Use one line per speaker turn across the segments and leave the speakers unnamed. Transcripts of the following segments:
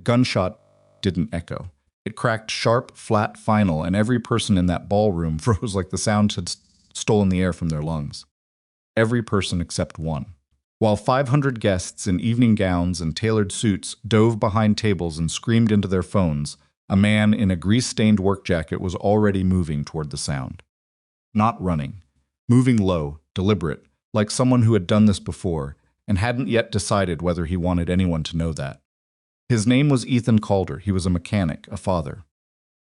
The gunshot didn't echo. It cracked sharp, flat, final, and every person in that ballroom froze like the sound had stolen the air from their lungs. Every person except one. While 500 guests in evening gowns and tailored suits dove behind tables and screamed into their phones, a man in a grease-stained work jacket was already moving toward the sound. Not running. Moving low, deliberate, like someone who had done this before and hadn't yet decided whether he wanted anyone to know that. His name was Ethan Calder. He was a mechanic, a father.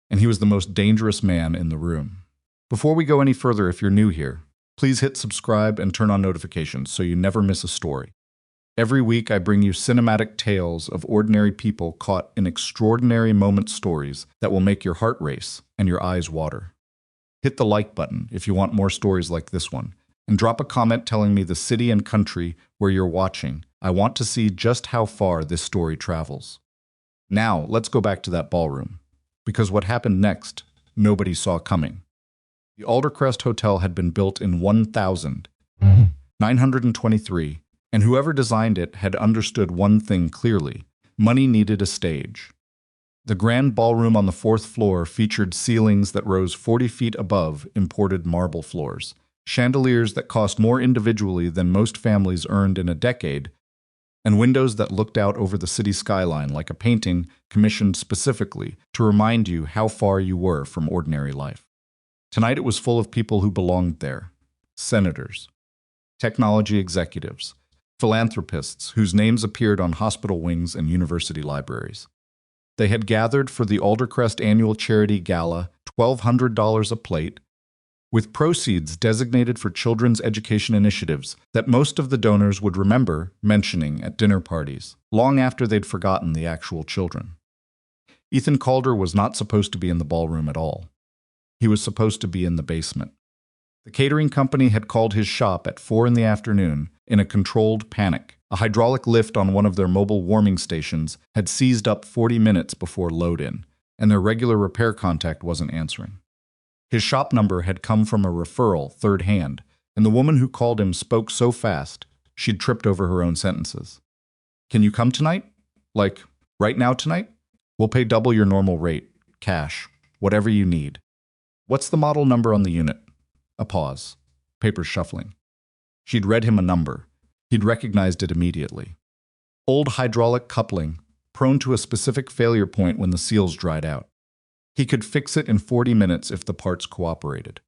And he was the most dangerous man in the room. Before we go any further, if you're new here, please hit subscribe and turn on notifications so you never miss a story. Every week I bring you cinematic tales of ordinary people caught in extraordinary moment stories that will make your heart race and your eyes water. Hit the like button if you want more stories like this one, and drop a comment telling me the city and country where you're watching. I want to see just how far this story travels. Now, let's go back to that ballroom, because what happened next, nobody saw coming. The Aldercrest Hotel had been built in 1923, and whoever designed it had understood one thing clearly: money needed a stage. The grand ballroom on the 4th floor featured ceilings that rose 40 feet above imported marble floors, chandeliers that cost more individually than most families earned in a decade, and windows that looked out over the city skyline like a painting commissioned specifically to remind you how far you were from ordinary life. Tonight it was full of people who belonged there: senators, technology executives, philanthropists whose names appeared on hospital wings and university libraries. They had gathered for the Aldercrest annual charity gala, $1,200 a plate, with proceeds designated for children's education initiatives that most of the donors would remember mentioning at dinner parties, long after they'd forgotten the actual children. Ethan Calder was not supposed to be in the ballroom at all. He was supposed to be in the basement. The catering company had called his shop at 4 in the afternoon in a controlled panic. A hydraulic lift on one of their mobile warming stations had seized up 40 minutes before load-in, and their regular repair contact wasn't answering. His shop number had come from a referral, third hand, and the woman who called him spoke so fast she'd tripped over her own sentences. "Can you come tonight? Like, right now tonight? We'll pay double your normal rate, cash, whatever you need. What's the model number on the unit?" A pause. Papers shuffling. She'd read him a number. He'd recognized it immediately. Old hydraulic coupling, prone to a specific failure point when the seals dried out. He could fix it in 40 minutes if the parts cooperated.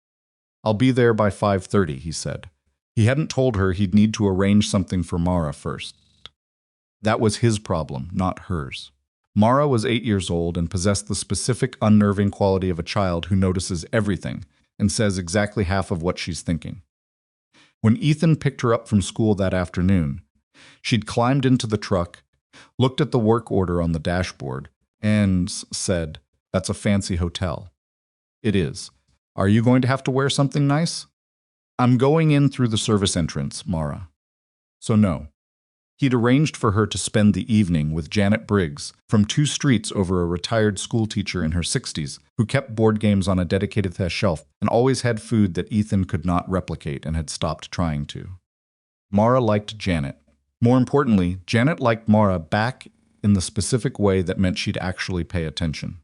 "I'll be there by 5:30, he said. He hadn't told her he'd need to arrange something for Mara first. That was his problem, not hers. Mara was 8 years old and possessed the specific unnerving quality of a child who notices everything and says exactly half of what she's thinking. When Ethan picked her up from school that afternoon, she'd climbed into the truck, looked at the work order on the dashboard, and said, "That's a fancy hotel." "It is. Are you going to have to wear something nice?" "I'm going in through the service entrance, Mara." So no. He'd arranged for her to spend the evening with Janet Briggs, from 2 streets over, a retired schoolteacher in her 60s who kept board games on a dedicated shelf and always had food that Ethan could not replicate and had stopped trying to. Mara liked Janet. More importantly, Janet liked Mara back in the specific way that meant she'd actually pay attention.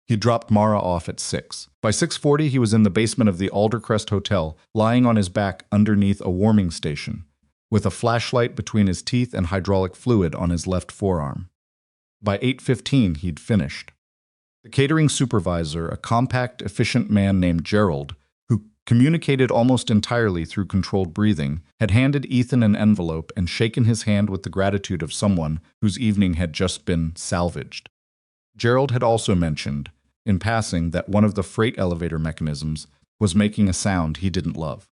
He dropped Mara off at 6. By 6:40, he was in the basement of the Aldercrest Hotel, lying on his back underneath a warming station, with a flashlight between his teeth and hydraulic fluid on his left forearm. By 8:15, he'd finished. The catering supervisor, a compact, efficient man named Gerald, who communicated almost entirely through controlled breathing, had handed Ethan an envelope and shaken his hand with the gratitude of someone whose evening had just been salvaged. Gerald had also mentioned, in passing, that one of the freight elevator mechanisms was making a sound he didn't love.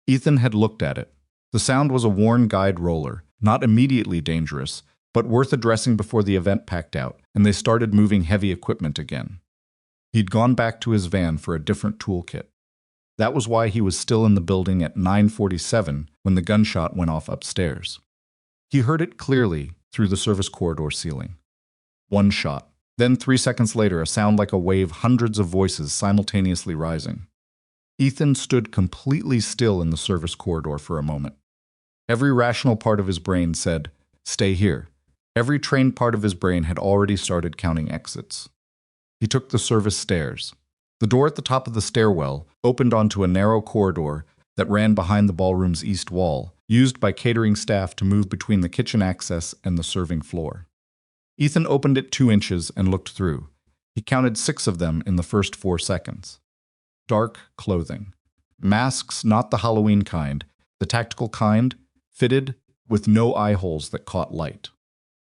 Ethan had looked at it. The sound was a worn guide roller, not immediately dangerous, but worth addressing before the event packed out, and they started moving heavy equipment again. He'd gone back to his van for a different toolkit. That was why he was still in the building at 9:47 when the gunshot went off upstairs. He heard it clearly through the service corridor ceiling. One shot. Then 3 seconds later, a sound like a wave, hundreds of voices simultaneously rising. Ethan stood completely still in the service corridor for a moment. Every rational part of his brain said, "Stay here. Every trained part of his brain had already started counting exits. He took the service stairs. The door at the top of the stairwell opened onto a narrow corridor that ran behind the ballroom's east wall, used by catering staff to move between the kitchen access and the serving floor. Ethan opened it 2 inches and looked through. He counted 6 of them in the first 4 seconds. Dark clothing. Masks, not the Halloween kind, the tactical kind, fitted with no eye holes that caught light.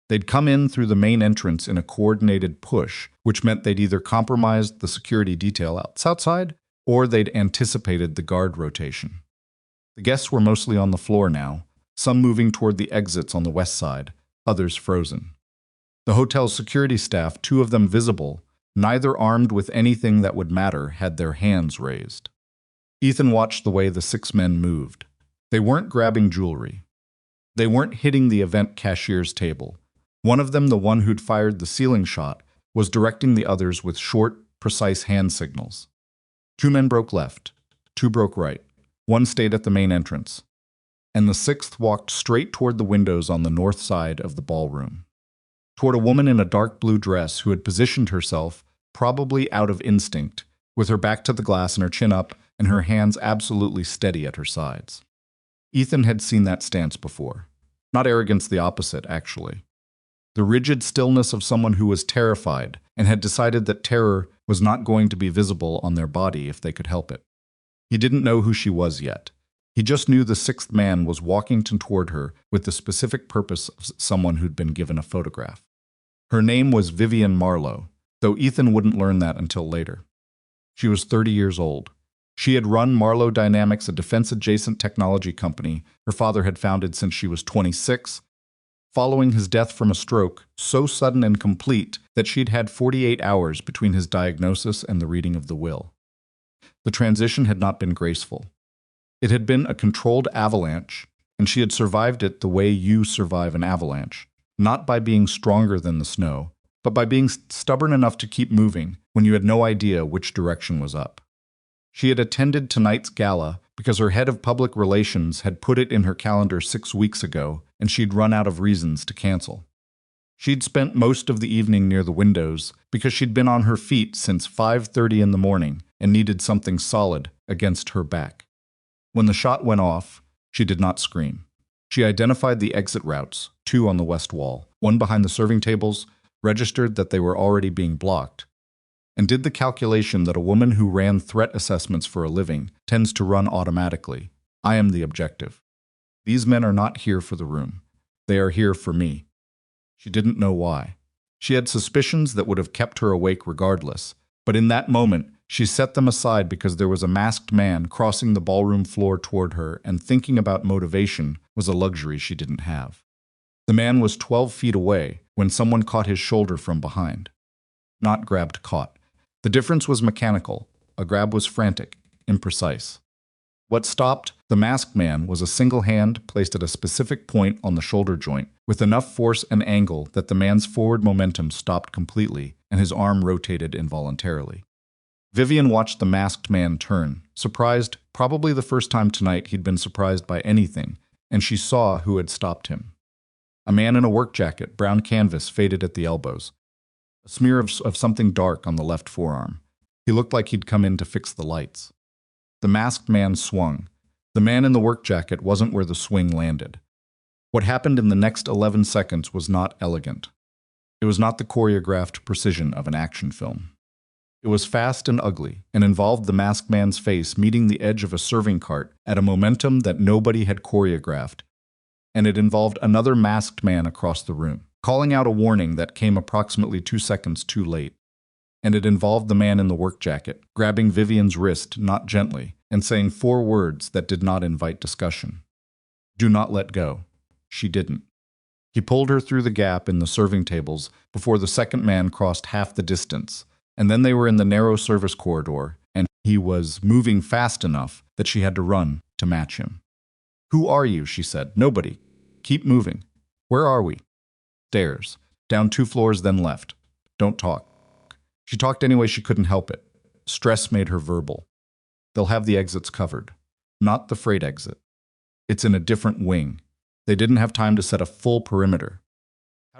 They'd come in through the main entrance in a coordinated push, which meant they'd either compromised the security detail outside, or they'd anticipated the guard rotation. The guests were mostly on the floor now, some moving toward the exits on the west side, others frozen. The hotel's security staff, 2 of them visible, neither armed with anything that would matter, had their hands raised. Ethan watched the way the 6 men moved. They weren't grabbing jewelry. They weren't hitting the event cashier's table. One of them, the one who'd fired the ceiling shot, was directing the others with short, precise hand signals. 2 men broke left, 2 broke right. 1 stayed at the main entrance. And the 6th walked straight toward the windows on the north side of the ballroom. Toward a woman in a dark blue dress who had positioned herself, probably out of instinct, with her back to the glass and her chin up and her hands absolutely steady at her sides. Ethan had seen that stance before. Not arrogance, the opposite, actually. The rigid stillness of someone who was terrified and had decided that terror was not going to be visible on their body if they could help it. He didn't know who she was yet. He just knew the 6th man was walking toward her with the specific purpose of someone who'd been given a photograph. Her name was Vivian Marlowe, though Ethan wouldn't learn that until later. She was 30 years old. She had run Marlowe Dynamics, a defense-adjacent technology company her father had founded since she was 26, following his death from a stroke so sudden and complete that she'd had 48 hours between his diagnosis and the reading of the will. The transition had not been graceful. It had been a controlled avalanche, and she had survived it the way you survive an avalanche, not by being stronger than the snow, but by being stubborn enough to keep moving when you had no idea which direction was up. She had attended tonight's gala because her head of public relations had put it in her calendar 6 weeks ago, and she'd run out of reasons to cancel. She'd spent most of the evening near the windows because she'd been on her feet since 5:30 in the morning and needed something solid against her back. When the shot went off, she did not scream. She identified the exit routes, 2 on the west wall, 1 behind the serving tables, registered that they were already being blocked, and did the calculation that a woman who ran threat assessments for a living tends to run automatically. I am the objective. These men are not here for the room. They are here for me. She didn't know why. She had suspicions that would have kept her awake regardless, but in that moment, she set them aside because there was a masked man crossing the ballroom floor toward her, and thinking about motivation was a luxury she didn't have. The man was 12 feet away when someone caught his shoulder from behind. Not grabbed, caught. The difference was mechanical. A grab was frantic, imprecise. What stopped the masked man was a single hand placed at a specific point on the shoulder joint, with enough force and angle that the man's forward momentum stopped completely and his arm rotated involuntarily. Vivian watched the masked man turn, surprised, probably the first time tonight he'd been surprised by anything, and she saw who had stopped him. A man in a work jacket, brown canvas faded at the elbows. A smear of something dark on the left forearm. He looked like he'd come in to fix the lights. The masked man swung. The man in the work jacket wasn't where the swing landed. What happened in the next 11 seconds was not elegant. It was not the choreographed precision of an action film. It was fast and ugly, and involved the masked man's face meeting the edge of a serving cart at a momentum that nobody had choreographed, and it involved another masked man across the room, calling out a warning that came approximately 2 seconds too late. And it involved the man in the work jacket, grabbing Vivian's wrist, not gently, and saying 4 words that did not invite discussion. Do not let go. She didn't. He pulled her through the gap in the serving tables before the second man crossed half the distance, and then they were in the narrow service corridor, and he was moving fast enough that she had to run to match him. Who are you? She said. Nobody. Keep moving. Where are we? Stairs. Down 2 floors, then left. Don't talk. She talked anyway, she couldn't help it. Stress made her verbal. They'll have the exits covered. Not the freight exit. It's in a different wing. They didn't have time to set a full perimeter.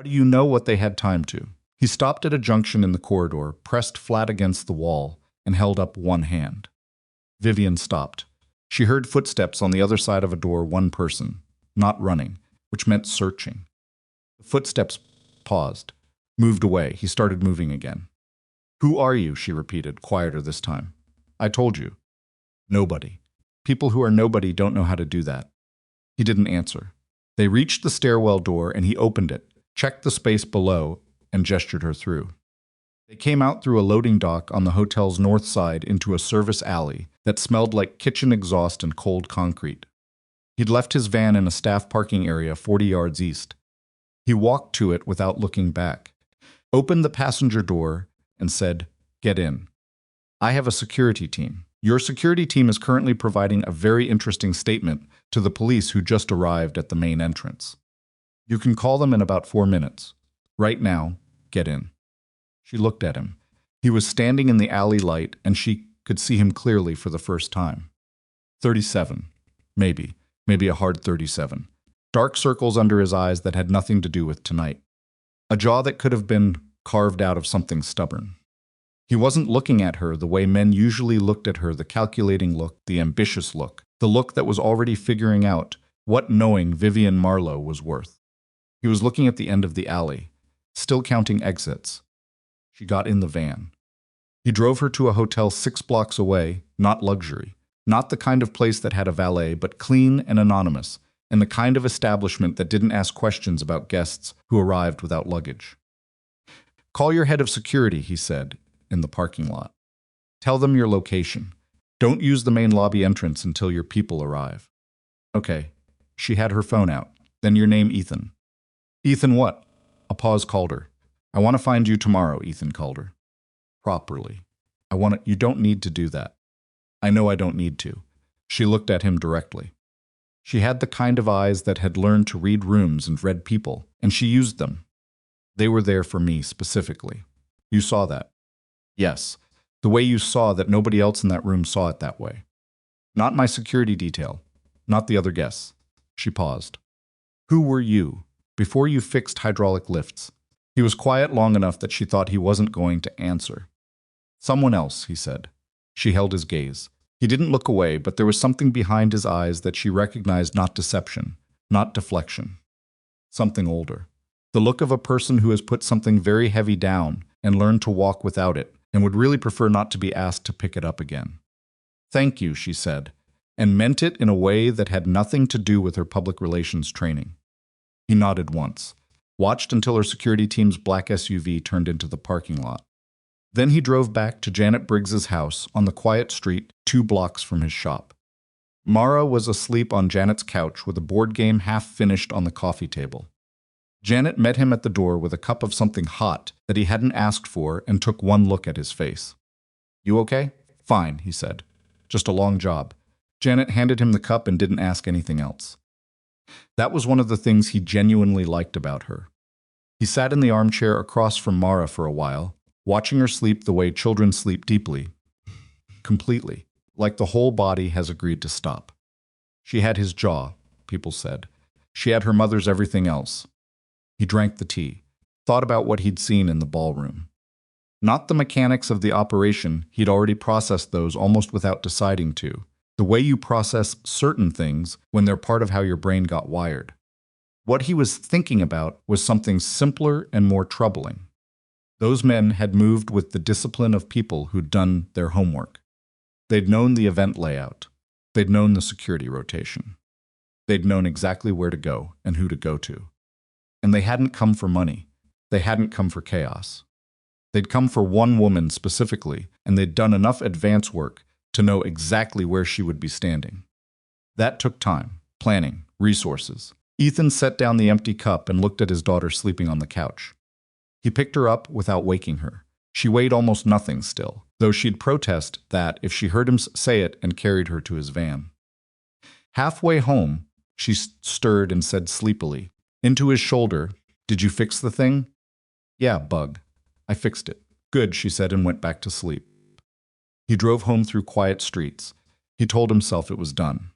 How do you know what they had time to? He stopped at a junction in the corridor, pressed flat against the wall, and held up one hand. Vivian stopped. She heard footsteps on the other side of a door, one person, not running, which meant searching. The footsteps paused, moved away. He started moving again. Who are you? She repeated, quieter this time. I told you. Nobody. People who are nobody don't know how to do that. He didn't answer. They reached the stairwell door and he opened it, checked the space below, and gestured her through. They came out through a loading dock on the hotel's north side into a service alley that smelled like kitchen exhaust and cold concrete. He'd left his van in a staff parking area 40 yards east. He walked to it without looking back, opened the passenger door, and said, "Get in. I have a security team. Your security team is currently providing a very interesting statement to the police who just arrived at the main entrance. You can call them in about 4 minutes. Right now, get in." She looked at him. He was standing in the alley light, and she could see him clearly for the first time. 37. Maybe a hard 37. Dark circles under his eyes that had nothing to do with tonight. A jaw that could have been carved out of something stubborn. He wasn't looking at her the way men usually looked at her, the calculating look, the ambitious look, the look that was already figuring out what knowing Vivian Marlowe was worth. He was looking at the end of the alley, still counting exits. She got in the van. He drove her to a hotel 6 blocks away, not luxury, not the kind of place that had a valet, but clean and anonymous, and the kind of establishment that didn't ask questions about guests who arrived without luggage. "Call your head of security," he said, in the parking lot. "Tell them your location. Don't use the main lobby entrance until your people arrive." "Okay." She had her phone out. "Then your name, Ethan." "Ethan what?" A pause. "Calder. I want to find you tomorrow, Ethan Calder. Properly. You don't need to do that." "I know I don't need to." She looked at him directly. She had the kind of eyes that had learned to read rooms and read people, and she used them. "They were there for me specifically. You saw that." "Yes. The way you saw that nobody else in that room saw it that way. Not my security detail. Not the other guests." She paused. "Who were you before you fixed hydraulic lifts?" He was quiet long enough that she thought he wasn't going to answer. "Someone else," he said. She held his gaze. He didn't look away, but there was something behind his eyes that she recognized, not deception, not deflection. Something older. The look of a person who has put something very heavy down and learned to walk without it, and would really prefer not to be asked to pick it up again. "Thank you," she said, and meant it in a way that had nothing to do with her public relations training. He nodded once, watched until her security team's black SUV turned into the parking lot. Then he drove back to Janet Briggs's house on the quiet street 2 blocks from his shop. Mara was asleep on Janet's couch with a board game half finished on the coffee table. Janet met him at the door with a cup of something hot that he hadn't asked for and took one look at his face. "You okay?" "Fine," he said. "Just a long job." Janet handed him the cup and didn't ask anything else. That was one of the things he genuinely liked about her. He sat in the armchair across from Mara for a while, watching her sleep the way children sleep deeply, completely, like the whole body has agreed to stop. She had his jaw, people said. She had her mother's everything else. He drank the tea, thought about what he'd seen in the ballroom. Not the mechanics of the operation, he'd already processed those almost without deciding to. The way you process certain things when they're part of how your brain got wired. What he was thinking about was something simpler and more troubling. Those men had moved with the discipline of people who'd done their homework. They'd known the event layout. They'd known the security rotation. They'd known exactly where to go and who to go to. And they hadn't come for money. They hadn't come for chaos. They'd come for one woman specifically, and they'd done enough advance work to know exactly where she would be standing. That took time, planning, resources. Ethan set down the empty cup and looked at his daughter sleeping on the couch. He picked her up without waking her. She weighed almost nothing still, though she'd protest that if she heard him say it, and carried her to his van. Halfway home, she stirred and said sleepily, into his shoulder, "Did you fix the thing?" "Yeah, bug. I fixed it." "Good," she said, and went back to sleep. He drove home through quiet streets. He told himself it was done.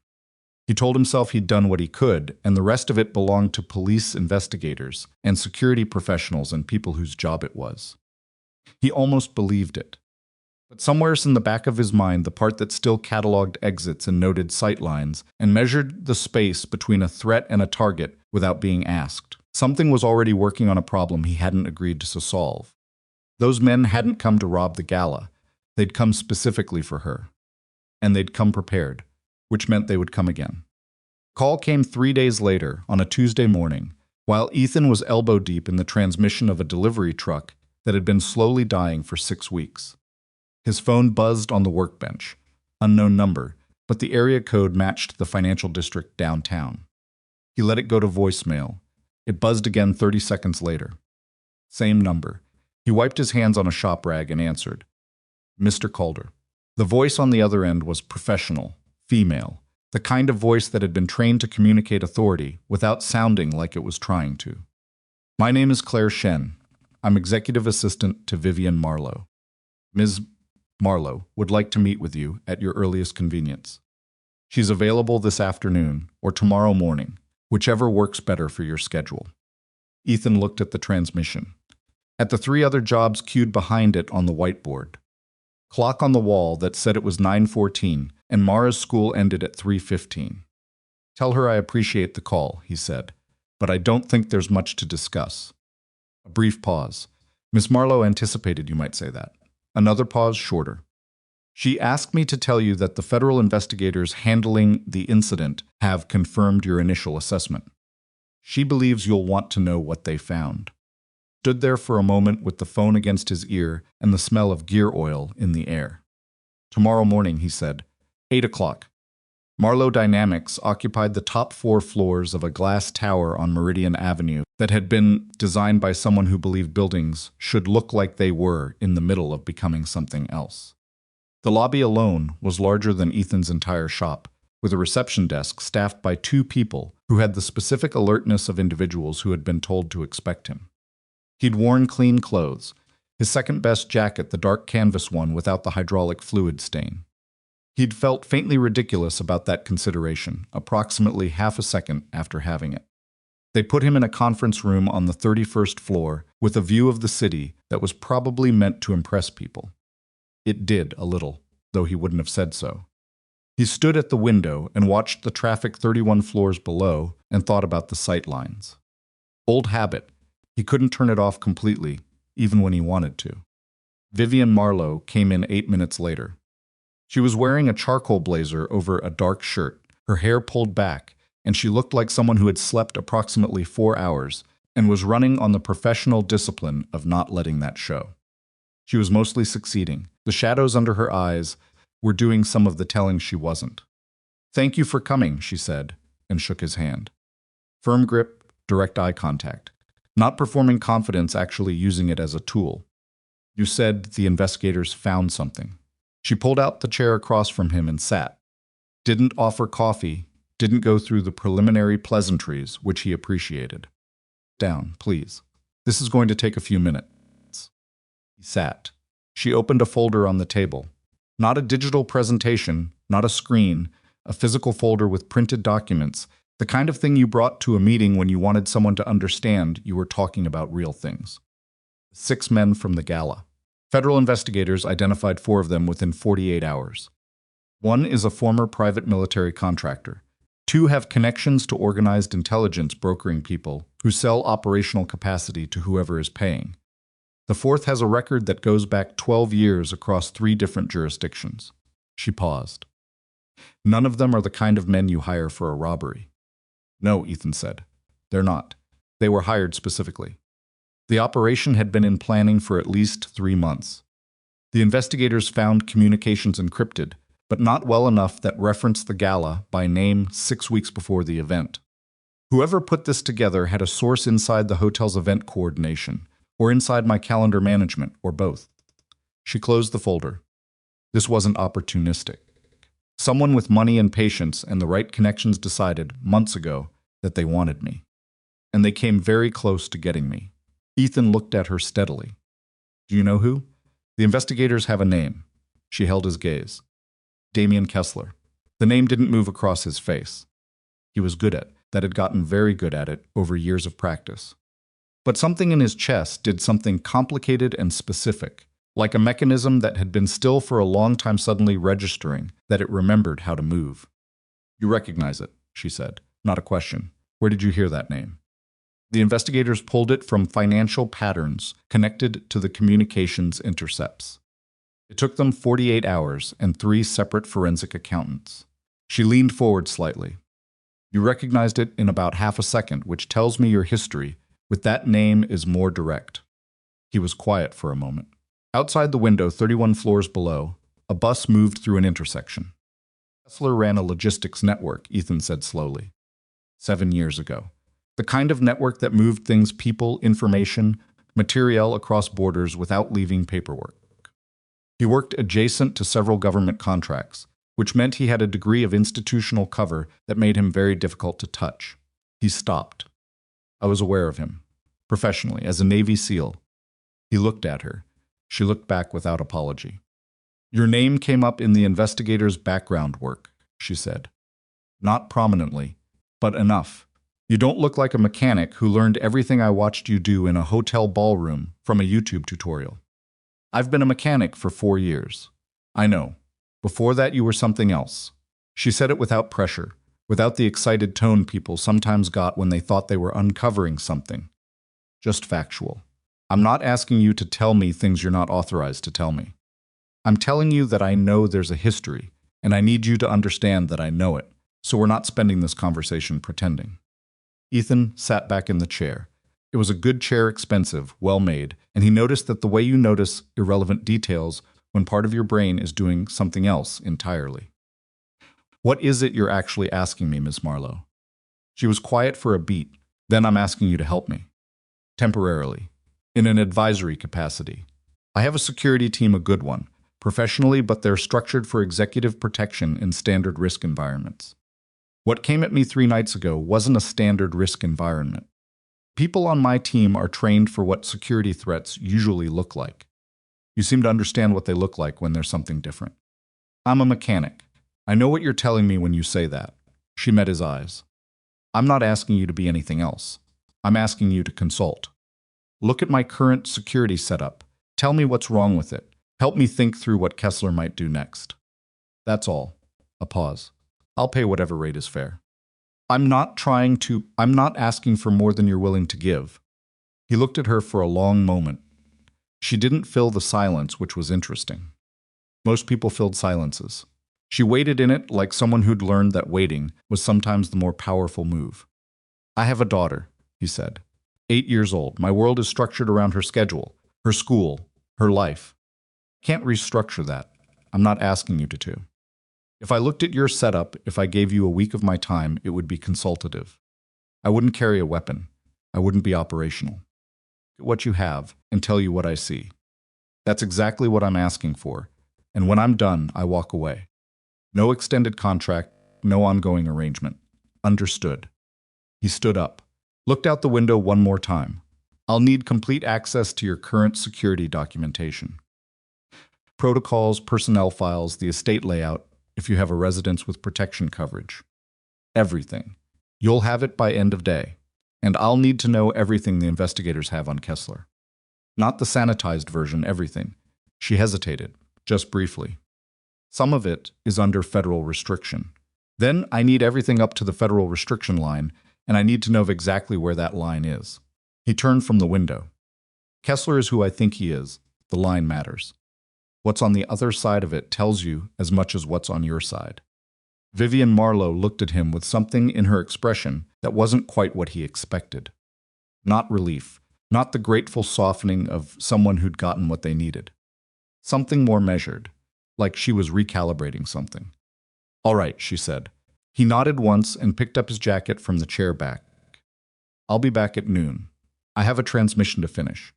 He told himself he'd done what he could, and the rest of it belonged to police investigators and security professionals and people whose job it was. He almost believed it. But somewhere in the back of his mind, the part that still cataloged exits and noted sightlines and measured the space between a threat and a target without being asked, something was already working on a problem he hadn't agreed to solve. Those men hadn't come to rob the gala. They'd come specifically for her. And they'd come prepared, which meant they would come again. Call came 3 days later, on a Tuesday morning, while Ethan was elbow-deep in the transmission of a delivery truck that had been slowly dying for 6 weeks. His phone buzzed on the workbench. Unknown number, but the area code matched the financial district downtown. He let it go to voicemail. It buzzed again 30 seconds later. Same number. He wiped his hands on a shop rag and answered. Mr. Calder. The voice on the other end was professional, female, the kind of voice that had been trained to communicate authority without sounding like it was trying to. My name is Claire Shen. I'm executive assistant to Vivian Marlowe. Ms. Marlowe would like to meet with you at your earliest convenience. She's available this afternoon or tomorrow morning, whichever works better for your schedule. Ethan looked at the transmission. At the 3 other jobs queued behind it on the whiteboard. Clock on the wall that said it was 9:14 and Mara's school ended at 3:15. Tell her I appreciate the call, he said, but I don't think there's much to discuss. A brief pause. Miss Marlowe anticipated you might say that. Another pause shorter. She asked me to tell you that the federal investigators handling the incident have confirmed your initial assessment. She believes you'll want to know what they found. Stood there for a moment with the phone against his ear and the smell of gear oil in the air. Tomorrow morning, he said, 8 o'clock. Marlowe Dynamics occupied the top 4 floors of a glass tower on Meridian Avenue that had been designed by someone who believed buildings should look like they were in the middle of becoming something else. The lobby alone was larger than Ethan's entire shop, with a reception desk staffed by 2 people who had the specific alertness of individuals who had been told to expect him. He'd worn clean clothes, his second-best jacket the dark canvas one without the hydraulic fluid stain. He'd felt faintly ridiculous about that consideration, approximately half a second after having it. They put him in a conference room on the 31st floor with a view of the city that was probably meant to impress people. It did a little, though he wouldn't have said so. He stood at the window and watched the traffic 31 floors below and thought about the sight lines. Old habit. He couldn't turn it off completely, even when he wanted to. Vivian Marlowe came in 8 minutes later. She was wearing a charcoal blazer over a dark shirt, her hair pulled back, and she looked like someone who had slept approximately 4 hours and was running on the professional discipline of not letting that show. She was mostly succeeding. The shadows under her eyes were doing some of the telling she wasn't. Thank you for coming, she said, and shook his hand. Firm grip, direct eye contact. Not performing confidence, actually using it as a tool. You said the investigators found something. She pulled out the chair across from him and sat. Didn't offer coffee, didn't go through the preliminary pleasantries, which he appreciated. Down, please. This is going to take a few minutes. He sat. She opened a folder on the table. Not a digital presentation, not a screen, a physical folder with printed documents, the kind of thing you brought to a meeting when you wanted someone to understand you were talking about real things. 6 men from the gala. Federal investigators identified 4 of them within 48 hours. 1 is a former private military contractor. 2 have connections to organized intelligence brokering people who sell operational capacity to whoever is paying. The 4th has a record that goes back 12 years across 3 different jurisdictions. She paused. None of them are the kind of men you hire for a robbery. No, Ethan said. They're not. They were hired specifically. The operation had been in planning for at least 3 months. The investigators found communications encrypted, but not well enough that referenced the gala by name 6 weeks before the event. Whoever put this together had a source inside the hotel's event coordination, or inside my calendar management, or both. She closed the folder. This wasn't opportunistic. Someone with money and patience and the right connections decided, months ago, that they wanted me. And they came very close to getting me. Ethan looked at her steadily. Do you know who? The investigators have a name. She held his gaze. Damien Kessler. The name didn't move across his face. he was good at, that had gotten very good at it over years of practice. But something in his chest did something complicated and specific, like a mechanism that had been still for a long time suddenly registering that it remembered how to move. "You recognize it," she said, not a question. "Where did you hear that name?" The investigators pulled it from financial patterns connected to the communications intercepts. It took them 48 hours and 3 separate forensic accountants. She leaned forward slightly. "You recognized it in about half a second, which tells me your history with that name is more direct." He was quiet for a moment. Outside the window, 31 floors below, a bus moved through an intersection. "Kessler ran a logistics network," Ethan said slowly. 7 years ago. The kind of network that moved things, people, information, materiel across borders without leaving paperwork. He worked adjacent to several government contracts, which meant he had a degree of institutional cover that made him very difficult to touch. He stopped. "I was aware of him, professionally, as a Navy SEAL." He looked at her. She looked back without apology. "Your name came up in the investigator's background work," she said. "Not prominently, but enough. You don't look like a mechanic who learned everything I watched you do in a hotel ballroom from a YouTube tutorial. I've been a mechanic for 4 years. I know. Before that, you were something else." She said it without pressure, without the excited tone people sometimes got when they thought they were uncovering something. Just factual. "I'm not asking you to tell me things you're not authorized to tell me. I'm telling you that I know there's a history, and I need you to understand that I know it, so we're not spending this conversation pretending." Ethan sat back in the chair. It was a good chair, expensive, well-made, and he noticed that the way you notice irrelevant details when part of your brain is doing something else entirely. "What is it you're actually asking me, Ms. Marlowe?" She was quiet for a beat. "Then I'm asking you to help me. Temporarily. In an advisory capacity. I have a security team, a good one, professionally, but they're structured for executive protection in standard risk environments. What came at me 3 nights ago wasn't a standard risk environment. People on my team are trained for what security threats usually look like. You seem to understand what they look like when there's something different. I'm a mechanic. I know what you're telling me when you say that." She met his eyes. "I'm not asking you to be anything else. I'm asking you to consult. Look at my current security setup. Tell me what's wrong with it. Help me think through what Kessler might do next. That's all." A pause. "I'll pay whatever rate is fair. I'm not asking for more than you're willing to give." He looked at her for a long moment. She didn't fill the silence, which was interesting. Most people filled silences. She waited in it like someone who'd learned that waiting was sometimes the more powerful move. "I have a daughter," he said. 8 years old. My world is structured around her schedule, her school, her life. Can't restructure that. I'm not asking you to. If I looked at your setup, if I gave you a week of my time, it would be consultative. I wouldn't carry a weapon. I wouldn't be operational. Look at what you have and tell you what I see. That's exactly what I'm asking for. And when I'm done, I walk away. No extended contract, no ongoing arrangement. Understood." He stood up, looked out the window one more time. "I'll need complete access to your current security documentation. Protocols, personnel files, the estate layout, if you have a residence with protection coverage. Everything. You'll have it by end of day. And I'll need to know everything the investigators have on Kessler. Not the sanitized version, everything." She hesitated, just briefly. "Some of it is under federal restriction. Then I need everything up to the federal restriction line, and I need to know exactly where that line is." He turned from the window. "Kessler is who I think he is. The line matters. What's on the other side of it tells you as much as what's on your side." Vivian Marlowe looked at him with something in her expression that wasn't quite what he expected. Not relief, not the grateful softening of someone who'd gotten what they needed. Something more measured, like she was recalibrating something. "All right," she said. He nodded once and picked up his jacket from the chair back. "I'll be back at noon. I have a transmission to finish."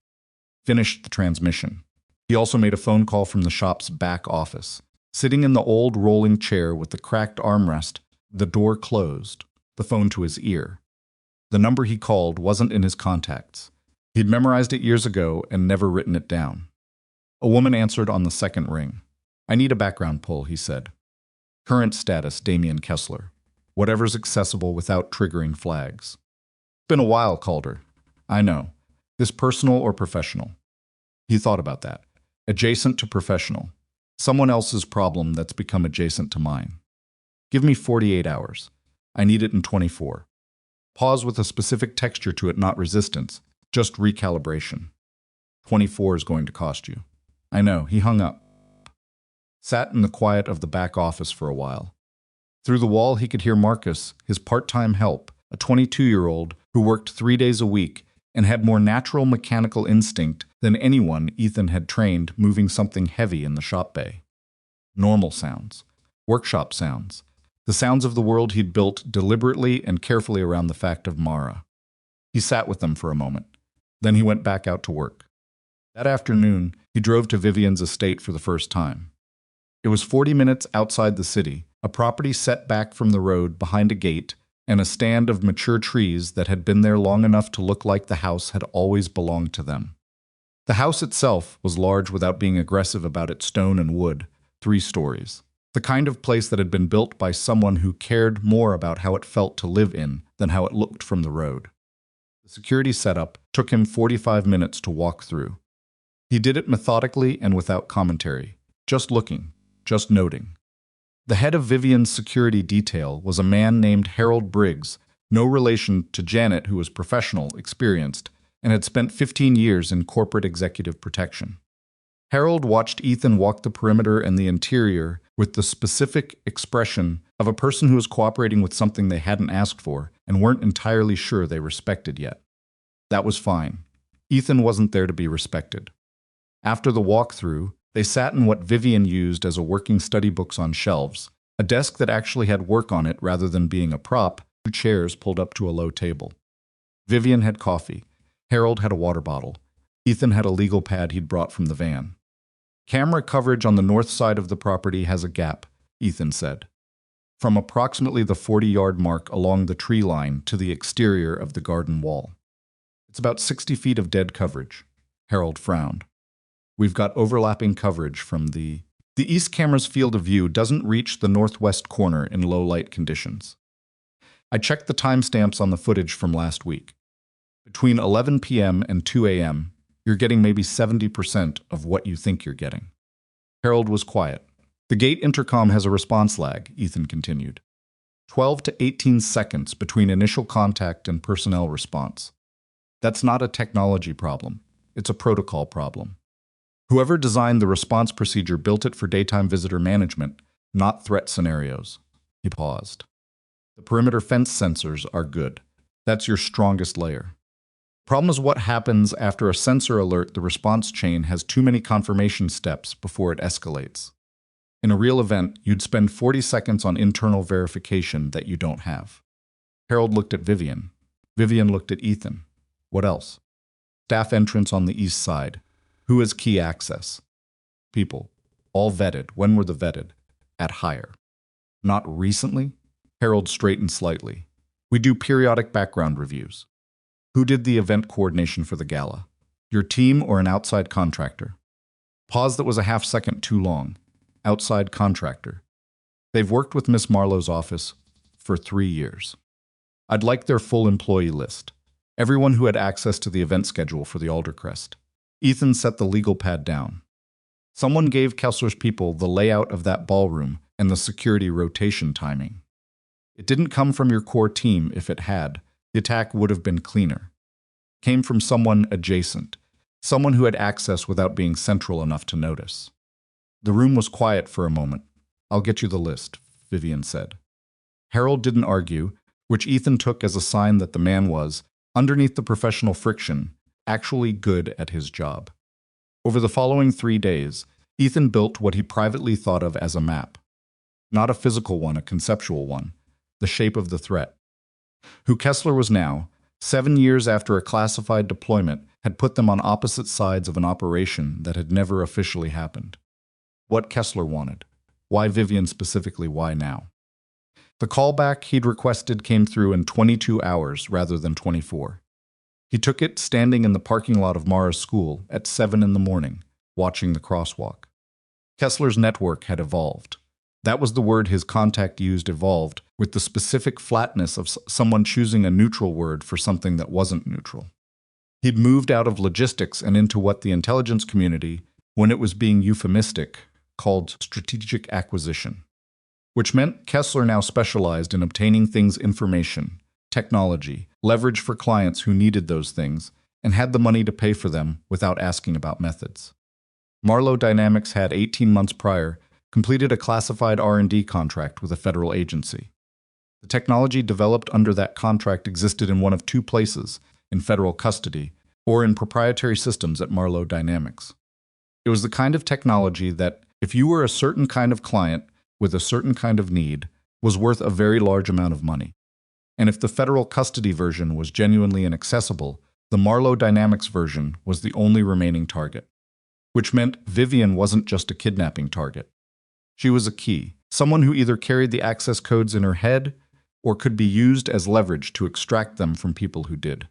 Finished the transmission. He also made a phone call from the shop's back office. Sitting in the old rolling chair with the cracked armrest, the door closed, the phone to his ear. The number he called wasn't in his contacts. He'd memorized it years ago and never written it down. A woman answered on the second ring. "I need a background pull," he said. "Current status, Damian Kessler." Whatever's accessible without triggering flags. Been a while, Calder. I know. This personal or professional? He thought about that. Adjacent to professional. Someone else's problem that's become adjacent to mine. Give me 48 hours. I need it in 24. Pause with a specific texture to it, not resistance, just recalibration. 24 is going to cost you. I know, he hung up. Sat in the quiet of the back office for a while. Through the wall he could hear Marcus, his part-time help, a 22-year-old who worked 3 days a week and had more natural mechanical instinct than anyone Ethan had trained moving something heavy in the shop bay. Normal sounds. Workshop sounds. The sounds of the world he'd built deliberately and carefully around the fact of Mara. He sat with them for a moment. Then he went back out to work. That afternoon, he drove to Vivian's estate for the first time. It was 40 minutes outside the city, a property set back from the road behind a gate, and a stand of mature trees that had been there long enough to look like the house had always belonged to them. The house itself was large without being aggressive about its stone and wood, 3 stories. The kind of place that had been built by someone who cared more about how it felt to live in than how it looked from the road. The security setup took him 45 minutes to walk through. He did it methodically and without commentary, just looking, just noting. The head of Vivian's security detail was a man named Harold Briggs, no relation to Janet, who was professional, experienced, and had spent 15 years in corporate executive protection. Harold watched Ethan walk the perimeter and the interior with the specific expression of a person who was cooperating with something they hadn't asked for and weren't entirely sure they respected yet. That was fine. Ethan wasn't there to be respected. After the walkthrough, they sat in what Vivian used as a working study books on shelves, a desk that actually had work on it rather than being a prop, 2 chairs pulled up to a low table. Vivian had coffee. Harold had a water bottle. Ethan had a legal pad he'd brought from the van. Camera coverage on the north side of the property has a gap, Ethan said. From approximately the 40-yard mark along the tree line to the exterior of the garden wall. It's about 60 feet of dead coverage. Harold frowned. We've got overlapping coverage from the east camera's field of view doesn't reach the northwest corner in low light conditions. I checked the timestamps on the footage from last week. Between 11 p.m. and 2 a.m., you're getting maybe 70% of what you think you're getting. Harold was quiet. The gate intercom has a response lag, Ethan continued. 12 to 18 seconds between initial contact and personnel response. That's not a technology problem. It's a protocol problem. Whoever designed the response procedure built it for daytime visitor management, not threat scenarios. He paused. The perimeter fence sensors are good. That's your strongest layer. Problem is what happens after a sensor alert. The response chain has too many confirmation steps before it escalates. In a real event, you'd spend 40 seconds on internal verification that you don't have. Harold looked at Vivian. Vivian looked at Ethan. What else? Staff entrance on the east side. Who has key access? People. All vetted. When were the vetted? At hire. Not recently? Harold straightened slightly. We do periodic background reviews. Who did the event coordination for the gala? Your team or an outside contractor? Pause that was a half-second too long. Outside contractor. They've worked with Miss Marlowe's office for 3 years. I'd like their full employee list. Everyone who had access to the event schedule for the Aldercrest. Ethan set the legal pad down. Someone gave Kessler's people the layout of that ballroom and the security rotation timing. It didn't come from your core team. If it had, the attack would have been cleaner. Came from someone adjacent, someone who had access without being central enough to notice. The room was quiet for a moment. I'll get you the list, Vivian said. Harold didn't argue, which Ethan took as a sign that the man was, underneath the professional friction, actually good at his job. Over the following 3 days, Ethan built what he privately thought of as a map. Not a physical one, a conceptual one. The shape of the threat. Who Kessler was now, 7 years after a classified deployment had put them on opposite sides of an operation that had never officially happened. What Kessler wanted. Why Vivian specifically, why now? The callback he'd requested came through in 22 hours rather than 24. He took it standing in the parking lot of Mara's school at 7 in the morning, watching the crosswalk. Kessler's network had evolved. That was the word his contact used, evolved, with the specific flatness of someone choosing a neutral word for something that wasn't neutral. He'd moved out of logistics and into what the intelligence community, when it was being euphemistic, called strategic acquisition, which meant Kessler now specialized in obtaining things information, technology, leverage for clients who needed those things, and had the money to pay for them without asking about methods. Marlowe Dynamics had 18 months prior completed a classified R&D contract with a federal agency. The technology developed under that contract existed in one of two places, in federal custody or in proprietary systems at Marlowe Dynamics. It was the kind of technology that, if you were a certain kind of client with a certain kind of need, was worth a very large amount of money. And if the federal custody version was genuinely inaccessible, the Marlowe Dynamics version was the only remaining target. Which meant Vivian wasn't just a kidnapping target. She was a key, someone who either carried the access codes in her head or could be used as leverage to extract them from people who did.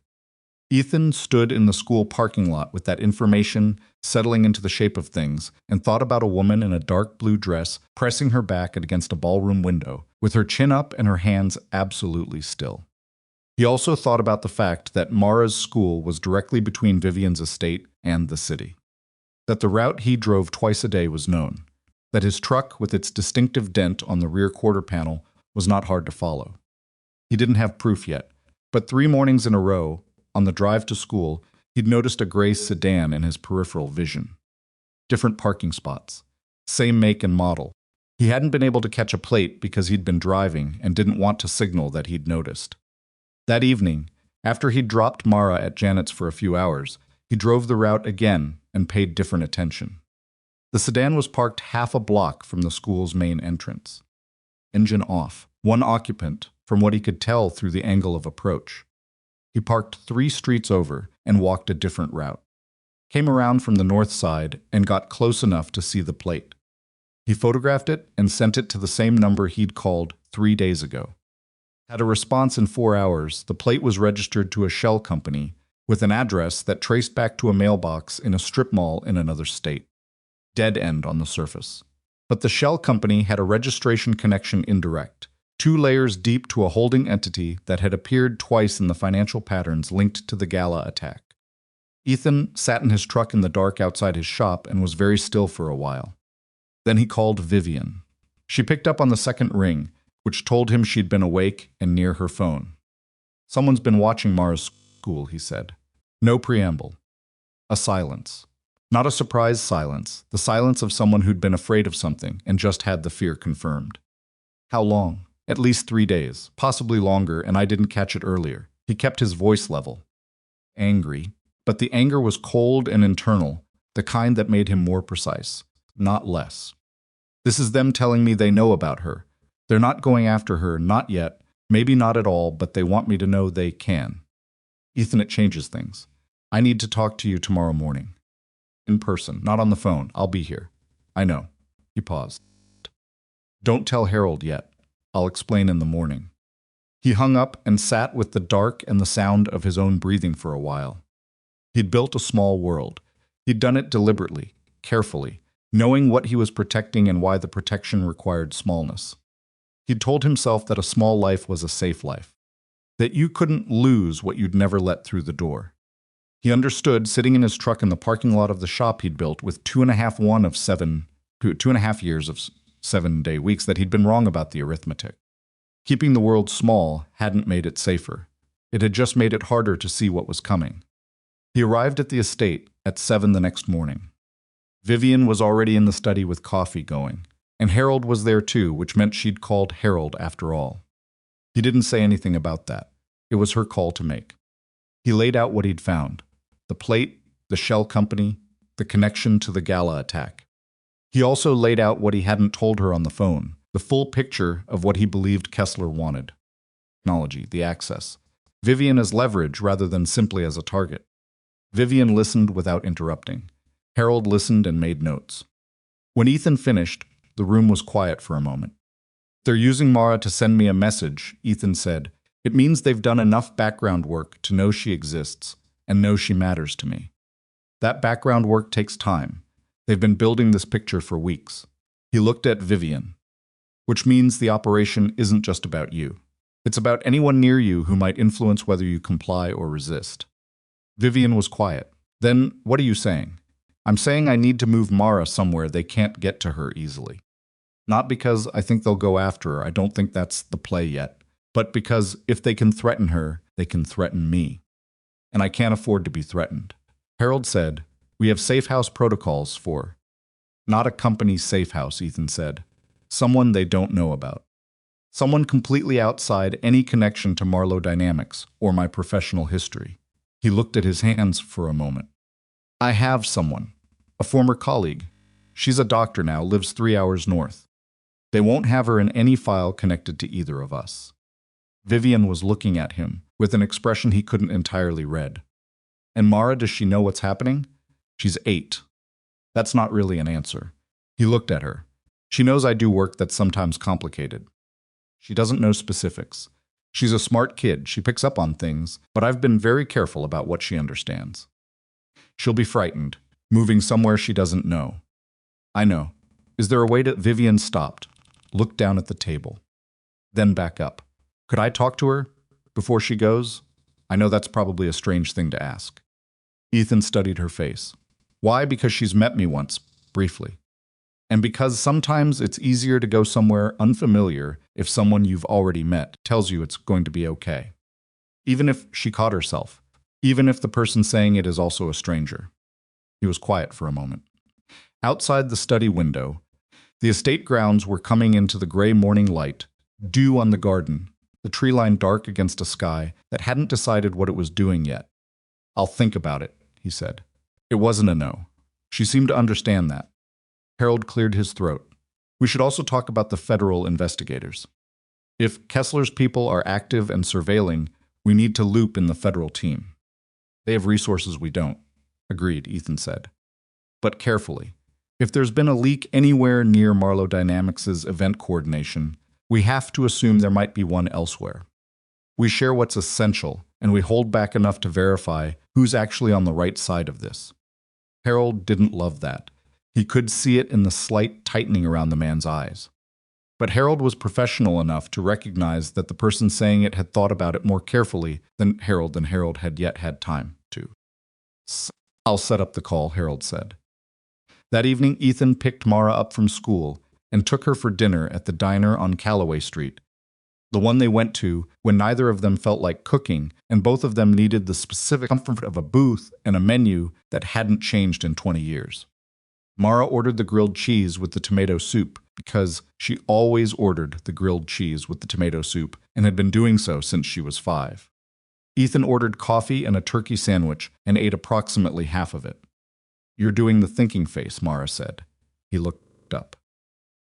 Ethan stood in the school parking lot with that information settling into the shape of things and thought about a woman in a dark blue dress pressing her back against a ballroom window, with her chin up and her hands absolutely still. He also thought about the fact that Mara's school was directly between Vivian's estate and the city. That the route he drove twice a day was known. That his truck, with its distinctive dent on the rear quarter panel, was not hard to follow. He didn't have proof yet, but 3 mornings in a row, on the drive to school, he'd noticed a gray sedan in his peripheral vision. Different parking spots. Same make and model. He hadn't been able to catch a plate because he'd been driving and didn't want to signal that he'd noticed. That evening, after he'd dropped Mara at Janet's for a few hours, he drove the route again and paid different attention. The sedan was parked half a block from the school's main entrance. Engine off, one occupant, from what he could tell through the angle of approach. He parked 3 streets over and walked a different route. Came around from the north side and got close enough to see the plate. He photographed it and sent it to the same number he'd called 3 days ago. Had a response in 4 hours. The plate was registered to a shell company with an address that traced back to a mailbox in a strip mall in another state. Dead end on the surface. But the shell company had a registration connection indirect, 2 layers deep to a holding entity that had appeared twice in the financial patterns linked to the gala attack. Ethan sat in his truck in the dark outside his shop and was very still for a while. Then he called Vivian. She picked up on the second ring, which told him she'd been awake and near her phone. "Someone's been watching Mara's school," he said. No preamble. A silence. Not a surprised silence, the silence of someone who'd been afraid of something and just had the fear confirmed. How long? At least 3 days, possibly longer, and I didn't catch it earlier. He kept his voice level. Angry, but the anger was cold and internal, the kind that made him more precise, not less. This is them telling me they know about her. They're not going after her, not yet, maybe not at all, but they want me to know they can. Ethan, it changes things. I need to talk to you tomorrow morning. In person, not on the phone. I'll be here. I know. He paused. Don't tell Harold yet. I'll explain in the morning. He hung up and sat with the dark and the sound of his own breathing for a while. He'd built a small world. He'd done it deliberately, carefully, knowing what he was protecting and why the protection required smallness. He'd told himself that a small life was a safe life, that you couldn't lose what you'd never let through the door. He understood, sitting in his truck in the parking lot of the shop he'd built with 2.5 years of 7-day weeks, that he'd been wrong about the arithmetic. Keeping the world small hadn't made it safer. It had just made it harder to see what was coming. He arrived at the estate at 7 the next morning. Vivian was already in the study with coffee going, and Harold was there too, which meant she'd called Harold after all. He didn't say anything about that. It was her call to make. He laid out what he'd found. The plate, the shell company, the connection to the gala attack. He also laid out what he hadn't told her on the phone, the full picture of what he believed Kessler wanted. Technology, the access. Vivian as leverage rather than simply as a target. Vivian listened without interrupting. Harold listened and made notes. When Ethan finished, the room was quiet for a moment. "They're using Mara to send me a message," Ethan said. "It means they've done enough background work to know she exists and know she matters to me. That background work takes time. They've been building this picture for weeks." He looked at Vivian. which means the operation isn't just about you. It's about anyone near you who might influence whether you comply or resist. Vivian was quiet. Then, what are you saying? I'm saying I need to move Mara somewhere they can't get to her easily. Not because I think they'll go after her, I don't think that's the play yet, but because if they can threaten her, they can threaten me. And I can't afford to be threatened. Harold said, we have safe house protocols for. Not a company's safe house, Ethan said. Someone they don't know about. Someone completely outside any connection to Marlowe Dynamics or my professional history. He looked at his hands for a moment. I have someone. A former colleague. She's a doctor now, lives 3 hours north. They won't have her in any file connected to either of us. Vivian was looking at him with an expression he couldn't entirely read. And Mara, does she know what's happening? She's 8. That's not really an answer. He looked at her. She knows I do work that's sometimes complicated. She doesn't know specifics. She's a smart kid. She picks up on things, but I've been very careful about what she understands. She'll be frightened, moving somewhere she doesn't know. I know. Is there a way to... Vivian stopped, looked down at the table, then back up. Could I talk to her before she goes? I know that's probably a strange thing to ask. Ethan studied her face. Why? Because she's met me once, briefly. And because sometimes it's easier to go somewhere unfamiliar if someone you've already met tells you it's going to be okay. Even if she caught herself. Even if the person saying it is also a stranger. He was quiet for a moment. Outside the study window, the estate grounds were coming into the gray morning light, dew on the garden, the tree line dark against a sky that hadn't decided what it was doing yet. I'll think about it, he said. It wasn't a no. She seemed to understand that. Harold cleared his throat. We should also talk about the federal investigators. If Kessler's people are active and surveilling, we need to loop in the federal team. They have resources we don't. Agreed, Ethan said. But carefully. If there's been a leak anywhere near Marlowe Dynamics' event coordination, we have to assume there might be one elsewhere. We share what's essential, and we hold back enough to verify who's actually on the right side of this. Harold didn't love that. He could see it in the slight tightening around the man's eyes. But Harold was professional enough to recognize that the person saying it had thought about it more carefully than Harold had yet had time to. I'll set up the call, Harold said. That evening, Ethan picked Mara up from school and took her for dinner at the diner on Callaway Street, the one they went to when neither of them felt like cooking and both of them needed the specific comfort of a booth and a menu that hadn't changed in 20 years. Mara ordered the grilled cheese with the tomato soup because she always ordered the grilled cheese with the tomato soup and had been doing so since she was 5. Ethan ordered coffee and a turkey sandwich and ate approximately half of it. You're doing the thinking face, Mara said. He looked up.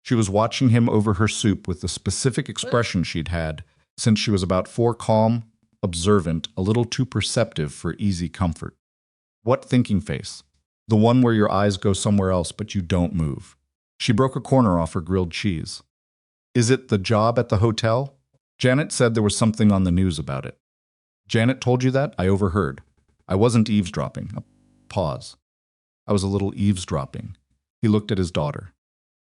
She was watching him over her soup with the specific expression she'd had since she was about 4, calm, observant, a little too perceptive for easy comfort. What thinking face? The one where your eyes go somewhere else but you don't move. She broke a corner off her grilled cheese. Is it the job at the hotel? Janet said there was something on the news about it. Janet told you that? I overheard. I wasn't eavesdropping. A pause. I was a little eavesdropping. He looked at his daughter.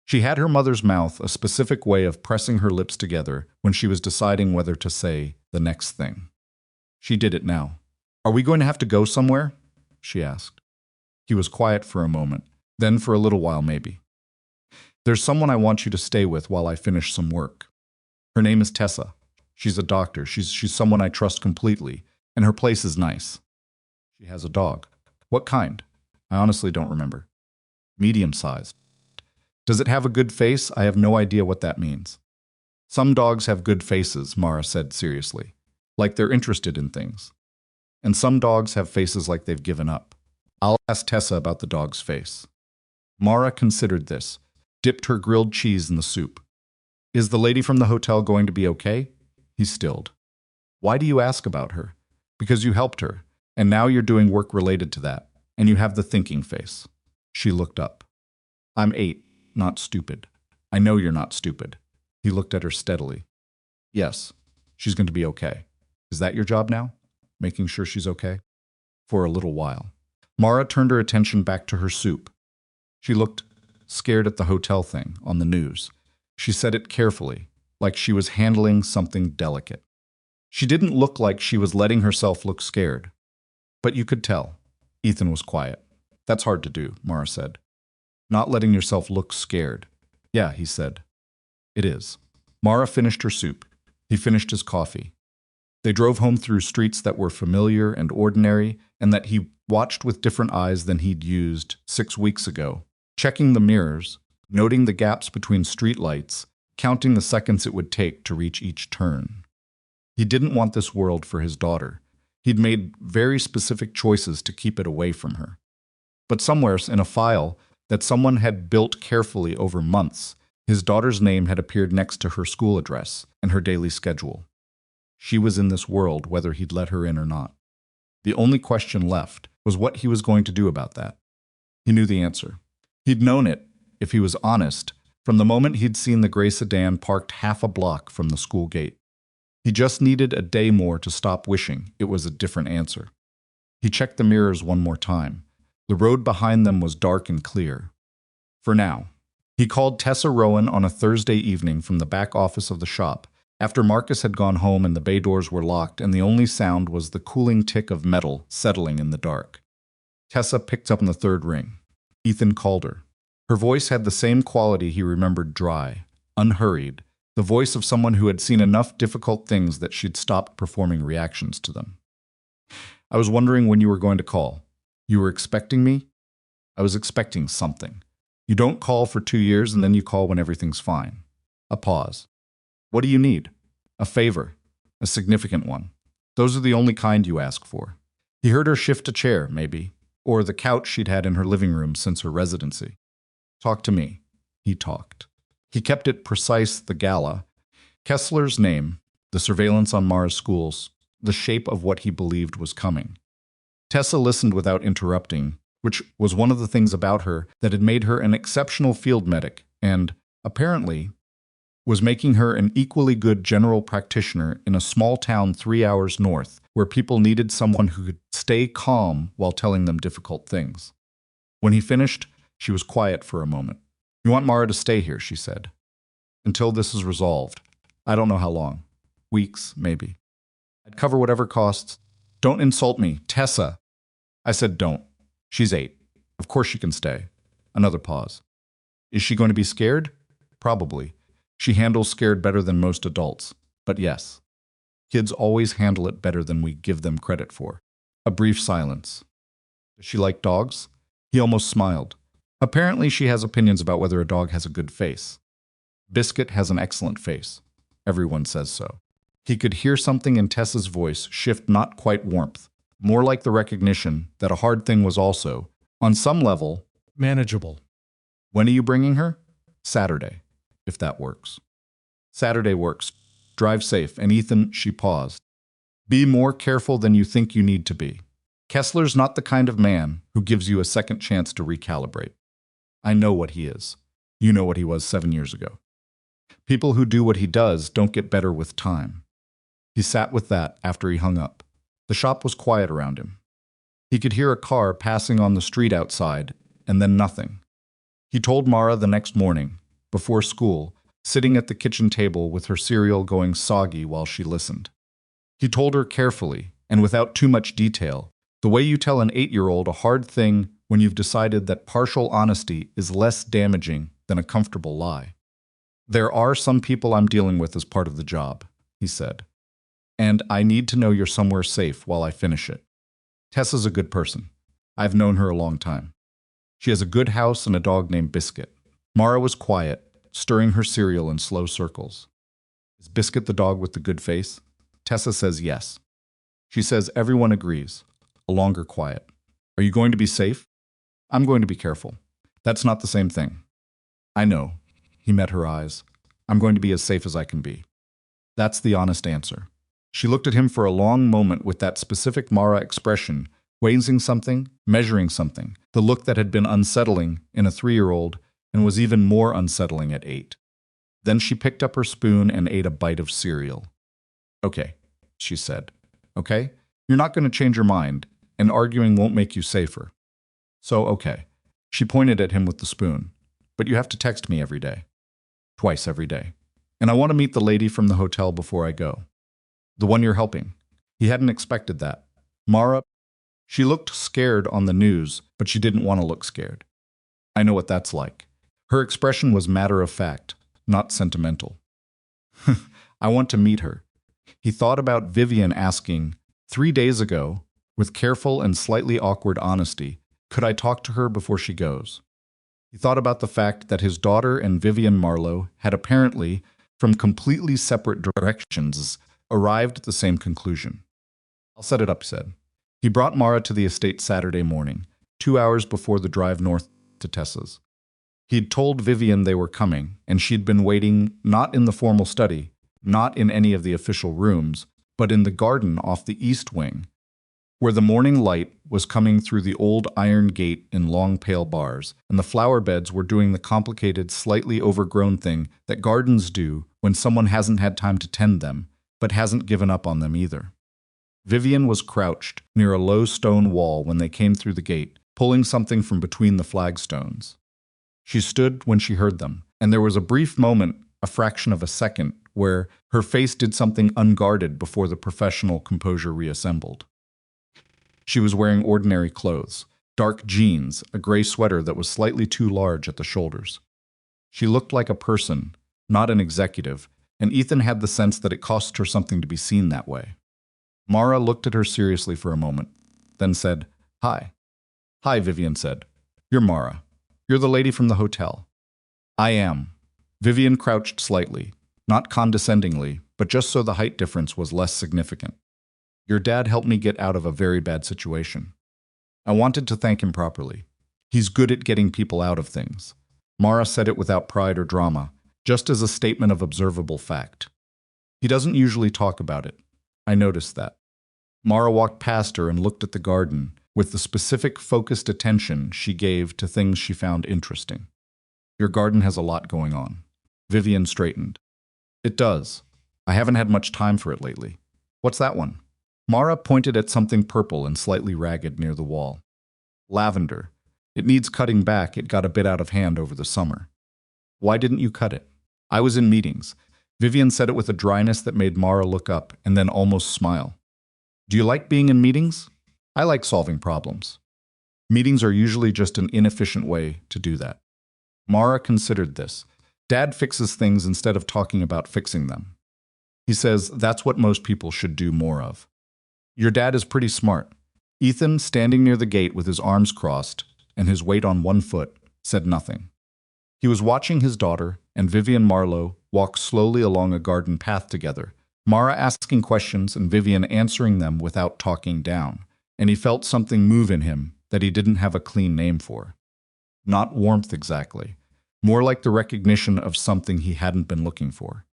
She had her mother's mouth a specific way of pressing her lips together when she was deciding whether to say the next thing. She did it now. Are we going to have to go somewhere? She asked. He was quiet for a moment, then for a little while maybe. There's someone I want you to stay with while I finish some work. Her name is Tessa. She's a doctor. She's someone I trust completely, and her place is nice. She has a dog. What kind? I honestly don't remember. Medium-sized. Does it have a good face? I have no idea what that means. Some dogs have good faces, Mara said seriously, like they're interested in things. And some dogs have faces like they've given up. I'll ask Tessa about the dog's face. Mara considered this, dipped her grilled cheese in the soup. Is the lady from the hotel going to be okay? He stilled. Why do you ask about her? Because you helped her, and now you're doing work related to that, and you have the thinking face. She looked up. I'm 8, not stupid. I know you're not stupid. He looked at her steadily. Yes, she's going to be okay. Is that your job now? Making sure she's okay? For a little while. Mara turned her attention back to her soup. She looked scared at the hotel thing on the news. She said it carefully, like she was handling something delicate. She didn't look like she was letting herself look scared. But you could tell. Ethan was quiet. That's hard to do, Mara said. Not letting yourself look scared. Yeah, he said. It is. Mara finished her soup. He finished his coffee. They drove home through streets that were familiar and ordinary, and that he watched with different eyes than he'd used 6 weeks ago, checking the mirrors, noting the gaps between streetlights, counting the seconds it would take to reach each turn. He didn't want this world for his daughter. He'd made very specific choices to keep it away from her. But somewhere in a file that someone had built carefully over months, his daughter's name had appeared next to her school address and her daily schedule. She was in this world whether he'd let her in or not. The only question left was what he was going to do about that. He knew the answer. He'd known it, if he was honest, from the moment he'd seen the gray sedan parked half a block from the school gate. He just needed a day more to stop wishing it was a different answer. He checked the mirrors one more time. The road behind them was dark and clear. For now. He called Tessa Rowan on a Thursday evening from the back office of the shop, after Marcus had gone home and the bay doors were locked and the only sound was the cooling tick of metal settling in the dark. Tessa picked up on the third ring. Ethan Calder. Her voice had the same quality he remembered: dry, unhurried, the voice of someone who had seen enough difficult things that she'd stopped performing reactions to them. I was wondering when you were going to call. You were expecting me? I was expecting something. You don't call for 2 years and then you call when everything's fine. A pause. What do you need? A favor. A significant one. Those are the only kind you ask for. He heard her shift a chair, maybe, or the couch she'd had in her living room since her residency. Talk to me. He talked. He kept it precise: the gala, Kessler's name, the surveillance on Mara's schools, the shape of what he believed was coming. Tessa listened without interrupting, which was one of the things about her that had made her an exceptional field medic and, apparently, was making her an equally good general practitioner in a small town 3 hours north, where people needed someone who could stay calm while telling them difficult things. When he finished, she was quiet for a moment. You want Mara to stay here, she said. Until this is resolved. I don't know how long. Weeks, maybe. I'd cover whatever costs. Don't insult me, Tessa. I said don't. She's 8. Of course she can stay. Another pause. Is she going to be scared? Probably. She handles scared better than most adults. But yes. Kids always handle it better than we give them credit for. A brief silence. Does she like dogs? He almost smiled. Apparently she has opinions about whether a dog has a good face. Biscuit has an excellent face. Everyone says so. He could hear something in Tessa's voice shift, not quite warmth, more like the recognition that a hard thing was also, on some level, manageable. When are you bringing her? Saturday, if that works. Saturday works. Drive safe. And Ethan, she paused. Be more careful than you think you need to be. Kessler's not the kind of man who gives you a second chance to recalibrate. I know what he is. You know what he was 7 years ago. People who do what he does don't get better with time. He sat with that after he hung up. The shop was quiet around him. He could hear a car passing on the street outside, and then nothing. He told Mara the next morning, before school, sitting at the kitchen table with her cereal going soggy while she listened. He told her carefully, and without too much detail, the way you tell an 8-year-old a hard thing when you've decided that partial honesty is less damaging than a comfortable lie. There are some people I'm dealing with as part of the job, he said. And I need to know you're somewhere safe while I finish it. Tessa's a good person. I've known her a long time. She has a good house and a dog named Biscuit. Mara was quiet, stirring her cereal in slow circles. Is Biscuit the dog with the good face? Tessa says yes. She says everyone agrees. A longer quiet. Are you going to be safe? I'm going to be careful. That's not the same thing. I know. He met her eyes. I'm going to be as safe as I can be. That's the honest answer. She looked at him for a long moment with that specific Mara expression, weighing something, measuring something, the look that had been unsettling in a 3-year-old and was even more unsettling at 8. Then she picked up her spoon and ate a bite of cereal. Okay, she said. Okay? You're not going to change your mind, and arguing won't make you safer. So, okay. She pointed at him with the spoon. But you have to text me every day. twice every day. And I want to meet the lady from the hotel before I go. The one you're helping. He hadn't expected that. Mara, she looked scared on the news, but she didn't want to look scared. I know what that's like. Her expression was matter of fact, not sentimental. I want to meet her. He thought about Vivian asking, 3 days ago, with careful and slightly awkward honesty, could I talk to her before she goes? He thought about the fact that his daughter and Vivian Marlowe had apparently, from completely separate directions, arrived at the same conclusion. I'll set it up, he said. He brought Mara to the estate Saturday morning, 2 hours before the drive north to Tessa's. He'd told Vivian they were coming, and she'd been waiting not in the formal study, not in any of the official rooms, but in the garden off the east wing, where the morning light was coming through the old iron gate in long pale bars, and the flower beds were doing the complicated, slightly overgrown thing that gardens do when someone hasn't had time to tend them, but hasn't given up on them either. Vivian was crouched near a low stone wall when they came through the gate, pulling something from between the flagstones. She stood when she heard them, and there was a brief moment, a fraction of a second, where her face did something unguarded before the professional composure reassembled. She was wearing ordinary clothes, dark jeans, a gray sweater that was slightly too large at the shoulders. She looked like a person, not an executive, and Ethan had the sense that it cost her something to be seen that way. Mara looked at her seriously for a moment, then said, "Hi." "Hi," Vivian said. "You're Mara. You're the lady from the hotel." "I am." Vivian crouched slightly, not condescendingly, but just so the height difference was less significant. "Your dad helped me get out of a very bad situation. I wanted to thank him properly. He's good at getting people out of things." Mara said it without pride or drama, just as a statement of observable fact. "He doesn't usually talk about it. I noticed that." Mara walked past her and looked at the garden with the specific focused attention she gave to things she found interesting. "Your garden has a lot going on." Vivian straightened. "It does. I haven't had much time for it lately." "What's that one?" Mara pointed at something purple and slightly ragged near the wall. "Lavender. It needs cutting back. It got a bit out of hand over the summer." "Why didn't you cut it?" "I was in meetings." Vivian said it with a dryness that made Mara look up and then almost smile. "Do you like being in meetings?" "I like solving problems." "Meetings are usually just an inefficient way to do that." Mara considered this. Dad fixes things instead of talking about fixing them. He says that's what most people should do more of. "Your dad is pretty smart." Ethan, standing near the gate with his arms crossed and his weight on one foot, said nothing. He was watching his daughter and Vivian Marlowe walk slowly along a garden path together, Mara asking questions and Vivian answering them without talking down, and he felt something move in him that he didn't have a clean name for. Not warmth exactly, more like the recognition of something he hadn't been looking for.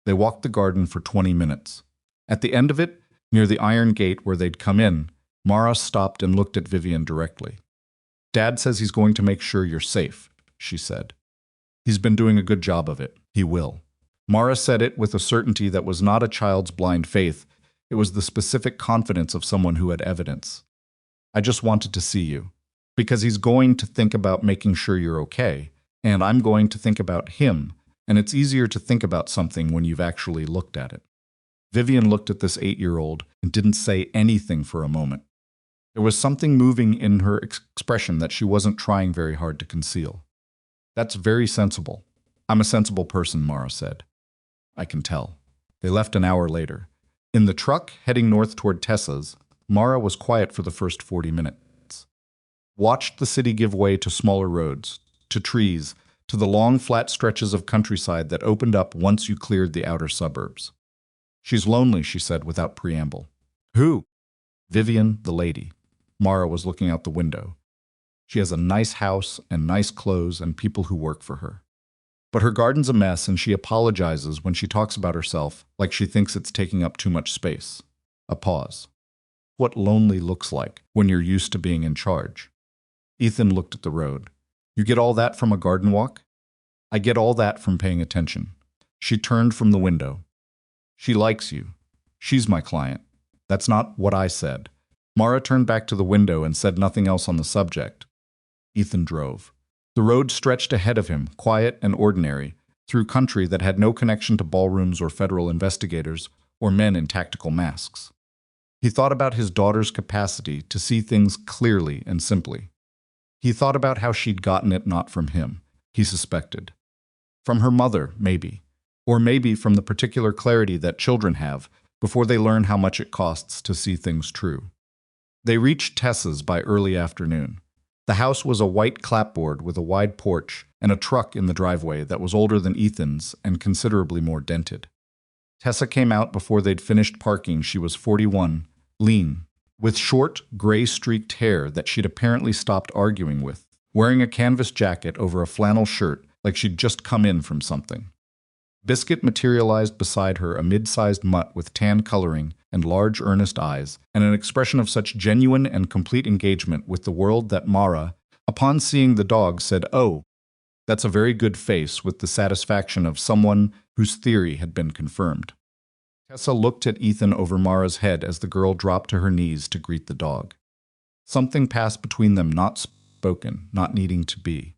They walked the garden for 20 minutes. At the end of it, near the iron gate where they'd come in, Mara stopped and looked at Vivian directly. "Dad says he's going to make sure you're safe," she said. "He's been doing a good job of it. He will." Mara said it with a certainty that was not a child's blind faith. It was the specific confidence of someone who had evidence. "I just wanted to see you. Because he's going to think about making sure you're okay, and I'm going to think about him, and it's easier to think about something when you've actually looked at it." Vivian looked at this 8-year-old and didn't say anything for a moment. There was something moving in her expression that she wasn't trying very hard to conceal. "That's very sensible." "I'm a sensible person," Mara said. "I can tell." They left an hour later. In the truck heading north toward Tessa's, Mara was quiet for the first 40 minutes. Watched the city give way to smaller roads, to trees, to the long flat stretches of countryside that opened up once you cleared the outer suburbs. "She's lonely," she said without preamble. "Who?" "Vivian, the lady." Mara was looking out the window. "She has a nice house and nice clothes and people who work for her. But her garden's a mess and she apologizes when she talks about herself like she thinks it's taking up too much space." A pause. "What lonely looks like when you're used to being in charge." Ethan looked at the road. "You get all that from a garden walk?" "I get all that from paying attention." She turned from the window. "She likes you. She's my client." "That's not what I said." Mara turned back to the window and said nothing else on the subject. Ethan drove. The road stretched ahead of him, quiet and ordinary, through country that had no connection to ballrooms or federal investigators or men in tactical masks. He thought about his daughter's capacity to see things clearly and simply. He thought about how she'd gotten it not from him, he suspected. From her mother, maybe. Or maybe from the particular clarity that children have before they learn how much it costs to see things true. They reached Tessa's by early afternoon. The house was a white clapboard with a wide porch and a truck in the driveway that was older than Ethan's and considerably more dented. Tessa came out before they'd finished parking. She was 41, lean, with short, gray-streaked hair that she'd apparently stopped arguing with, wearing a canvas jacket over a flannel shirt like she'd just come in from something. Biscuit materialized beside her, a mid-sized mutt with tan coloring and large, earnest eyes, and an expression of such genuine and complete engagement with the world that Mara, upon seeing the dog, said, "Oh, that's a very good face," with the satisfaction of someone whose theory had been confirmed. Tessa looked at Ethan over Mara's head as the girl dropped to her knees to greet the dog. Something passed between them, not spoken, not needing to be.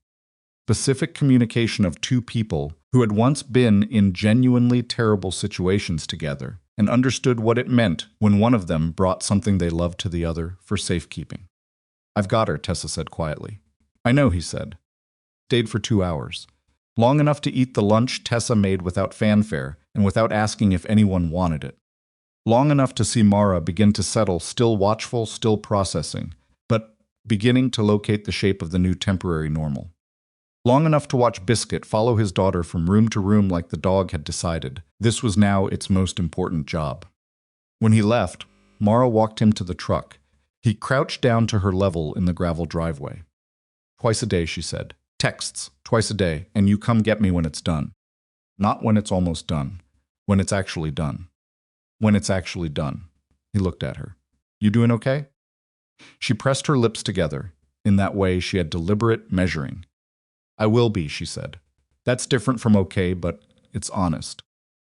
Specific communication of two people who had once been in genuinely terrible situations together and understood what it meant when one of them brought something they loved to the other for safekeeping. "I've got her," Tessa said quietly. "I know," he said. Stayed for 2 hours. Long enough to eat the lunch Tessa made without fanfare and without asking if anyone wanted it. Long enough to see Mara begin to settle, still watchful, still processing, but beginning to locate the shape of the new temporary normal. Long enough to watch Biscuit follow his daughter from room to room like the dog had decided. This was now its most important job. When he left, Mara walked him to the truck. He crouched down to her level in the gravel driveway. "Twice a day," she said. "Texts, twice a day, and you come get me when it's done. Not when it's almost done. When it's actually done. When it's actually done." He looked at her. "You doing okay?" She pressed her lips together. In that way, she had deliberate measuring. "I will be," she said. "That's different from okay, but it's honest."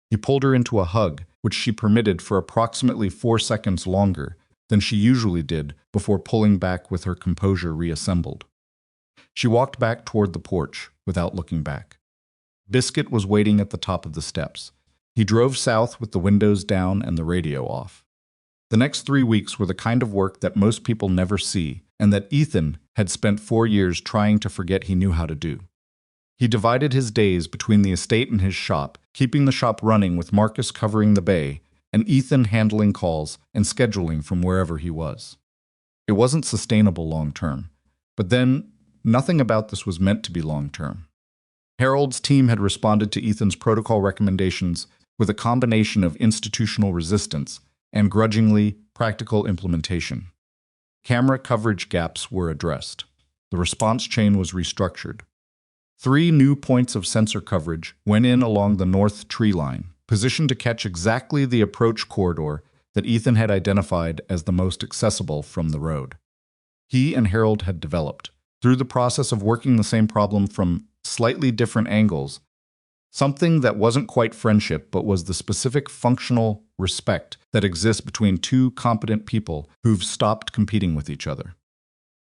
He pulled her into a hug, which she permitted for approximately 4 seconds longer than she usually did before pulling back with her composure reassembled. She walked back toward the porch without looking back. Biscuit was waiting at the top of the steps. He drove south with the windows down and the radio off. The next 3 weeks were the kind of work that most people never see, and that Ethan had spent 4 years trying to forget he knew how to do. He divided his days between the estate and his shop, keeping the shop running with Marcus covering the bay, and Ethan handling calls and scheduling from wherever he was. It wasn't sustainable long-term, but then nothing about this was meant to be long-term. Harold's team had responded to Ethan's protocol recommendations with a combination of institutional resistance and grudgingly practical implementation. Camera coverage gaps were addressed. The response chain was restructured. 3 new points of sensor coverage went in along the north tree line, positioned to catch exactly the approach corridor that Ethan had identified as the most accessible from the road. He and Harold had developed, through the process of working the same problem from slightly different angles, something that wasn't quite friendship but was the specific functional respect that exists between two competent people who've stopped competing with each other.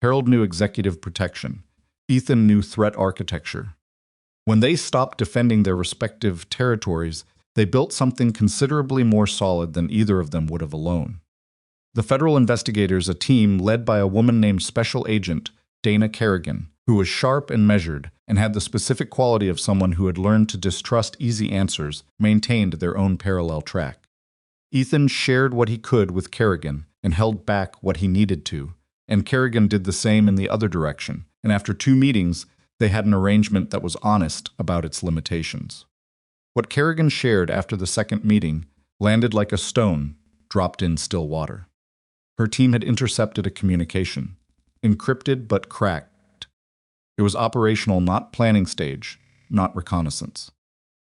Harold knew executive protection. Ethan knew threat architecture. When they stopped defending their respective territories, they built something considerably more solid than either of them would have alone. The federal investigators, a team led by a woman named Special Agent Dana Kerrigan, who was sharp and measured and had the specific quality of someone who had learned to distrust easy answers, maintained their own parallel track. Ethan shared what he could with Kerrigan and held back what he needed to, and Kerrigan did the same in the other direction, and after 2 meetings, they had an arrangement that was honest about its limitations. What Kerrigan shared after the second meeting landed like a stone dropped in still water. Her team had intercepted a communication, encrypted but cracked. It was operational, not planning stage, not reconnaissance.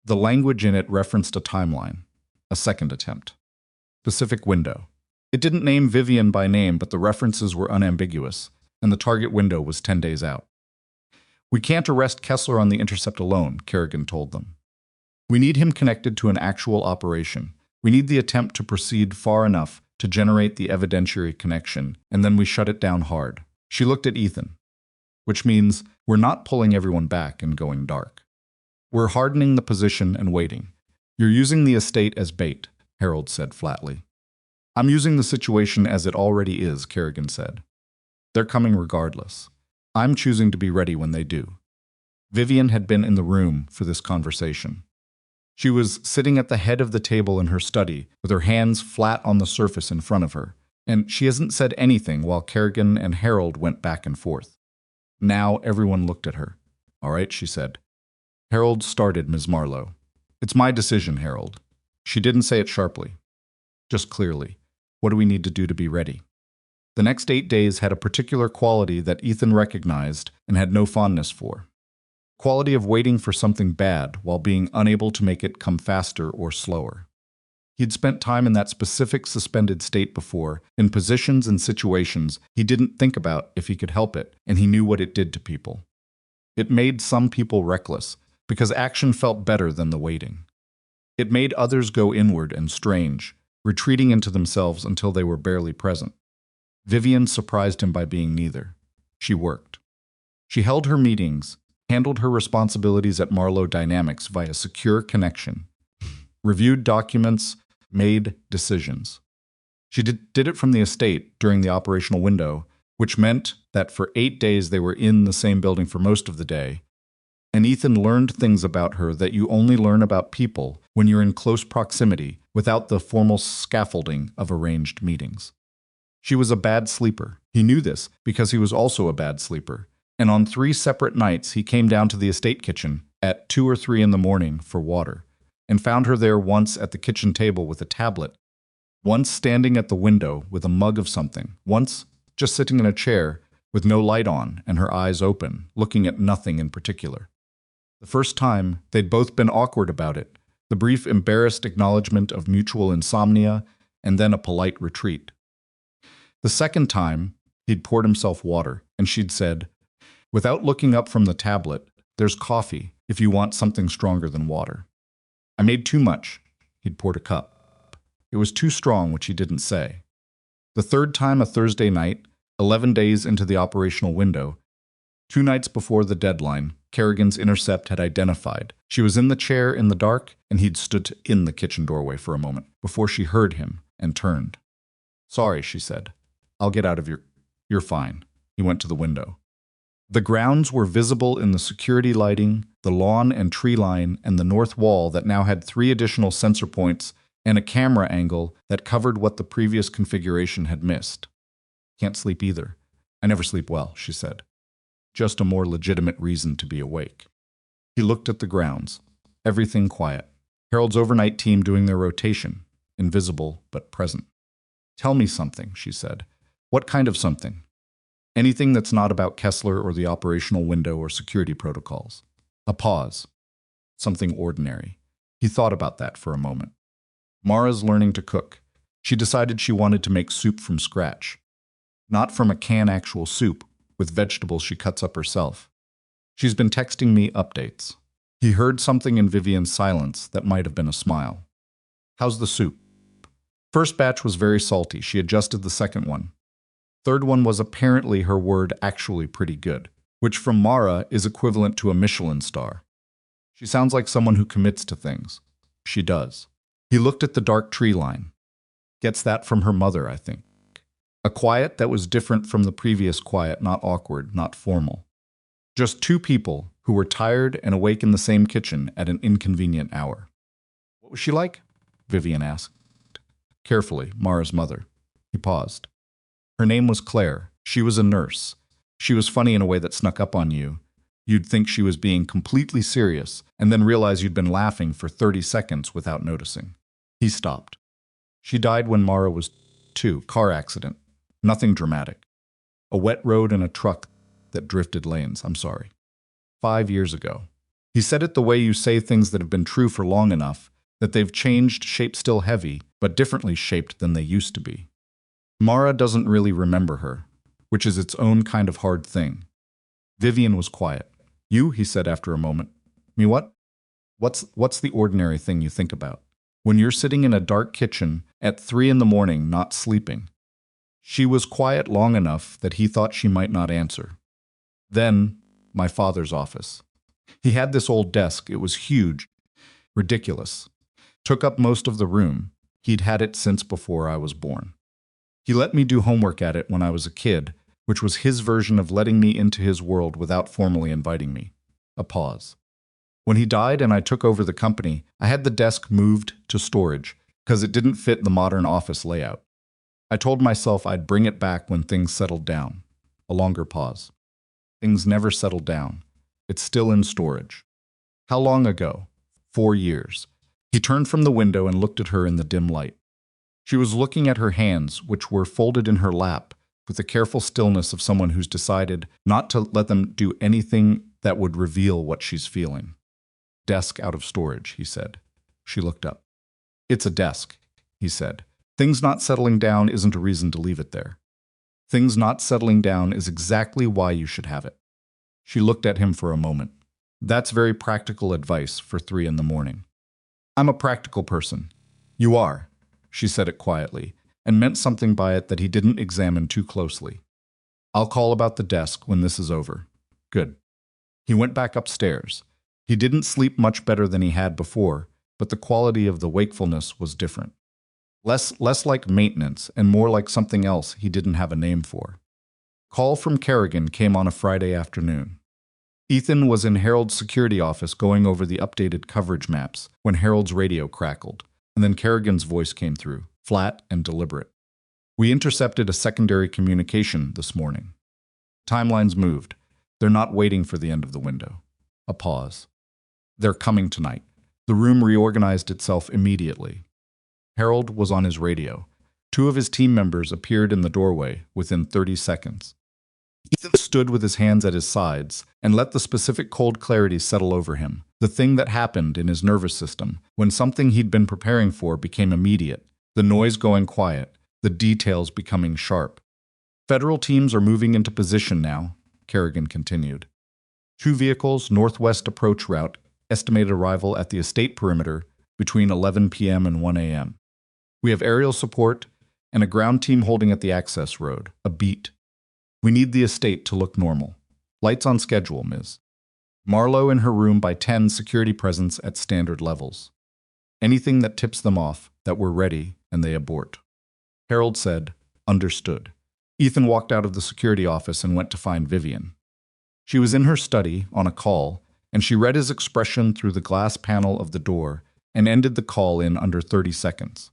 The language in it referenced a timeline, a second attempt. Specific window. It didn't name Vivian by name, but the references were unambiguous, and the target window was 10 days out. "We can't arrest Kessler on the intercept alone," Kerrigan told them. "We need him connected to an actual operation. We need the attempt to proceed far enough to generate the evidentiary connection, and then we shut it down hard." She looked at Ethan. "Which means we're not pulling everyone back and going dark. We're hardening the position and waiting. You're using the estate as bait, Harold said flatly. I'm using the situation as it already is, Kerrigan said. They're coming regardless. I'm choosing to be ready when they do. Vivian had been in the room for this conversation. She was sitting at the head of the table in her study, with her hands flat on the surface in front of her, and she hasn't said anything while Kerrigan and Harold went back and forth. Now everyone looked at her. All right, she said. Harold started Ms. Marlowe. It's my decision, Harold. She didn't say it sharply, just clearly. What do we need to do to be ready? The next 8 days had a particular quality that Ethan recognized and had no fondness for. Quality of waiting for something bad while being unable to make it come faster or slower. He'd spent time in that specific suspended state before, in positions and situations he didn't think about if he could help it, and he knew what it did to people. It made some people reckless, because action felt better than the waiting. It made others go inward and strange, retreating into themselves until they were barely present. Vivian surprised him by being neither. She worked. She held her meetings, handled her responsibilities at Marlowe Dynamics via secure connection, reviewed documents, made decisions. She did it from the estate during the operational window, which meant that for 8 days they were in the same building for most of the day, and Ethan learned things about her that you only learn about people when you're in close proximity without the formal scaffolding of arranged meetings. She was a bad sleeper. He knew this because he was also a bad sleeper, and on 3 separate nights he came down to the estate kitchen at 2 or 3 in the morning for water, and found her there once at the kitchen table with a tablet, once standing at the window with a mug of something, once just sitting in a chair with no light on and her eyes open, looking at nothing in particular. The first time, they'd both been awkward about it, the brief embarrassed acknowledgement of mutual insomnia, and then a polite retreat. The second time, he'd poured himself water, and she'd said, without looking up from the tablet, "There's coffee, if you want something stronger than water." "I made too much." He'd poured a cup. It was too strong, which he didn't say. The third time, a Thursday night, 11 days into the operational window, 2 nights before the deadline, Kerrigan's intercept had identified. She was in the chair in the dark, and he'd stood in the kitchen doorway for a moment before she heard him and turned. "Sorry," she said. "I'll get out of your—" "You're fine." He went to the window. The grounds were visible in the security lighting, the lawn and tree line, and the north wall that now had 3 additional sensor points and a camera angle that covered what the previous configuration had missed. "Can't sleep either." "I never sleep well," she said. Just a more legitimate reason to be awake. He looked at the grounds. Everything quiet. Harold's overnight team doing their rotation, invisible but present. "Tell me something," she said. "What kind of something?" "Anything that's not about Kessler or the operational window or security protocols." A pause. Something ordinary. He thought about that for a moment. Mara's learning to cook. She decided she wanted to make soup from scratch. Not from a can actual soup, with vegetables she cuts up herself. She's been texting me updates. He heard something in Vivian's silence that might have been a smile. "How's the soup?" First batch was very salty. She adjusted the second one. Third one was apparently her word actually pretty good, which from Mara is equivalent to a Michelin star. She sounds like someone who commits to things. She does. He looked at the dark tree line. Gets that from her mother, I think. A quiet that was different from the previous quiet, not awkward, not formal. Just 2 people who were tired and awake in the same kitchen at an inconvenient hour. "What was she like?" Vivian asked. Carefully, Mara's mother. He paused. "Her name was Claire. She was a nurse. She was funny in a way that snuck up on you. You'd think she was being completely serious, and then realize you'd been laughing for 30 seconds without noticing." He stopped. "She died when Mara was 2, car accident. Nothing dramatic. A wet road and a truck that drifted lanes, I'm sorry. 5 years ago." He said it the way you say things that have been true for long enough, that they've changed, shape still heavy, but differently shaped than they used to be. Mara doesn't really remember her, which is its own kind of hard thing. Vivian was quiet. "You," he said after a moment. "Me what?" What's the ordinary thing you think about? When you're sitting in a dark kitchen at 3 in the morning, not sleeping. She was quiet long enough that he thought she might not answer. "Then, my father's office." He had this old desk. It was huge, ridiculous. Took up most of the room. He'd had it since before I was born. He let me do homework at it when I was a kid, which was his version of letting me into his world without formally inviting me. A pause. When he died and I took over the company, I had the desk moved to storage because it didn't fit the modern office layout. I told myself I'd bring it back when things settled down. A longer pause. Things never settled down. It's still in storage. How long ago? 4 years. He turned from the window and looked at her in the dim light. She was looking at her hands, which were folded in her lap, with the careful stillness of someone who's decided not to let them do anything that would reveal what she's feeling. Desk out of storage, he said. She looked up. It's a desk, he said. Things not settling down isn't a reason to leave it there. Things not settling down is exactly why you should have it. She looked at him for a moment. That's very practical advice for 3 a.m. I'm a practical person. You are, she said it quietly, and meant something by it that he didn't examine too closely. I'll call about the desk when this is over. Good. He went back upstairs. He didn't sleep much better than he had before, but the quality of the wakefulness was different. Less like maintenance and more like something else he didn't have a name for. Call from Kerrigan came on a Friday afternoon. Ethan was in Harold's security office going over the updated coverage maps when Harold's radio crackled, and then Kerrigan's voice came through, flat and deliberate. We intercepted a secondary communication this morning. Timelines moved. They're not waiting for the end of the window. A pause. They're coming tonight. The room reorganized itself immediately. Harold was on his radio. 2 of his team members appeared in the doorway within 30 seconds. Ethan stood with his hands at his sides and let the specific cold clarity settle over him, the thing that happened in his nervous system when something he'd been preparing for became immediate, the noise going quiet, the details becoming sharp. Federal teams are moving into position now, Kerrigan continued. 2 vehicles, northwest approach route, estimated arrival at the estate perimeter between 11 p.m. and 1 a.m. We have aerial support and a ground team holding at the access road, a beat. We need the estate to look normal. Lights on schedule, Ms. Marlowe in her room by 10, security presence at standard levels. Anything that tips them off, that we're ready, and they abort. Harold said, understood. Ethan walked out of the security office and went to find Vivian. She was in her study, on a call, and she read his expression through the glass panel of the door and ended the call in under 30 seconds.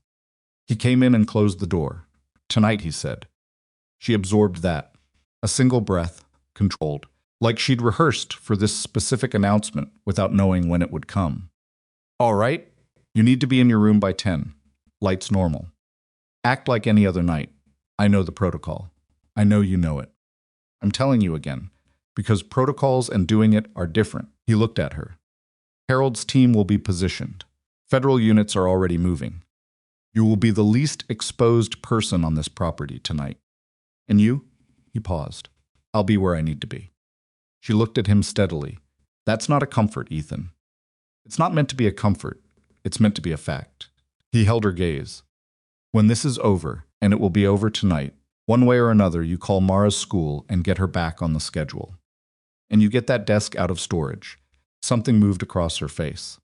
He came in and closed the door. Tonight, he said. She absorbed that. A single breath, controlled, like she'd rehearsed for this specific announcement without knowing when it would come. All right, you need to be in your room by 10. Lights normal. Act like any other night. I know the protocol. I know you know it. I'm telling you again, because protocols and doing it are different. He looked at her. Harold's team will be positioned. Federal units are already moving. You will be the least exposed person on this property tonight. And you? He paused. I'll be where I need to be. She looked at him steadily. That's not a comfort, Ethan. It's not meant to be a comfort. It's meant to be a fact. He held her gaze. When this is over, and it will be over tonight, one way or another you call Mara's school and get her back on the schedule. And you get that desk out of storage. Something moved across her face.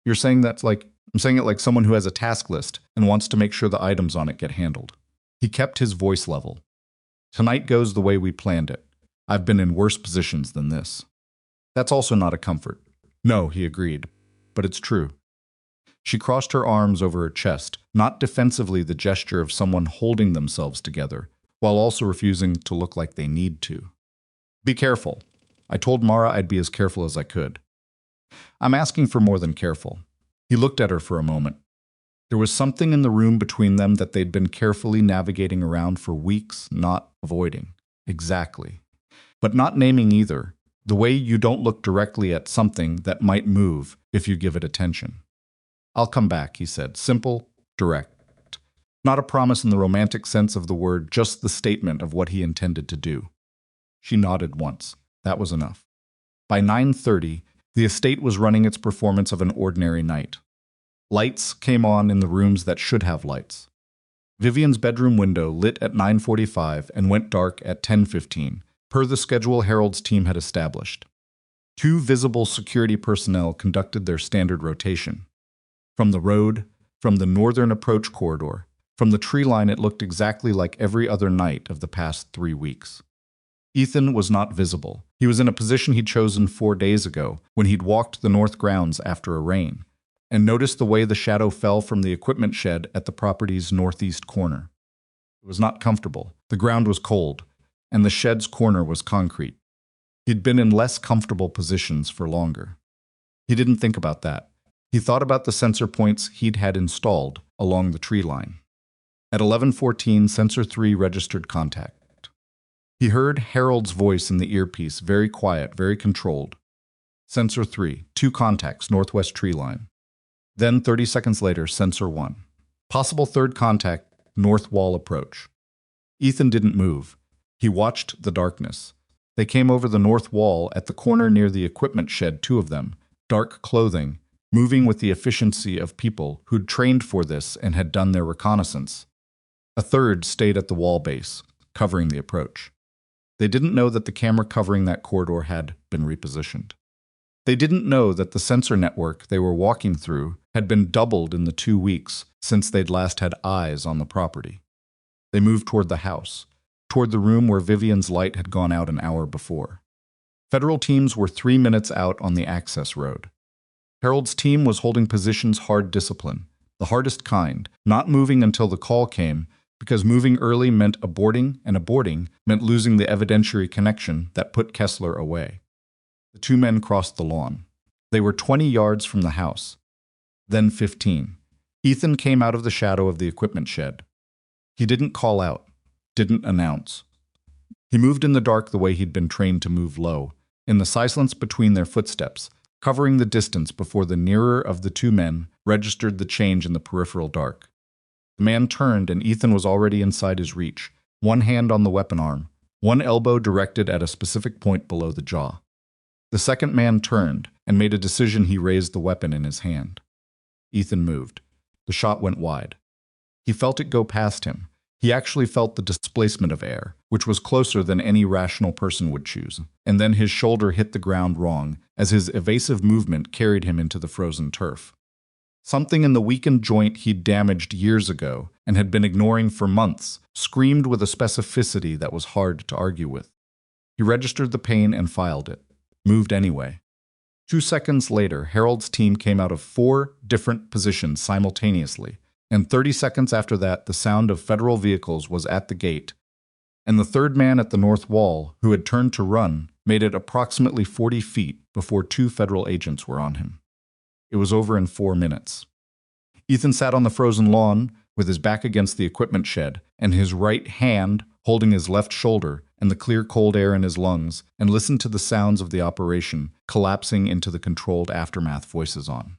You're saying that's like, I'm saying it like someone who has a task list and wants to make sure the items on it get handled. He kept his voice level. Tonight goes the way we planned it. I've been in worse positions than this. That's also not a comfort. No, he agreed, but it's true. She crossed her arms over her chest, not defensively the gesture of someone holding themselves together, while also refusing to look like they need to. Be careful. I told Mara I'd be as careful as I could. I'm asking for more than careful. He looked at her for a moment. There was something in the room between them that they'd been carefully navigating around for weeks, not avoiding. Exactly. But not naming either. The way you don't look directly at something that might move if you give it attention. I'll come back, he said. Simple, direct. Not a promise in the romantic sense of the word, just the statement of what he intended to do. She nodded once. That was enough. By 9:30, the estate was running its performance of an ordinary night. Lights came on in the rooms that should have lights. Vivian's bedroom window lit at 9:45 and went dark at 10:15, per the schedule Harold's team had established. Two visible security personnel conducted their standard rotation. From the road, from the northern approach corridor, from the tree line, it looked exactly like every other night of the past 3 weeks. Ethan was not visible. He was in a position he'd chosen 4 days ago when he'd walked the north grounds after a rain, and noticed the way the shadow fell from the equipment shed at the property's northeast corner. It was not comfortable. The ground was cold, and the shed's corner was concrete. He'd been in less comfortable positions for longer. He didn't think about that. He thought about the sensor points he'd had installed along the tree line. At 11:14, Sensor 3 registered contact. He heard Harold's voice in the earpiece, very quiet, very controlled. Sensor 3, 2 contacts, northwest tree line. Then, 30 seconds later, Sensor 1. Possible third contact, north wall approach. Ethan didn't move. He watched the darkness. They came over the north wall at the corner near the equipment shed, 2 of them, dark clothing, moving with the efficiency of people who'd trained for this and had done their reconnaissance. A third stayed at the wall base, covering the approach. They didn't know that the camera covering that corridor had been repositioned. They didn't know that the sensor network they were walking through had been doubled in the 2 weeks since they'd last had eyes on the property. They moved toward the house, toward the room where Vivian's light had gone out an hour before. Federal teams were 3 minutes out on the access road. Harold's team was holding positions hard discipline, the hardest kind, not moving until the call came, because moving early meant aborting, and aborting meant losing the evidentiary connection that put Kessler away. The 2 men crossed the lawn. They were 20 yards from the house. Then 15. Ethan came out of the shadow of the equipment shed. He didn't call out, didn't announce. He moved in the dark the way he'd been trained to move low, in the silence between their footsteps, covering the distance before the nearer of the 2 men registered the change in the peripheral dark. The man turned, and Ethan was already inside his reach, one hand on the weapon arm, one elbow directed at a specific point below the jaw. The second man turned and made a decision. He raised the weapon in his hand. Ethan moved. The shot went wide. He felt it go past him. He actually felt the displacement of air, which was closer than any rational person would choose, and then his shoulder hit the ground wrong as his evasive movement carried him into the frozen turf. Something in the weakened joint he'd damaged years ago and had been ignoring for months screamed with a specificity that was hard to argue with. He registered the pain and filed it, moved anyway. 2 seconds later, Harold's team came out of 4 different positions simultaneously, and 30 seconds after that, the sound of federal vehicles was at the gate, and the third man at the north wall, who had turned to run, made it approximately 40 feet before 2 federal agents were on him. It was over in 4 minutes. Ethan sat on the frozen lawn with his back against the equipment shed and his right hand holding his left shoulder and the clear cold air in his lungs, and listened to the sounds of the operation collapsing into the controlled aftermath voices on.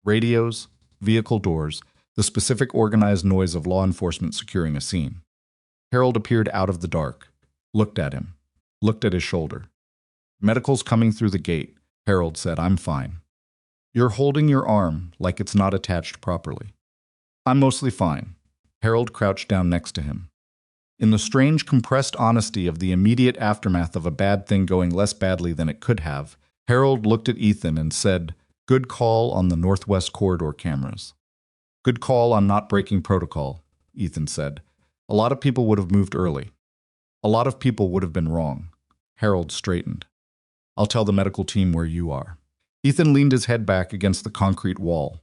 Radios, vehicle doors, the specific organized noise of law enforcement securing a scene. Harold appeared out of the dark, looked at him, looked at his shoulder. "Medical's coming through the gate," Harold said. "I'm fine." "You're holding your arm like it's not attached properly." "I'm mostly fine." Harold crouched down next to him. In the strange, compressed honesty of the immediate aftermath of a bad thing going less badly than it could have, Harold looked at Ethan and said, "Good call on the northwest corridor cameras." "Good call on not breaking protocol," Ethan said. "A lot of people would have moved early. A lot of people would have been wrong." Harold straightened. "I'll tell the medical team where you are." Ethan leaned his head back against the concrete wall.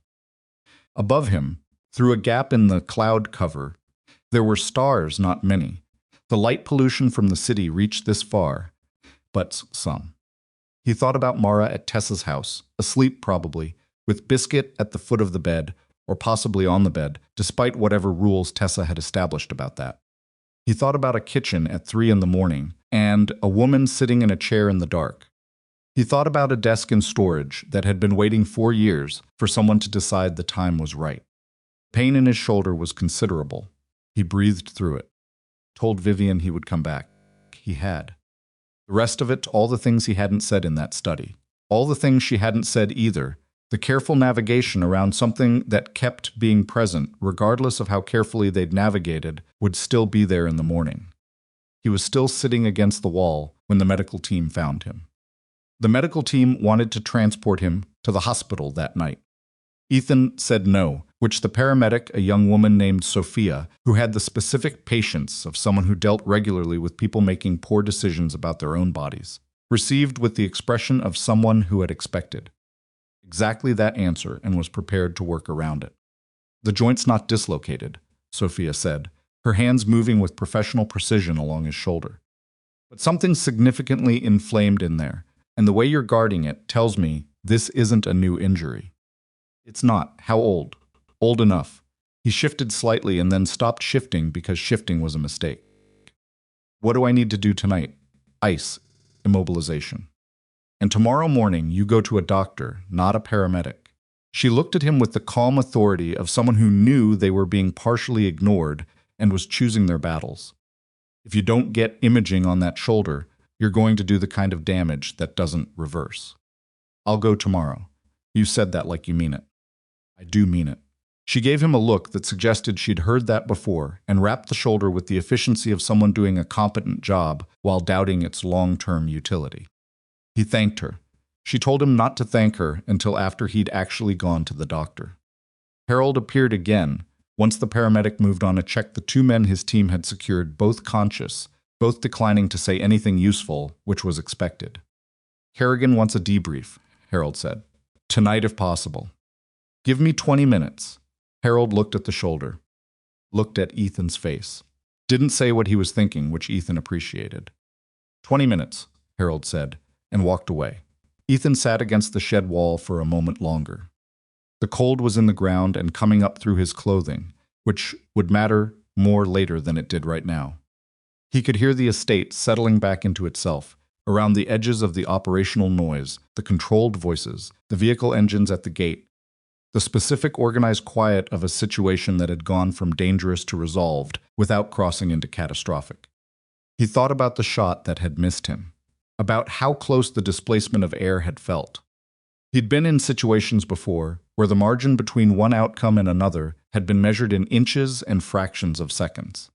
Above him, through a gap in the cloud cover, there were stars, not many. The light pollution from the city reached this far, but some. He thought about Mara at Tessa's house, asleep probably, with Biscuit at the foot of the bed, or possibly on the bed, despite whatever rules Tessa had established about that. He thought about a kitchen at 3 in the morning, and a woman sitting in a chair in the dark. He thought about a desk in storage that had been waiting 4 years for someone to decide the time was right. Pain in his shoulder was considerable. He breathed through it. Told Vivian he would come back. He had. The rest of it, all the things he hadn't said in that study. All the things she hadn't said either. The careful navigation around something that kept being present, regardless of how carefully they'd navigated, would still be there in the morning. He was still sitting against the wall when the medical team found him. The medical team wanted to transport him to the hospital that night. Ethan said no, which the paramedic, a young woman named Sophia, who had the specific patience of someone who dealt regularly with people making poor decisions about their own bodies, received with the expression of someone who had expected exactly that answer and was prepared to work around it. "The joint's not dislocated," Sophia said, her hands moving with professional precision along his shoulder. "But something's significantly inflamed in there, and the way you're guarding it tells me this isn't a new injury." "It's not. How old?" "Old enough." He shifted slightly and then stopped shifting because shifting was a mistake. "What do I need to do tonight?" "Ice. Immobilization. And tomorrow morning you go to a doctor, not a paramedic." She looked at him with the calm authority of someone who knew they were being partially ignored and was choosing their battles. "If you don't get imaging on that shoulder, you're going to do the kind of damage that doesn't reverse." "I'll go tomorrow." "You said that like you mean it." "I do mean it." She gave him a look that suggested she'd heard that before and wrapped the shoulder with the efficiency of someone doing a competent job while doubting its long-term utility. He thanked her. She told him not to thank her until after he'd actually gone to the doctor. Harold appeared again, once the paramedic moved on to check the two men his team had secured, both conscious, both declining to say anything useful, which was expected. "Kerrigan wants a debrief," Harold said. "Tonight if possible." "Give me 20 minutes. Harold looked at the shoulder, looked at Ethan's face. Didn't say what he was thinking, which Ethan appreciated. 20 minutes, Harold said, and walked away. Ethan sat against the shed wall for a moment longer. The cold was in the ground and coming up through his clothing, which would matter more later than it did right now. He could hear the estate settling back into itself, around the edges of the operational noise, the controlled voices, the vehicle engines at the gate, the specific organized quiet of a situation that had gone from dangerous to resolved without crossing into catastrophic. He thought about the shot that had missed him, about how close the displacement of air had felt. He'd been in situations before where the margin between one outcome and another had been measured in inches and fractions of seconds.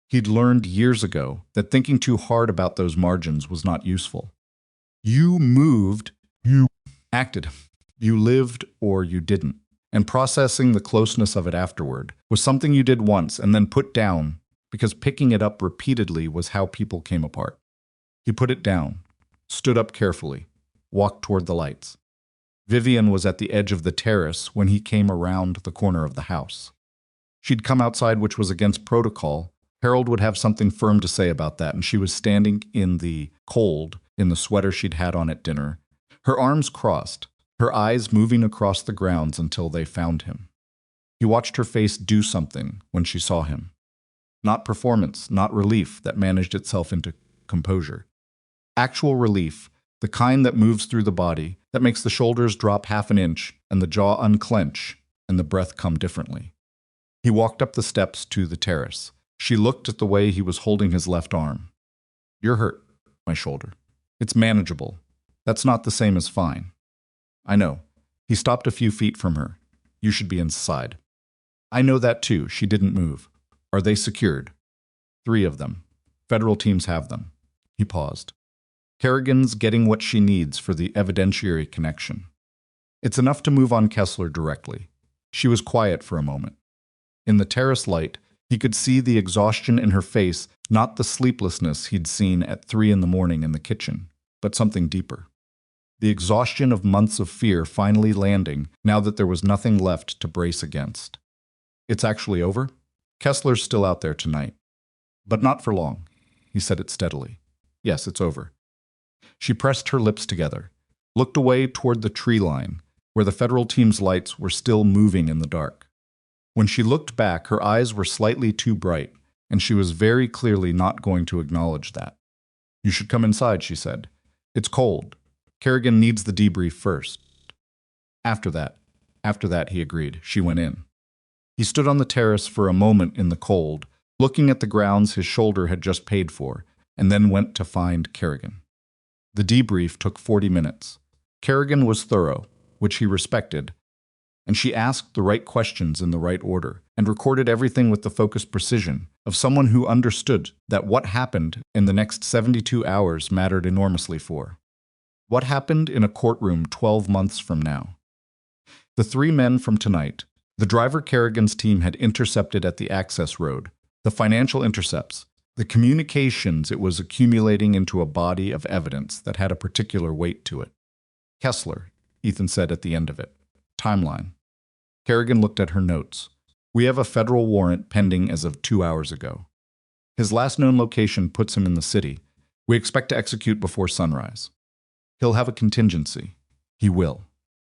He'd learned years ago that thinking too hard about those margins was not useful. You moved, you acted, you lived or you didn't, and processing the closeness of it afterward was something you did once and then put down because picking it up repeatedly was how people came apart. He put it down, stood up carefully, walked toward the lights. Vivian was at the edge of the terrace when he came around the corner of the house. She'd come outside, which was against protocol. Harold would have something firm to say about that, and she was standing in the cold in the sweater she'd had on at dinner, her arms crossed, her eyes moving across the grounds until they found him. He watched her face do something when she saw him. Not performance, not relief that managed itself into composure. Actual relief, the kind that moves through the body, that makes the shoulders drop half an inch and the jaw unclench and the breath come differently. He walked up the steps to the terrace. She looked at the way he was holding his left arm. "You're hurt, my shoulder. It's manageable. That's not the same as fine." "I know." He stopped a few feet from her. "You should be inside." "I know that too." She didn't move. "Are they secured?" 3 of them. Federal teams have them. He paused. Kerrigan's getting what she needs for the evidentiary connection. It's enough to move on Kessler directly. She was quiet for a moment. In the terrace light, he could see the exhaustion in her face, not the sleeplessness he'd seen at 3 in the morning in the kitchen, but something deeper. The exhaustion of months of fear finally landing now that there was nothing left to brace against. "It's actually over? Kessler's still out there tonight. But not for long." He said it steadily. "Yes, it's over." She pressed her lips together, looked away toward the tree line, where the federal team's lights were still moving in the dark. When she looked back, her eyes were slightly too bright, and she was very clearly not going to acknowledge that. "You should come inside," she said. "It's cold. Kerrigan needs the debrief first." After that, he agreed. She went in. He stood on the terrace for a moment in the cold, looking at the grounds his shoulder had just paid for, and then went to find Kerrigan. The debrief took 40 minutes. Kerrigan was thorough, which he respected, and she asked the right questions in the right order, and recorded everything with the focused precision of someone who understood that what happened in the next 72 hours mattered enormously for. What happened in a courtroom 12 months from now? The three men from tonight. The driver Kerrigan's team had intercepted at the access road, the financial intercepts, the communications it was accumulating into a body of evidence that had a particular weight to it. Kessler, Ethan said at the end of it. Timeline. Kerrigan looked at her notes. We have a federal warrant pending as of 2 hours ago. His last known location puts him in the city. We expect to execute before sunrise. He'll have a contingency. He will.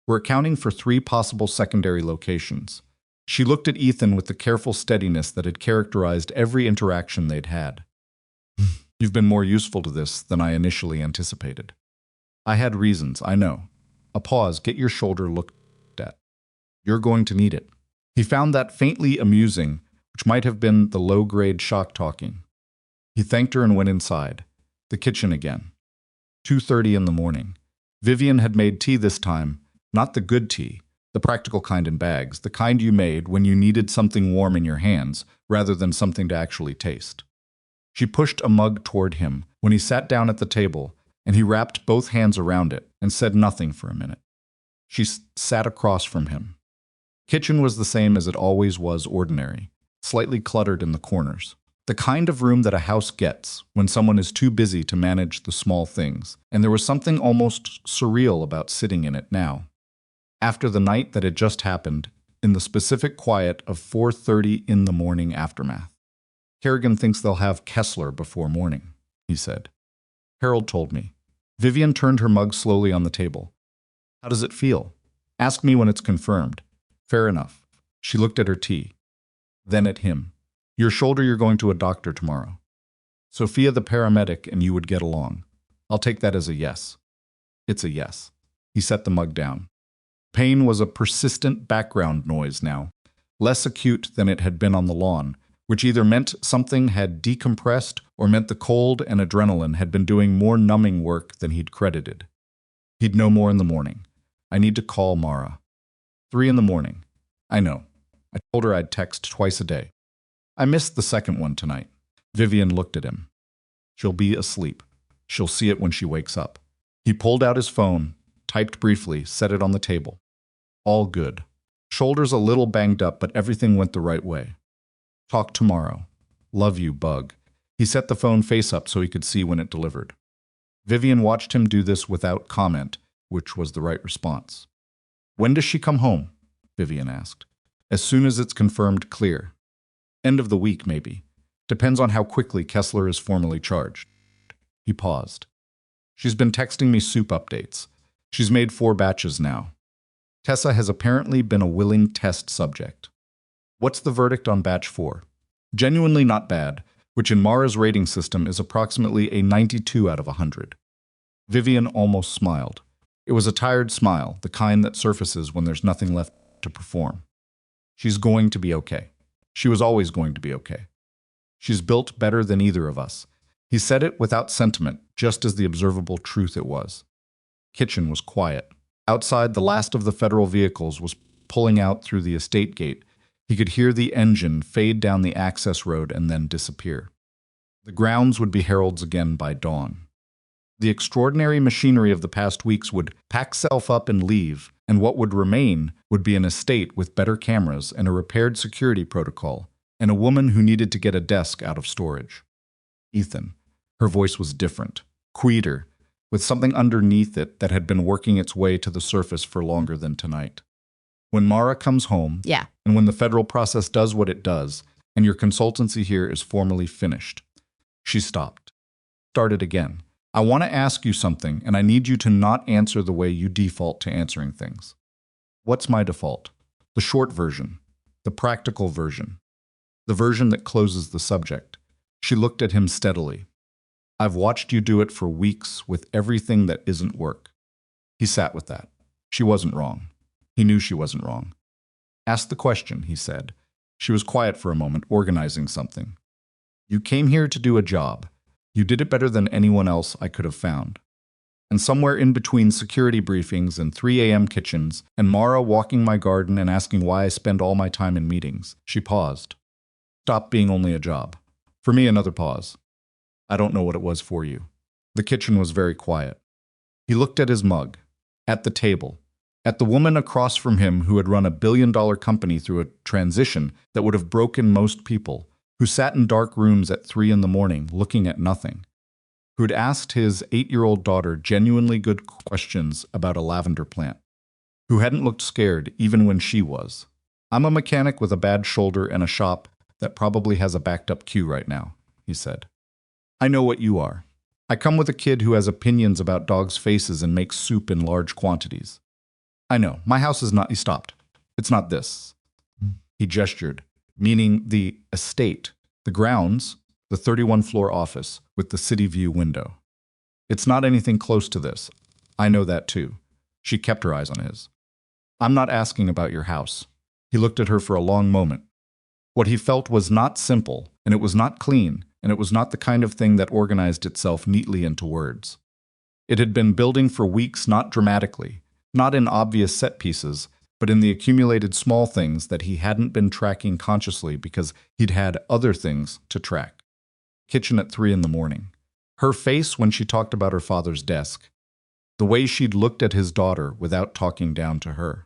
We're accounting for 3 possible secondary locations. She looked at Ethan with the careful steadiness that had characterized every interaction they'd had. You've been more useful to this than I initially anticipated. I had reasons, I know. A pause, get your shoulder looked at. You're going to need it. He found that faintly amusing, which might have been the low-grade shock talking. He thanked her and went inside. The kitchen again. 2:30 in the morning. Vivian had made tea this time, not the good tea, the practical kind in bags, the kind you made when you needed something warm in your hands rather than something to actually taste. She pushed a mug toward him when he sat down at the table, and he wrapped both hands around it and said nothing for a minute. She sat across from him. Kitchen was the same as it always was, ordinary, slightly cluttered in the corners. The kind of room that a house gets when someone is too busy to manage the small things, and there was something almost surreal about sitting in it now. After the night that had just happened, in the specific quiet of 4:30 in the morning aftermath. Kerrigan thinks they'll have Kessler before morning, he said. Harold told me. Vivian turned her mug slowly on the table. How does it feel? Ask me when it's confirmed. Fair enough. She looked at her tea. Then at him. Your shoulder, you're going to a doctor tomorrow. Sophia the paramedic and you would get along. I'll take that as a yes. It's a yes. He set the mug down. Pain was a persistent background noise now, less acute than it had been on the lawn, which either meant something had decompressed or meant the cold and adrenaline had been doing more numbing work than he'd credited. He'd know more in the morning. I need to call Mara. 3 in the morning. I know. I told her I'd text twice a day. I missed the second one tonight. Vivian looked at him. She'll be asleep. She'll see it when she wakes up. He pulled out his phone, typed briefly, set it on the table. All good. Shoulders a little banged up, but everything went the right way. Talk tomorrow. Love you, Bug. He set the phone face up so he could see when it delivered. Vivian watched him do this without comment, which was the right response. When does she come home? Vivian asked. As soon as it's confirmed clear. End of the week, maybe. Depends on how quickly Kessler is formally charged. He paused. She's been texting me soup updates. She's made 4 batches now. Tessa has apparently been a willing test subject. What's the verdict on batch 4? Genuinely not bad, which in Mara's rating system is approximately a 92 out of 100. Vivian almost smiled. It was a tired smile, the kind that surfaces when there's nothing left to perform. She's going to be okay. She was always going to be okay. She's built better than either of us. He said it without sentiment, just as the observable truth it was. Kitchen was quiet. Outside, the last of the federal vehicles was pulling out through the estate gate. He could hear the engine fade down the access road and then disappear. The grounds would be Harold's again by dawn. The extraordinary machinery of the past weeks would pack itself up and leave, and what would remain would be an estate with better cameras and a repaired security protocol, and a woman who needed to get a desk out of storage. Ethan. Her voice was different, quieter, with something underneath it that had been working its way to the surface for longer than tonight. When Mara comes home, and when the federal process does what it does, and your consultancy here is formally finished. She stopped. Started again. I want to ask you something, and I need you to not answer the way you default to answering things. What's my default? The short version. The practical version. The version that closes the subject. She looked at him steadily. I've watched you do it for weeks with everything that isn't work. He sat with that. She wasn't wrong. He knew she wasn't wrong. Ask the question, he said. She was quiet for a moment, organizing something. You came here to do a job. You did it better than anyone else I could have found. And somewhere in between security briefings and 3 a.m. kitchens and Mara walking my garden and asking why I spend all my time in meetings, she paused. Stop being only a job. For me, another pause. I don't know what it was for you. The kitchen was very quiet. He looked at his mug, at the table, at the woman across from him who had run a billion-dollar company through a transition that would have broken most people, who sat in dark rooms at 3 in the morning looking at nothing, who had asked his 8-year-old daughter genuinely good questions about a lavender plant, who hadn't looked scared even when she was. "I'm a mechanic with a bad shoulder and a shop that probably has a backed-up queue right now," he said. "I know what you are. I come with a kid who has opinions about dogs' faces and makes soup in large quantities. I know, my house is not..." He stopped. "It's not this." He gestured, meaning the estate, the grounds, the 31-floor office with the city view window. "It's not anything close to this. I know that too." She kept her eyes on his. "I'm not asking about your house." He looked at her for a long moment. What he felt was not simple, and it was not clean, and it was not the kind of thing that organized itself neatly into words. It had been building for weeks, not dramatically, not in obvious set pieces, but in the accumulated small things that he hadn't been tracking consciously because he'd had other things to track. Kitchen at 3 in the morning. Her face when she talked about her father's desk. The way she'd looked at his daughter without talking down to her.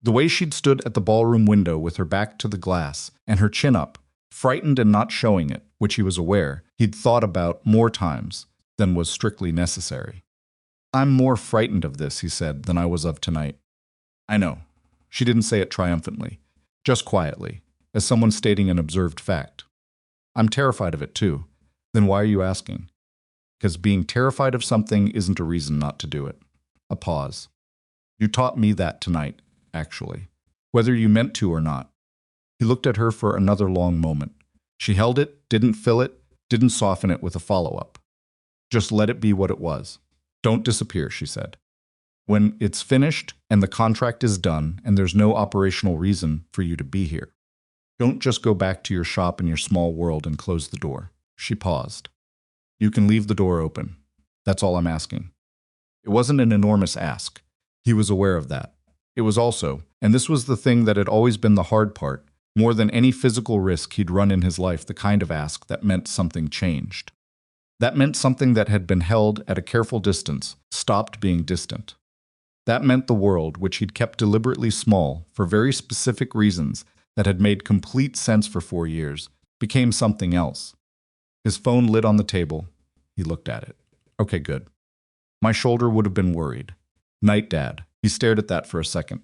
The way she'd stood at the ballroom window with her back to the glass and her chin up, frightened and not showing it, which he was aware he'd thought about more times than was strictly necessary. "I'm more frightened of this," he said, "than I was of tonight." "I know." She didn't say it triumphantly, just quietly, as someone stating an observed fact. "I'm terrified of it too." "Then why are you asking?" "Because being terrified of something isn't a reason not to do it." A pause. "You taught me that tonight, actually, whether you meant to or not." He looked at her for another long moment. She held it, didn't fill it, didn't soften it with a follow-up. "Just let it be what it was. Don't disappear," she said. "When it's finished and the contract is done and there's no operational reason for you to be here, don't just go back to your shop in your small world and close the door." She paused. "You can leave the door open. That's all I'm asking." It wasn't an enormous ask. He was aware of that. It was also, and this was the thing that had always been the hard part, more than any physical risk he'd run in his life, the kind of ask that meant something changed. That meant something that had been held at a careful distance, stopped being distant. That meant the world, which he'd kept deliberately small for very specific reasons that had made complete sense for 4 years, became something else. His phone lit on the table. He looked at it. "Okay, good." "My shoulder would have been worried." "Night, Dad." He stared at that for a second.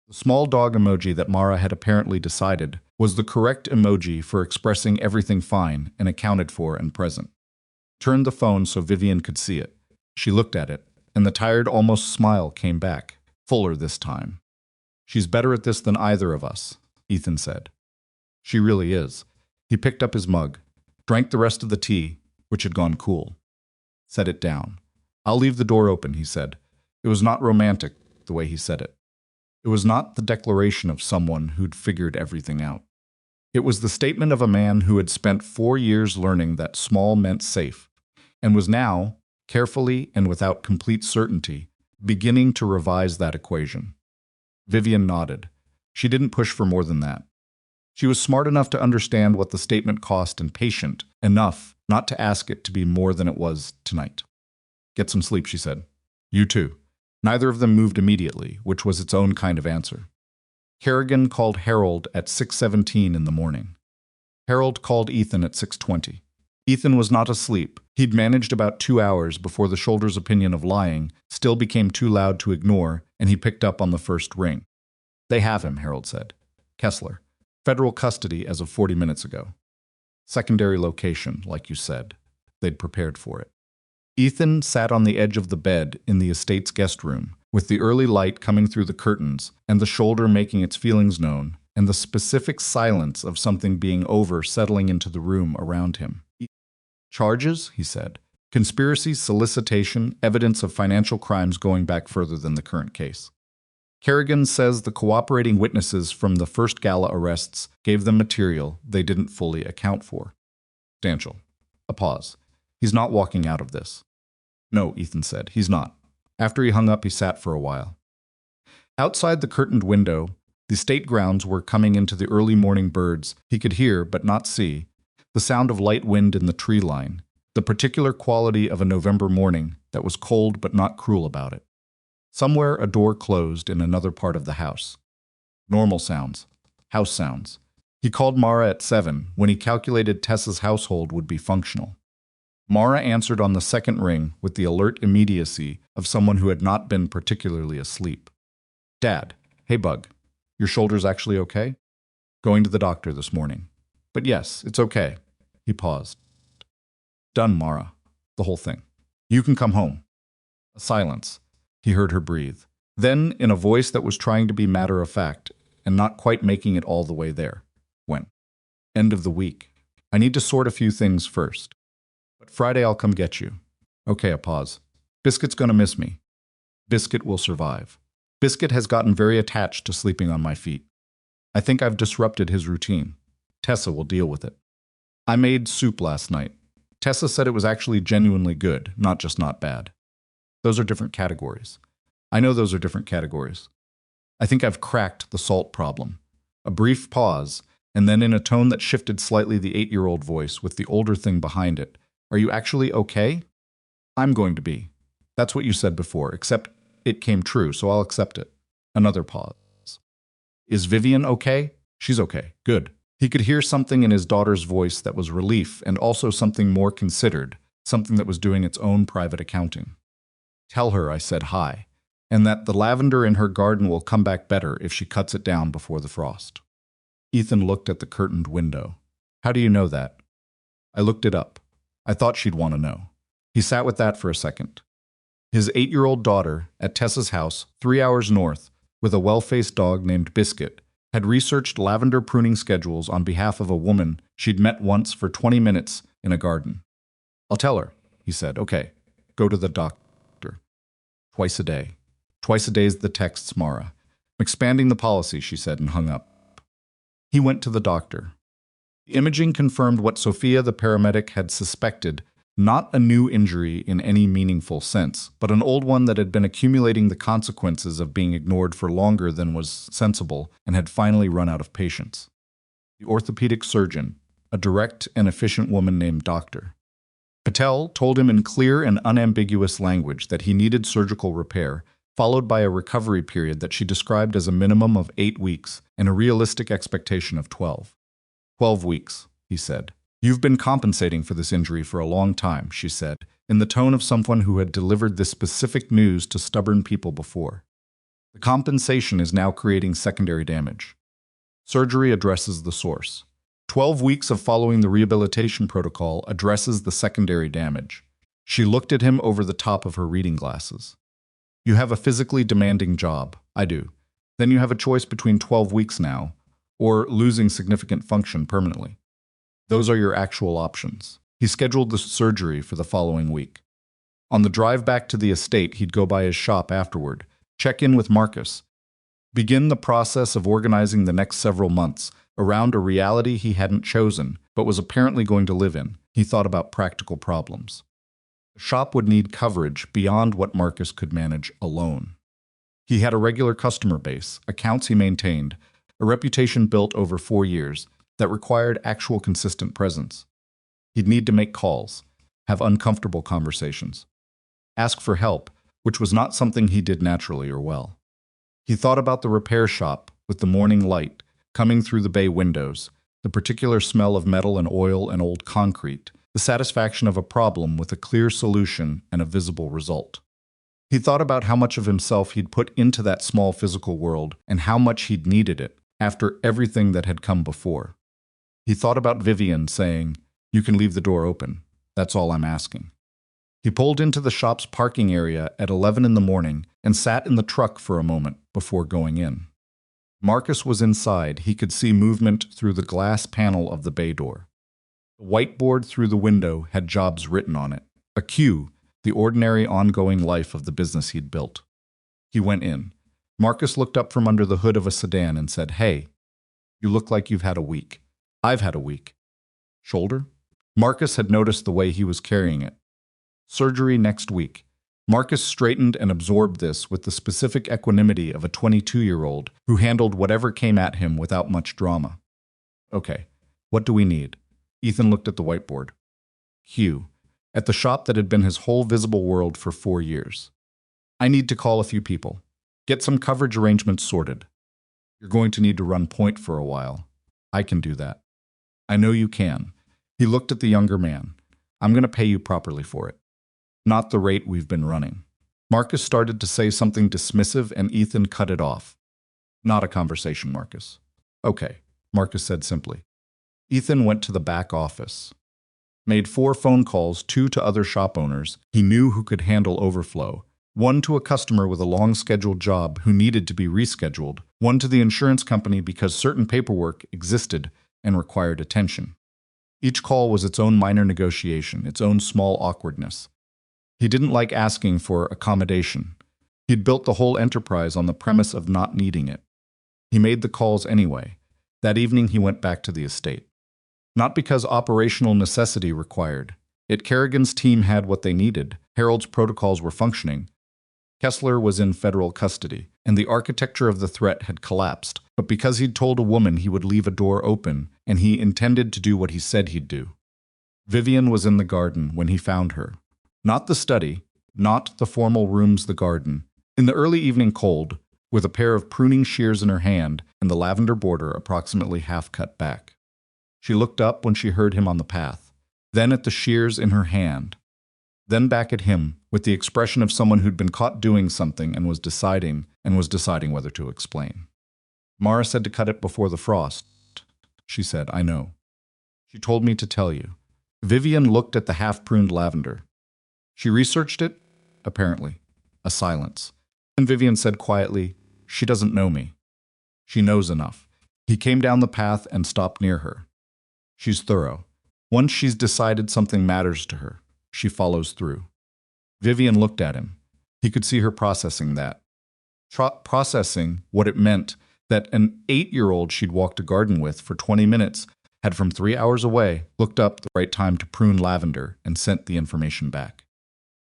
The small dog emoji that Mara had apparently decided was the correct emoji for expressing everything fine and accounted for and present. Turned the phone so Vivian could see it. She looked at it, and the tired, almost smile came back, fuller this time. "She's better at this than either of us," Ethan said. "She really is." He picked up his mug, drank the rest of the tea, which had gone cool. Set it down. "I'll leave the door open," he said. It was not romantic, the way he said it. It was not the declaration of someone who'd figured everything out. It was the statement of a man who had spent 4 years learning that small meant safe, and was now, carefully and without complete certainty, beginning to revise that equation. Vivian nodded. She didn't push for more than that. She was smart enough to understand what the statement cost and patient enough not to ask it to be more than it was tonight. "Get some sleep," she said. "You too." Neither of them moved immediately, which was its own kind of answer. Kerrigan called Harold at 6:17 in the morning. Harold called Ethan at 6:20. Ethan was not asleep. He'd managed about 2 hours before the shoulder's opinion of lying still became too loud to ignore, and he picked up on the first ring. "They have him," Harold said. "Kessler. Federal custody as of 40 minutes ago. Secondary location, like you said. They'd prepared for it." Ethan sat on the edge of the bed in the estate's guest room, with the early light coming through the curtains and the shoulder making its feelings known, and the specific silence of something being over settling into the room around him. "Charges?" he said. "Conspiracy, solicitation, evidence of financial crimes going back further than the current case. Kerrigan says the cooperating witnesses from the first gala arrests gave them material they didn't fully account for." Substantial. A pause. "He's not walking out of this." "No," Ethan said, "he's not." After he hung up, he sat for a while. Outside the curtained window, the state grounds were coming into the early morning birds. He could hear, but not see, the sound of light wind in the tree line, the particular quality of a November morning that was cold but not cruel about it. Somewhere a door closed in another part of the house. Normal sounds. House sounds. He called Mara at 7 when he calculated Tessa's household would be functional. Mara answered on the second ring with the alert immediacy of someone who had not been particularly asleep. Dad, hey bug, your shoulder's actually okay? Going to the doctor this morning. But yes, it's okay. He paused. Done, Mara. The whole thing. You can come home. A silence. He heard her breathe. Then, in a voice that was trying to be matter-of-fact and not quite making it all the way there, when? End of the week. I need to sort a few things first. But Friday I'll come get you. Okay, a pause. Biscuit's gonna miss me. Biscuit will survive. Biscuit has gotten very attached to sleeping on my feet. I think I've disrupted his routine. Tessa will deal with it. I made soup last night. Tessa said it was actually genuinely good, not just not bad. Those are different categories. I know those are different categories. I think I've cracked the salt problem. A brief pause, and then in a tone that shifted slightly the 8-year-old voice with the older thing behind it. Are you actually okay? I'm going to be. That's what you said before, except it came true, so I'll accept it. Another pause. Is Vivian okay? She's okay. Good. He could hear something in his daughter's voice that was relief and also something more considered, something that was doing its own private accounting. Tell her I said hi, and that the lavender in her garden will come back better if she cuts it down before the frost. Ethan looked at the curtained window. How do you know that? I looked it up. I thought she'd want to know. He sat with that for a second. His 8-year-old daughter, at Tessa's house, 3 hours north, with a well-faced dog named Biscuit, had researched lavender pruning schedules on behalf of a woman she'd met once for 20 minutes in a garden. I'll tell her, he said. Okay, go to the doctor. Twice a day. Twice a day's the texts, Mara. I'm expanding the policy, she said and hung up. He went to the doctor. The imaging confirmed what Sophia the paramedic had suspected, not a new injury in any meaningful sense, but an old one that had been accumulating the consequences of being ignored for longer than was sensible and had finally run out of patience. The orthopedic surgeon, a direct and efficient woman named Dr. Patel, told him in clear and unambiguous language that he needed surgical repair, followed by a recovery period that she described as a minimum of 8 weeks and a realistic expectation of 12. 12 weeks, he said. You've been compensating for this injury for a long time, she said, in the tone of someone who had delivered this specific news to stubborn people before. The compensation is now creating secondary damage. Surgery addresses the source. 12 weeks of following the rehabilitation protocol addresses the secondary damage. She looked at him over the top of her reading glasses. You have a physically demanding job. I do. Then you have a choice between 12 weeks now, or losing significant function permanently. Those are your actual options. He scheduled the surgery for the following week. On the drive back to the estate, he'd go by his shop afterward, check in with Marcus, begin the process of organizing the next several months around a reality he hadn't chosen, but was apparently going to live in. He thought about practical problems. The shop would need coverage beyond what Marcus could manage alone. He had a regular customer base, accounts he maintained, a reputation built over 4 years, that required actual consistent presence. He'd need to make calls, have uncomfortable conversations, ask for help, which was not something he did naturally or well. He thought about the repair shop with the morning light coming through the bay windows, the particular smell of metal and oil and old concrete, the satisfaction of a problem with a clear solution and a visible result. He thought about how much of himself he'd put into that small physical world and how much he'd needed it after everything that had come before. He thought about Vivian saying, "You can leave the door open. That's all I'm asking." He pulled into the shop's parking area at 11 in the morning and sat in the truck for a moment before going in. Marcus was inside. He could see movement through the glass panel of the bay door. The whiteboard through the window had jobs written on it. A cue, the ordinary ongoing life of the business he'd built. He went in. Marcus looked up from under the hood of a sedan and said, "Hey, you look like you've had a week." "I've had a week." Shoulder? Marcus had noticed the way he was carrying it. Surgery next week. Marcus straightened and absorbed this with the specific equanimity of a 22-year-old who handled whatever came at him without much drama. Okay, what do we need? Ethan looked at the whiteboard. Q. at the shop that had been his whole visible world for 4 years. I need to call a few people. Get some coverage arrangements sorted. You're going to need to run point for a while. I can do that. I know you can. He looked at the younger man. I'm going to pay you properly for it. Not the rate we've been running. Marcus started to say something dismissive and Ethan cut it off. Not a conversation, Marcus. Okay, Marcus said simply. Ethan went to the back office. Made 4 phone calls, 2 to other shop owners he knew who could handle overflow, 1 to a customer with a long-scheduled job who needed to be rescheduled, 1 to the insurance company because certain paperwork existed and required attention. Each call was its own minor negotiation, its own small awkwardness. He didn't like asking for accommodation. He'd built the whole enterprise on the premise of not needing it. He made the calls anyway. That evening he went back to the estate. Not because operational necessity required. Kerrigan's team had what they needed. Harold's protocols were functioning. Kessler was in federal custody, and the architecture of the threat had collapsed. But because he'd told a woman he would leave a door open, and he intended to do what he said he'd do. Vivian was in the garden when he found her. Not the study, not the formal rooms, the garden. In the early evening cold, with a pair of pruning shears in her hand and the lavender border approximately half cut back. She looked up when she heard him on the path, then at the shears in her hand, then back at him with the expression of someone who'd been caught doing something and was deciding whether to explain. Mara said to cut it before the frost. She said, I know. She told me to tell you. Vivian looked at the half-pruned lavender. She researched it, apparently. A silence. And Vivian said quietly, she doesn't know me. She knows enough. He came down the path and stopped near her. She's thorough. Once she's decided something matters to her, she follows through. Vivian looked at him. He could see her processing that. Processing what it meant that an 8-year-old she'd walked a garden with for 20 minutes had from 3 hours away looked up the right time to prune lavender and sent the information back.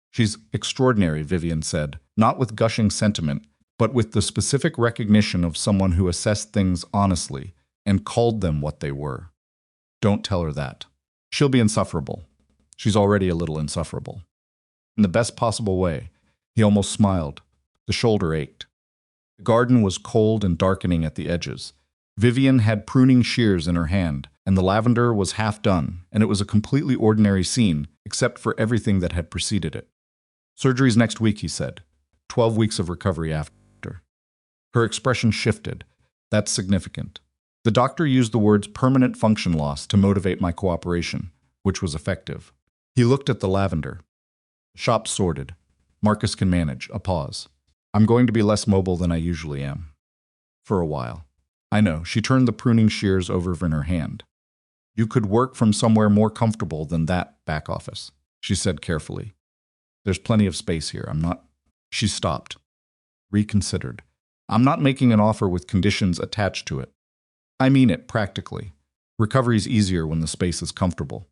She's extraordinary, Vivian said, not with gushing sentiment, but with the specific recognition of someone who assessed things honestly and called them what they were. Don't tell her that. She'll be insufferable. She's already a little insufferable. In the best possible way, he almost smiled. The shoulder ached. The garden was cold and darkening at the edges. Vivian had pruning shears in her hand, and the lavender was half done, and it was a completely ordinary scene, except for everything that had preceded it. Surgery's next week, he said. 12 weeks of recovery after. Her expression shifted. That's significant. The doctor used the words permanent function loss to motivate my cooperation, which was effective. He looked at the lavender. The shop sorted. Marcus can manage. A pause. I'm going to be less mobile than I usually am. For a while. I know. She turned the pruning shears over in her hand. You could work from somewhere more comfortable than that back office, she said carefully. There's plenty of space here. She stopped. Reconsidered. I'm not making an offer with conditions attached to it. I mean it practically. Recovery's easier when the space is comfortable.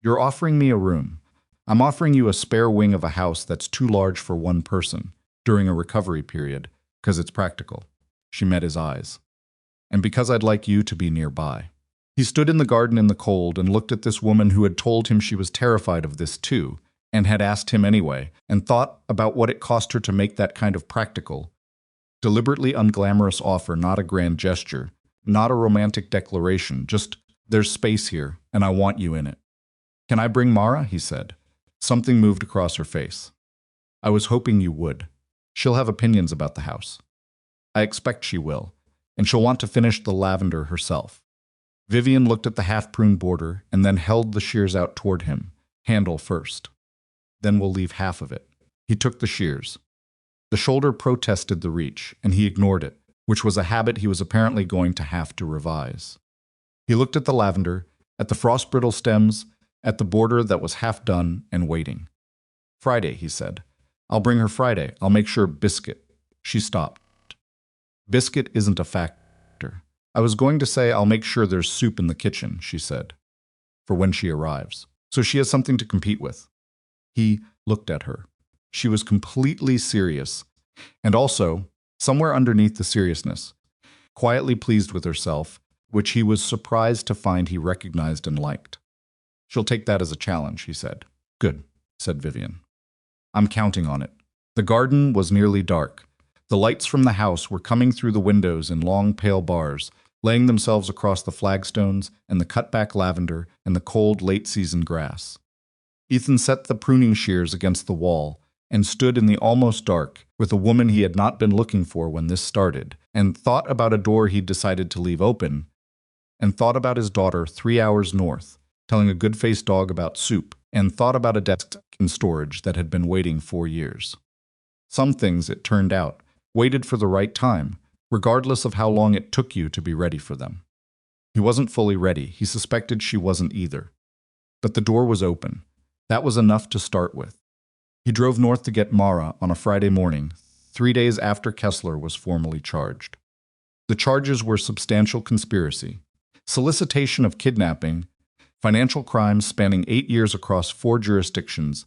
You're offering me a room. I'm offering you a spare wing of a house that's too large for one person during a recovery period because it's practical. She met his eyes. And because I'd like you to be nearby. He stood in the garden in the cold and looked at this woman who had told him she was terrified of this too, and had asked him anyway, and thought about what it cost her to make that kind of practical, deliberately unglamorous offer, not a grand gesture, not a romantic declaration, just, there's space here, and I want you in it. Can I bring Mara? He said. Something moved across her face. I was hoping you would. She'll have opinions about the house. I expect she will, and she'll want to finish the lavender herself. Vivian looked at the half-pruned border and then held the shears out toward him, handle first. Then we'll leave half of it. He took the shears. The shoulder protested the reach, and he ignored it, which was a habit he was apparently going to have to revise. He looked at the lavender, at the frost-brittle stems, at the border that was half done and waiting. Friday, he said. I'll bring her Friday. I'll make sure Biscuit. She stopped. Biscuit isn't a factor. I was going to say I'll make sure there's soup in the kitchen, she said, for when she arrives. So she has something to compete with. He looked at her. She was completely serious, and also, somewhere underneath the seriousness, quietly pleased with herself, which he was surprised to find he recognized and liked. She'll take that as a challenge, he said. Good, said Vivian. I'm counting on it. The garden was nearly dark. The lights from the house were coming through the windows in long, pale bars, laying themselves across the flagstones and the cut-back lavender and the cold, late-season grass. Ethan set the pruning shears against the wall and stood in the almost dark with a woman he had not been looking for when this started, and thought about a door he'd decided to leave open, and thought about his daughter 3 hours north, telling a good-faced dog about soup, and thought about a desk in storage that had been waiting 4 years. Some things, it turned out, waited for the right time, regardless of how long it took you to be ready for them. He wasn't fully ready. He suspected she wasn't either. But the door was open. That was enough to start with. He drove north to get Mara on a Friday morning, 3 days after Kessler was formally charged. The charges were substantial conspiracy, solicitation of kidnapping, financial crimes spanning 8 years across 4 jurisdictions,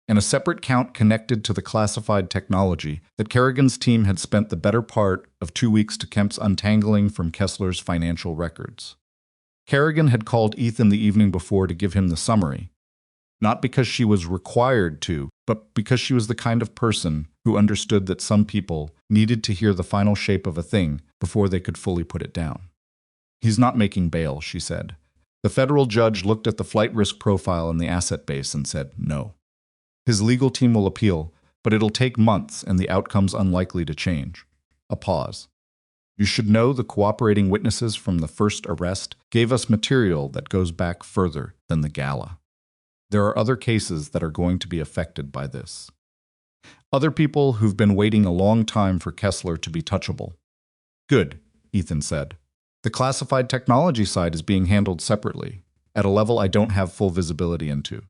and a separate count connected to the classified technology that Kerrigan's team had spent the better part of 2 weeks to Kemp's untangling from Kessler's financial records. Kerrigan had called Ethan the evening before to give him the summary, not because she was required to, but because she was the kind of person who understood that some people needed to hear the final shape of a thing before they could fully put it down. He's not making bail, she said. The federal judge looked at the flight risk profile and the asset base and said no. His legal team will appeal, but it'll take months and the outcome's unlikely to change. A pause. You should know the cooperating witnesses from the first arrest gave us material that goes back further than the gala. There are other cases that are going to be affected by this. Other people who've been waiting a long time for Kessler to be touchable. Good, Ethan said. The classified technology side is being handled separately, at a level I don't have full visibility into.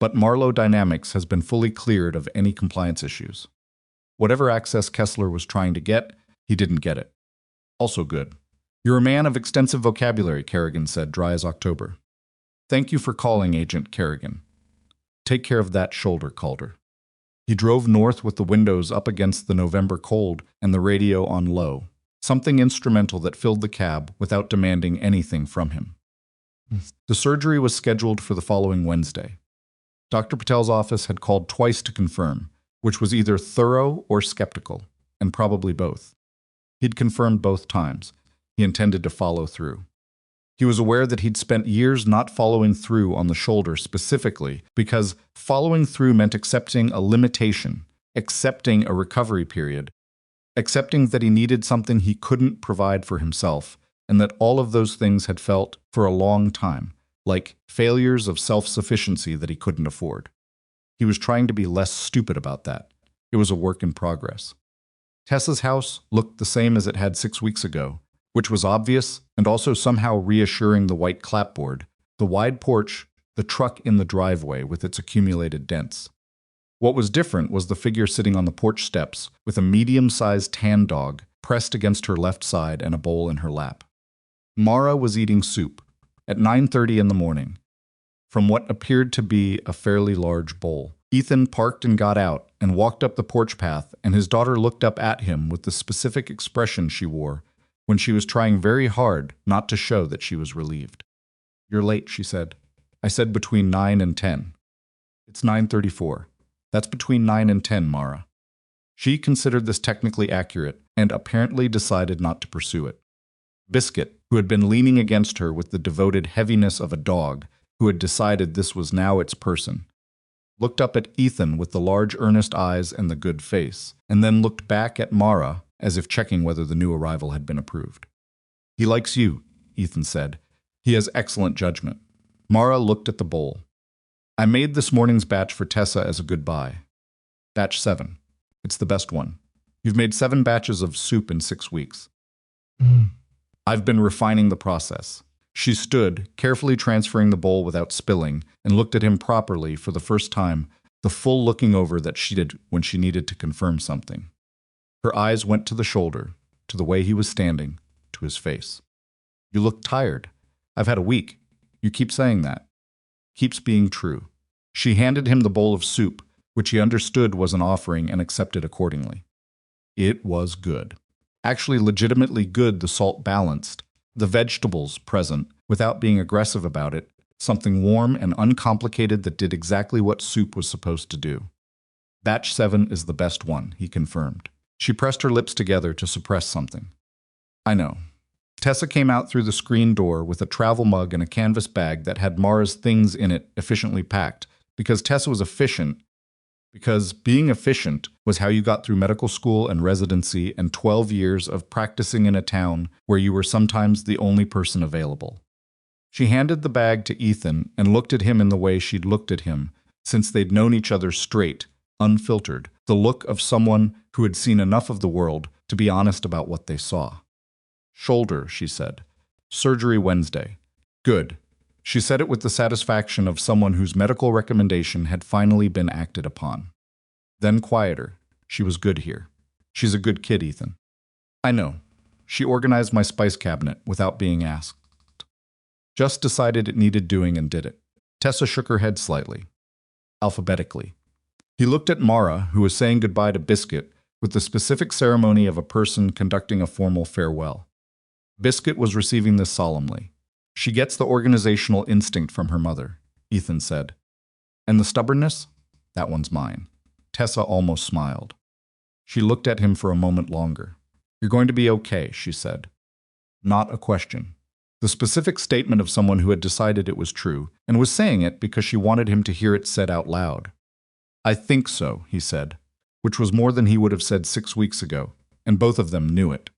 But Marlowe Dynamics has been fully cleared of any compliance issues. Whatever access Kessler was trying to get, he didn't get it. Also good. You're a man of extensive vocabulary, Kerrigan said, dry as October. Thank you for calling, Agent Kerrigan. Take care of that shoulder, Calder. He drove north with the windows up against the November cold and the radio on low, something instrumental that filled the cab without demanding anything from him. The surgery was scheduled for the following Wednesday. Dr. Patel's office had called twice to confirm, which was either thorough or skeptical, and probably both. He'd confirmed both times. He intended to follow through. He was aware that he'd spent years not following through on the shoulder specifically because following through meant accepting a limitation, accepting a recovery period, accepting that he needed something he couldn't provide for himself, and that all of those things had felt, for a long time, like failures of self-sufficiency that he couldn't afford. He was trying to be less stupid about that. It was a work in progress. Tessa's house looked the same as it had 6 weeks ago, which was obvious and also somehow reassuring. The white clapboard, the wide porch, the truck in the driveway with its accumulated dents. What was different was the figure sitting on the porch steps with a medium-sized tan dog pressed against her left side and a bowl in her lap. Mara was eating soup at 9:30 in the morning, from what appeared to be a fairly large bowl. Ethan parked and got out and walked up the porch path, and his daughter looked up at him with the specific expression she wore when she was trying very hard not to show that she was relieved. "You're late," she said. "I said between 9 and 10. It's 9:34. That's between 9 and 10, Mara." She considered this technically accurate and apparently decided not to pursue it. Biscuit, who had been leaning against her with the devoted heaviness of a dog who had decided this was now its person, looked up at Ethan with the large earnest eyes and the good face, and then looked back at Mara as if checking whether the new arrival had been approved. "He likes you," Ethan said. "He has excellent judgment." Mara looked at the bowl. "I made this morning's batch for Tessa as a goodbye. Batch 7. It's the best one. You've made 7 batches of soup in 6 weeks. I've been refining the process." She stood, carefully transferring the bowl without spilling, and looked at him properly for the first time, the full looking over that she did when she needed to confirm something. Her eyes went to the shoulder, to the way he was standing, to his face. "You look tired. I've had a week. You keep saying that." Keeps being true. She handed him the bowl of soup, which he understood was an offering and accepted accordingly. It was good. Actually legitimately good. The salt balanced, the vegetables present, without being aggressive about it, Something warm and uncomplicated that did exactly what soup was supposed to do. Batch 7 is the best one, he confirmed. She pressed her lips together to suppress something. I know. Tessa came out through the screen door with a travel mug and a canvas bag that had Mara's things in it efficiently packed, because Tessa was efficient. Because being efficient was how you got through medical school and residency and 12 years of practicing in a town where you were sometimes the only person available. She handed the bag to Ethan and looked at him in the way she'd looked at him since they'd known each other straight, unfiltered, the look of someone who had seen enough of the world to be honest about what they saw. Shoulder, she said. Surgery Wednesday. Good. She said it with the satisfaction of someone whose medical recommendation had finally been acted upon. Then quieter. She was good here. She's a good kid, Ethan. I know. She organized my spice cabinet without being asked. Just decided it needed doing and did it. Tessa shook her head slightly. Alphabetically. He looked at Mara, who was saying goodbye to Biscuit, with the specific ceremony of a person conducting a formal farewell. Biscuit was receiving this solemnly. She gets the organizational instinct from her mother, Ethan said. And the stubbornness? That one's mine. Tessa almost smiled. She looked at him for a moment longer. You're going to be okay, she said. Not a question. The specific statement of someone who had decided it was true, and was saying it because she wanted him to hear it said out loud. I think so, he said, which was more than he would have said 6 weeks ago, and both of them knew it.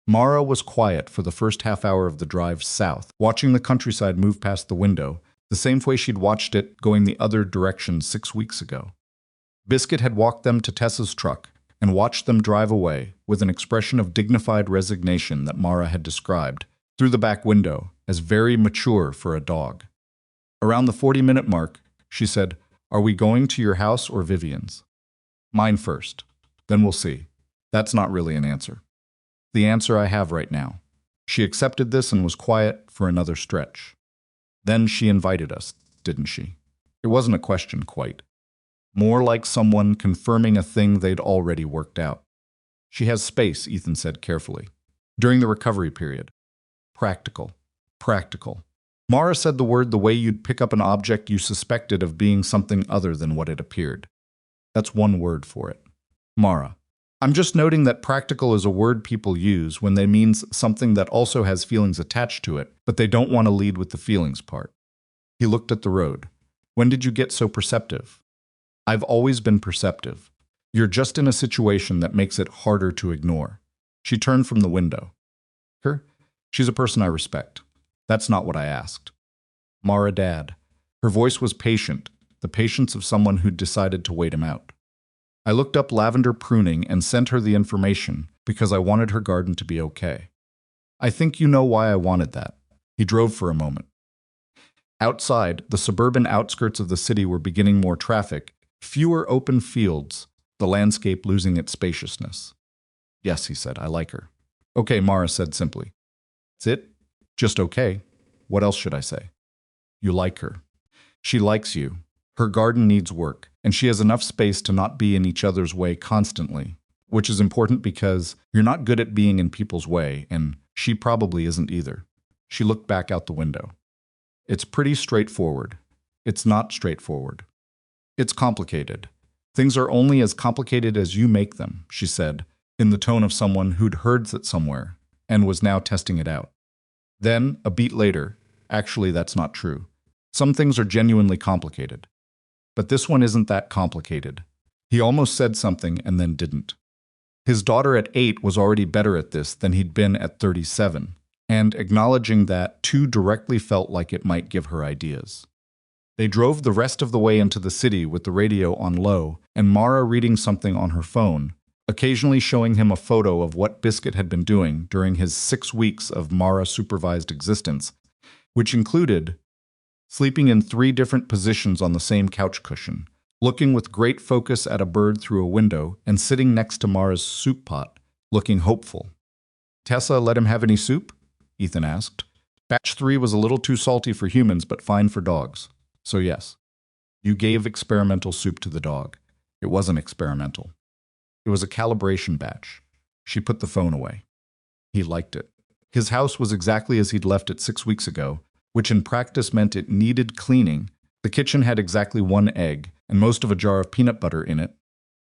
Mara was quiet for the first half hour of the drive south, watching the countryside move past the window, the same way she'd watched it going the other direction 6 weeks ago. Biscuit had walked them to Tessa's truck and watched them drive away with an expression of dignified resignation that Mara had described, through the back window, as very mature for a dog. Around the 40-minute mark, she said, Are we going to your house or Vivian's? Mine first. Then we'll see. That's not really an answer. The answer I have right now. She accepted this and was quiet for another stretch. Then she invited us, didn't she? It wasn't a question quite. More like someone confirming a thing they'd already worked out. She has space, Ethan said carefully. During the recovery period. Practical. Practical. Mara said the word the way you'd pick up an object you suspected of being something other than what it appeared. That's one word for it. Mara. I'm just noting that practical is a word people use when they mean something that also has feelings attached to it, but they don't want to lead with the feelings part. He looked at the road. When did you get so perceptive? I've always been perceptive. You're just in a situation that makes it harder to ignore. She turned from the window. Her? She's a person I respect. That's not what I asked. Mara Dad. Her voice was patient, the patience of someone who'd decided to wait him out. I looked up lavender pruning and sent her the information because I wanted her garden to be okay. I think you know why I wanted that. He drove for a moment. Outside, the suburban outskirts of the city were beginning more traffic, fewer open fields, the landscape losing its spaciousness. Yes, he said, I like her. Okay, Mara said simply. That's it? Just okay. What else should I say? You like her. She likes you. Her garden needs work, and she has enough space to not be in each other's way constantly, which is important because you're not good at being in people's way, and she probably isn't either. She looked back out the window. It's pretty straightforward. It's not straightforward. It's complicated. Things are only as complicated as you make them, she said, in the tone of someone who'd heard it somewhere and was now testing it out. Then, a beat later, actually that's not true. Some things are genuinely complicated. But this one isn't that complicated. He almost said something and then didn't. His daughter at 8 was already better at this than he'd been at 37, and acknowledging that too directly felt like it might give her ideas. They drove the rest of the way into the city with the radio on low and Mara reading something on her phone, occasionally showing him a photo of what Biscuit had been doing during his 6 weeks of Mara-supervised existence, which included sleeping in 3 different positions on the same couch cushion, looking with great focus at a bird through a window, and sitting next to Mara's soup pot, looking hopeful. Tessa let him have any soup? Ethan asked. Batch 3 was a little too salty for humans, but fine for dogs. So yes. You gave experimental soup to the dog. It wasn't experimental. It was a calibration batch. She put the phone away. He liked it. His house was exactly as he'd left it 6 weeks ago, which in practice meant it needed cleaning. The kitchen had exactly one egg and most of a jar of peanut butter in it.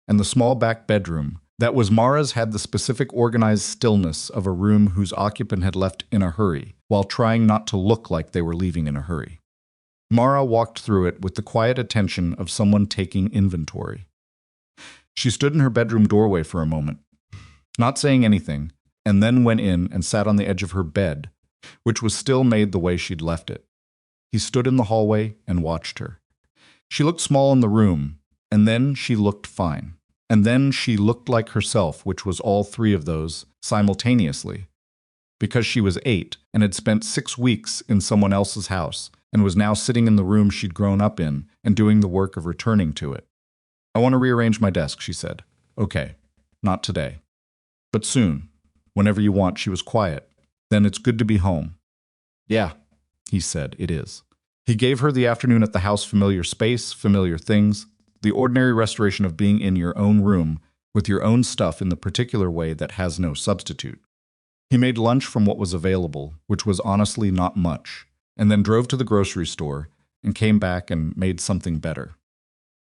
And the small back bedroom, that was Mara's, had the specific organized stillness of a room whose occupant had left in a hurry, while trying not to look like they were leaving in a hurry. Mara walked through it with the quiet attention of someone taking inventory. She stood in her bedroom doorway for a moment, not saying anything, and then went in and sat on the edge of her bed, which was still made the way she'd left it. He stood in the hallway and watched her. She looked small in the room, and then she looked fine. And then she looked like herself, which was all three of those simultaneously. Because she was 8 and had spent 6 weeks in someone else's house and was now sitting in the room she'd grown up in and doing the work of returning to it. "I want to rearrange my desk," she said. "Okay, not today. But soon, whenever you want." She was quiet. "Then it's good to be home." "Yeah," he said, "it is." He gave her the afternoon at the house, familiar space, familiar things, the ordinary restoration of being in your own room with your own stuff in the particular way that has no substitute. He made lunch from what was available, which was honestly not much, and then drove to the grocery store and came back and made something better.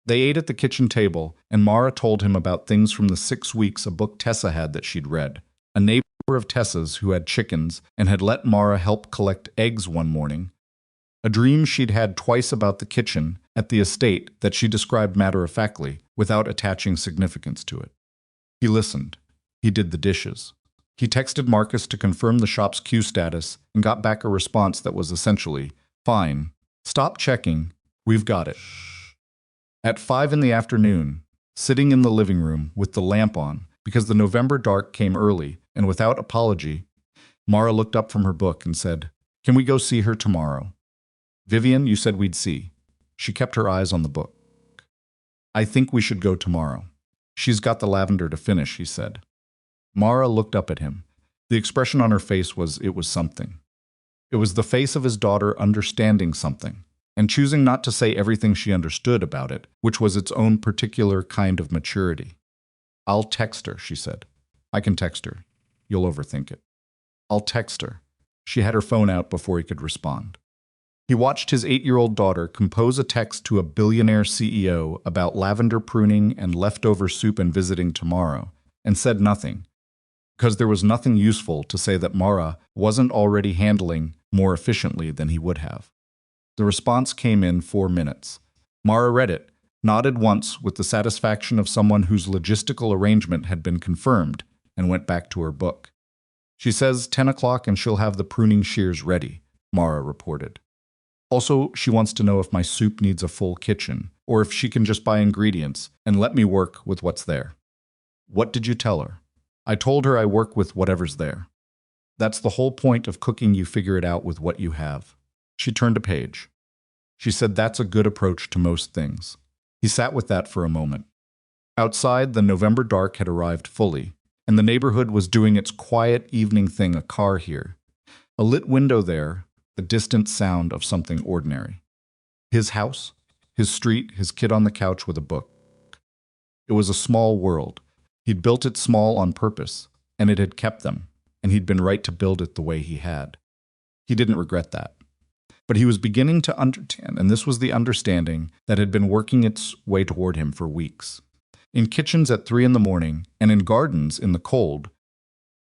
They ate at the kitchen table, and Mara told him about things from the 6 weeks, a book Tessa had that she'd read, a neighbor of Tessa's who had chickens and had let Mara help collect eggs one morning, a dream she'd had twice about the kitchen at the estate that she described matter-of-factly, without attaching significance to it. He listened. He did the dishes. He texted Marcus to confirm the shop's queue status and got back a response that was essentially, "Fine. Stop checking. We've got it." At 5 in the afternoon, sitting in the living room with the lamp on, because the November dark came early, and without apology, Mara looked up from her book and said, "Can we go see her tomorrow?" "Vivian, you said we'd see." She kept her eyes on the book. "I think we should go tomorrow. She's got the lavender to finish," he said. Mara looked up at him. The expression on her face was, it was something. It was the face of his daughter understanding something, and choosing not to say everything she understood about it, which was its own particular kind of maturity. "I'll text her," she said. "I can text her. You'll overthink it." "I'll text her." She had her phone out before he could respond. He watched his 8-year-old daughter compose a text to a billionaire CEO about lavender pruning and leftover soup and visiting tomorrow, and said nothing, because there was nothing useful to say that Mara wasn't already handling more efficiently than he would have. The response came in 4 minutes. Mara read it, nodded once with the satisfaction of someone whose logistical arrangement had been confirmed, and went back to her book. "She says 10 o'clock and she'll have the pruning shears ready," Mara reported. "Also, she wants to know if my soup needs a full kitchen, or if she can just buy ingredients and let me work with what's there." "What did you tell her?" "I told her I work with whatever's there. That's the whole point of cooking, you figure it out with what you have." She turned a page. She said that's a good approach to most things. He sat with that for a moment. Outside, the November dark had arrived fully, and the neighborhood was doing its quiet evening thing, a car here, a lit window there, the distant sound of something ordinary. His house, his street, his kid on the couch with a book. It was a small world. He'd built it small on purpose, and it had kept them, and he'd been right to build it the way he had. He didn't regret that. But he was beginning to understand, and this was the understanding that had been working its way toward him for weeks. In kitchens at 3 in the morning, and in gardens in the cold,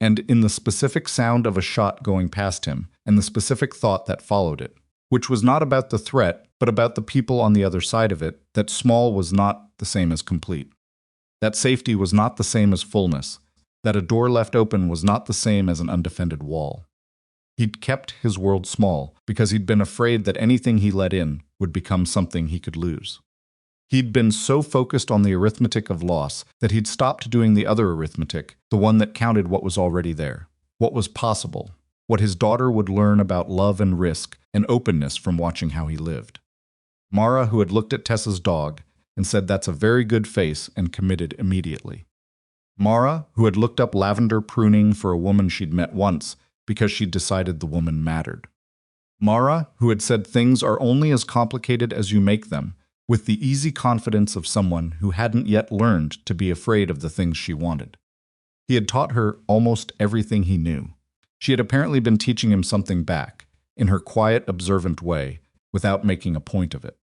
and in the specific sound of a shot going past him, and the specific thought that followed it, which was not about the threat, but about the people on the other side of it, that small was not the same as complete. That safety was not the same as fullness, that a door left open was not the same as an undefended wall. He'd kept his world small because he'd been afraid that anything he let in would become something he could lose. He'd been so focused on the arithmetic of loss that he'd stopped doing the other arithmetic, the one that counted what was already there, what was possible, what his daughter would learn about love and risk and openness from watching how he lived. Mara, who had looked at Tessa's dog and said that's a very good face, and committed immediately. Mara, who had looked up lavender pruning for a woman she'd met once because she'd decided the woman mattered. Mara, who had said things are only as complicated as you make them, with the easy confidence of someone who hadn't yet learned to be afraid of the things she wanted. He had taught her almost everything he knew. She had apparently been teaching him something back, in her quiet, observant way, without making a point of it.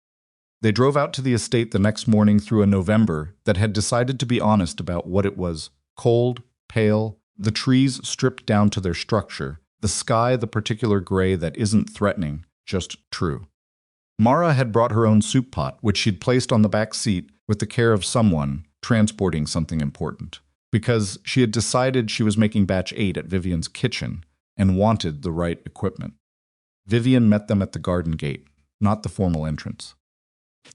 They drove out to the estate the next morning through a November that had decided to be honest about what it was: cold, pale, the trees stripped down to their structure, the sky the particular gray that isn't threatening, just true. Mara had brought her own soup pot, which she'd placed on the back seat with the care of someone transporting something important, because she had decided she was making batch 8 at Vivian's kitchen and wanted the right equipment. Vivian met them at the garden gate, not the formal entrance.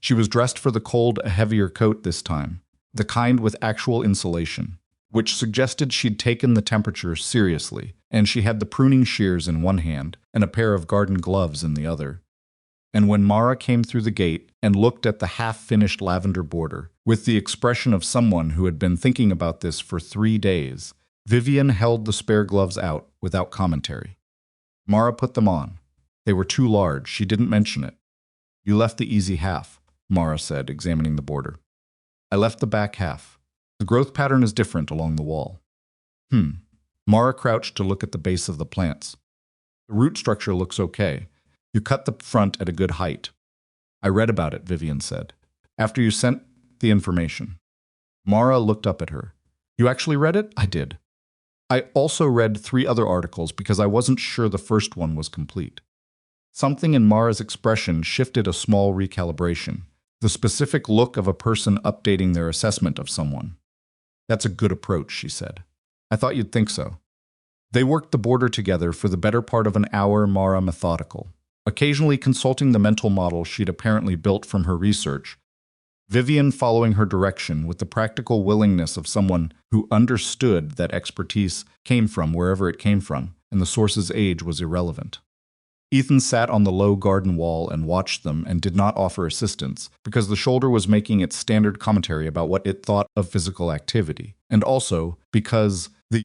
She was dressed for the cold, a heavier coat this time, the kind with actual insulation, which suggested she'd taken the temperature seriously, and she had the pruning shears in one hand and a pair of garden gloves in the other. And when Mara came through the gate and looked at the half-finished lavender border, with the expression of someone who had been thinking about this for 3 days, Vivian held the spare gloves out without commentary. Mara put them on. They were too large. She didn't mention it. "You left the easy half," Mara said, examining the border. "I left the back half. The growth pattern is different along the wall." Mara crouched to look at the base of the plants. "The root structure looks okay. You cut the front at a good height." "I read about it," Vivian said, "after you sent the information." Mara looked up at her. "You actually read it?" "I did. I also read 3 other articles because I wasn't sure the first one was complete." Something in Mara's expression shifted a small recalibration, the specific look of a person updating their assessment of someone. "That's a good approach," she said. "I thought you'd think so." They worked the border together for the better part of an hour, Mara methodical, occasionally consulting the mental model she'd apparently built from her research, Vivian following her direction with the practical willingness of someone who understood that expertise came from wherever it came from, and the source's age was irrelevant. Ethan sat on the low garden wall and watched them and did not offer assistance, because the shoulder was making its standard commentary about what it thought of physical activity, and also because the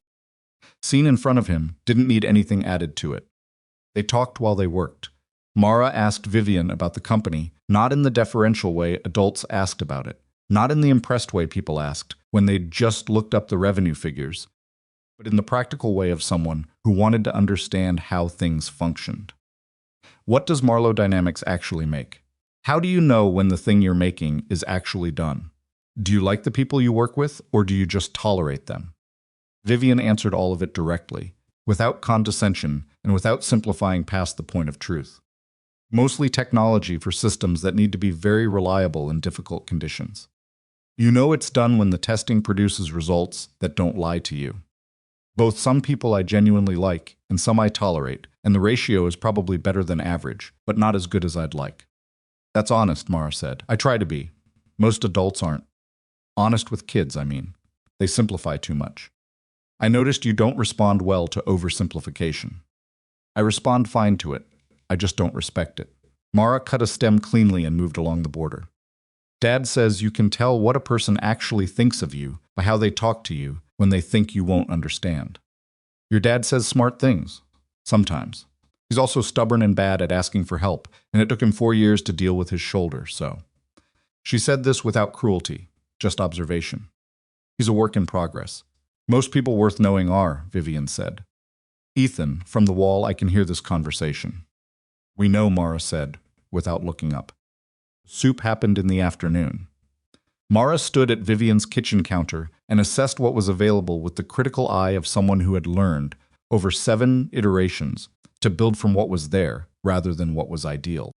scene in front of him didn't need anything added to it. They talked while they worked. Mara asked Vivian about the company, not in the deferential way adults asked about it, not in the impressed way people asked when they'd just looked up the revenue figures, but in the practical way of someone who wanted to understand how things functioned. What does Marlowe Dynamics actually make? How do you know when the thing you're making is actually done? Do you like the people you work with, or do you just tolerate them? Vivian answered all of it directly, without condescension and without simplifying past the point of truth. Mostly technology for systems that need to be very reliable in difficult conditions. You know it's done when the testing produces results that don't lie to you. Both some people I genuinely like and some I tolerate, and the ratio is probably better than average, but not as good as I'd like. That's honest, Mara said. I try to be. Most adults aren't. Honest with kids, I mean. They simplify too much. I noticed you don't respond well to oversimplification. I respond fine to it. I just don't respect it. Mara cut a stem cleanly and moved along the border. Dad says you can tell what a person actually thinks of you by how they talk to you when they think you won't understand. Your dad says smart things. Sometimes. He's also stubborn and bad at asking for help, and it took him 4 years to deal with his shoulder, so. She said this without cruelty, just observation. He's a work in progress. Most people worth knowing are, Vivian said. Ethan, from the wall I can hear this conversation. We know, Mara said, without looking up. Soup happened in the afternoon. Mara stood at Vivian's kitchen counter and assessed what was available with the critical eye of someone who had learned, over 7 iterations, to build from what was there rather than what was ideal.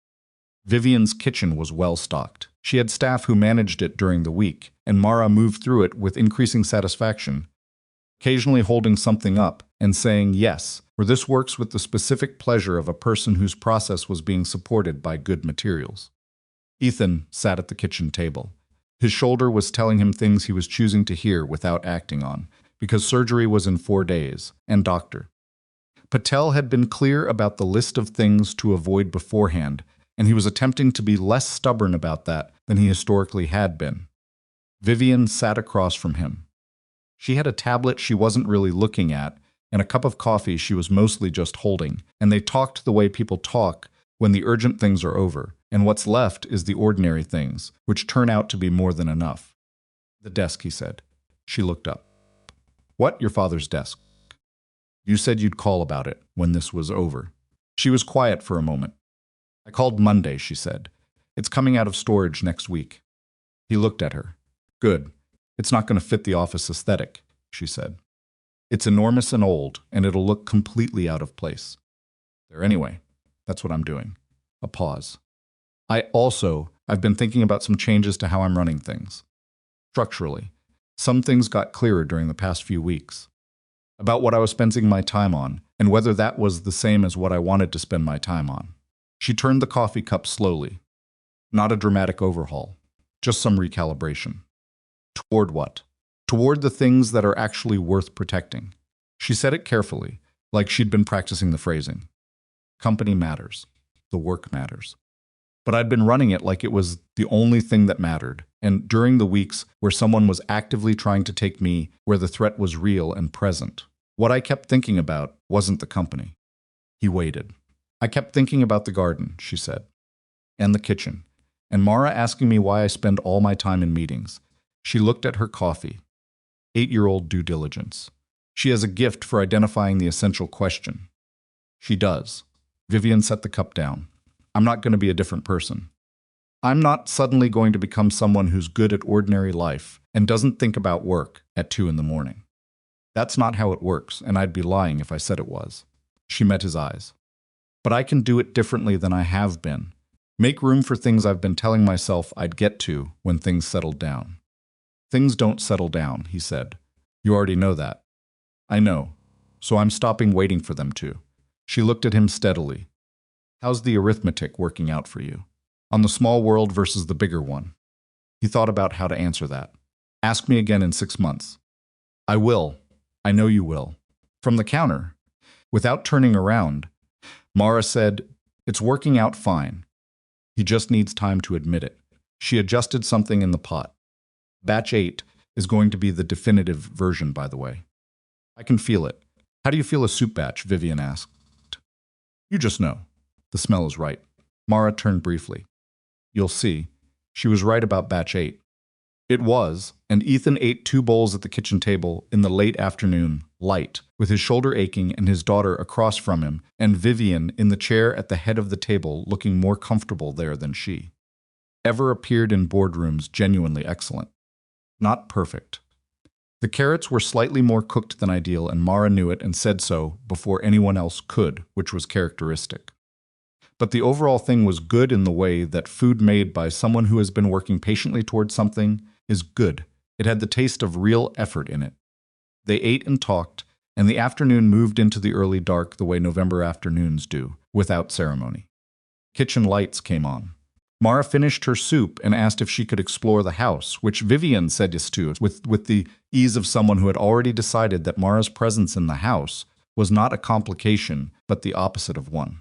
Vivian's kitchen was well stocked. She had staff who managed it during the week, and Mara moved through it with increasing satisfaction, occasionally holding something up and saying yes, for this works with the specific pleasure of a person whose process was being supported by good materials. Ethan sat at the kitchen table. His shoulder was telling him things he was choosing to hear without acting on, because surgery was in 4 days, and doctor. Patel had been clear about the list of things to avoid beforehand, and he was attempting to be less stubborn about that than he historically had been. Vivian sat across from him. She had a tablet she wasn't really looking at, and a cup of coffee she was mostly just holding, and they talked the way people talk when the urgent things are over, and what's left is the ordinary things, which turn out to be more than enough. The desk, he said. She looked up. What? Your father's desk? You said you'd call about it when this was over. She was quiet for a moment. I called Monday, she said. It's coming out of storage next week. He looked at her. Good. It's not going to fit the office aesthetic, she said. It's enormous and old, and it'll look completely out of place. There anyway. That's what I'm doing. A pause. I've been thinking about some changes to how I'm running things. Structurally. Some things got clearer during the past few weeks. About what I was spending my time on, and whether that was the same as what I wanted to spend my time on. She turned the coffee cup slowly. Not a dramatic overhaul. Just some recalibration. Toward what? Toward the things that are actually worth protecting. She said it carefully, like she'd been practicing the phrasing. Company matters. The work matters. But I'd been running it like it was the only thing that mattered, and during the weeks where someone was actively trying to take me where the threat was real and present, what I kept thinking about wasn't the company. He waited. I kept thinking about the garden, she said, and the kitchen, and Mara asking me why I spend all my time in meetings. She looked at her coffee. 8-year-old due diligence. She has a gift for identifying the essential question. She does. Vivian set the cup down. I'm not going to be a different person. I'm not suddenly going to become someone who's good at ordinary life and doesn't think about work at 2 a.m. That's not how it works, and I'd be lying if I said it was. She met his eyes. But I can do it differently than I have been. Make room for things I've been telling myself I'd get to when things settled down. Things don't settle down, he said. You already know that. I know. So I'm stopping waiting for them to. She looked at him steadily. How's the arithmetic working out for you? On the small world versus the bigger one. He thought about how to answer that. Ask me again in 6 months. I will. I know you will. From the counter. Without turning around, Mara said, It's working out fine. He just needs time to admit it. She adjusted something in the pot. Batch 8 is going to be the definitive version, by the way. I can feel it. How do you feel a soup batch? Vivian asked. You just know. The smell is right. Mara turned briefly. You'll see. She was right about batch 8. It was, and Ethan ate 2 bowls at the kitchen table in the late afternoon, light, with his shoulder aching and his daughter across from him, and Vivian in the chair at the head of the table looking more comfortable there than she. Ever appeared in boardrooms genuinely excellent. Not perfect. The carrots were slightly more cooked than ideal, and Mara knew it and said so before anyone else could, which was characteristic. But the overall thing was good in the way that food made by someone who has been working patiently towards something is good. It had the taste of real effort in it. They ate and talked, and the afternoon moved into the early dark the way November afternoons do, without ceremony. Kitchen lights came on. Mara finished her soup and asked if she could explore the house, which Vivian said yes to, with the ease of someone who had already decided that Mara's presence in the house was not a complication, but the opposite of one.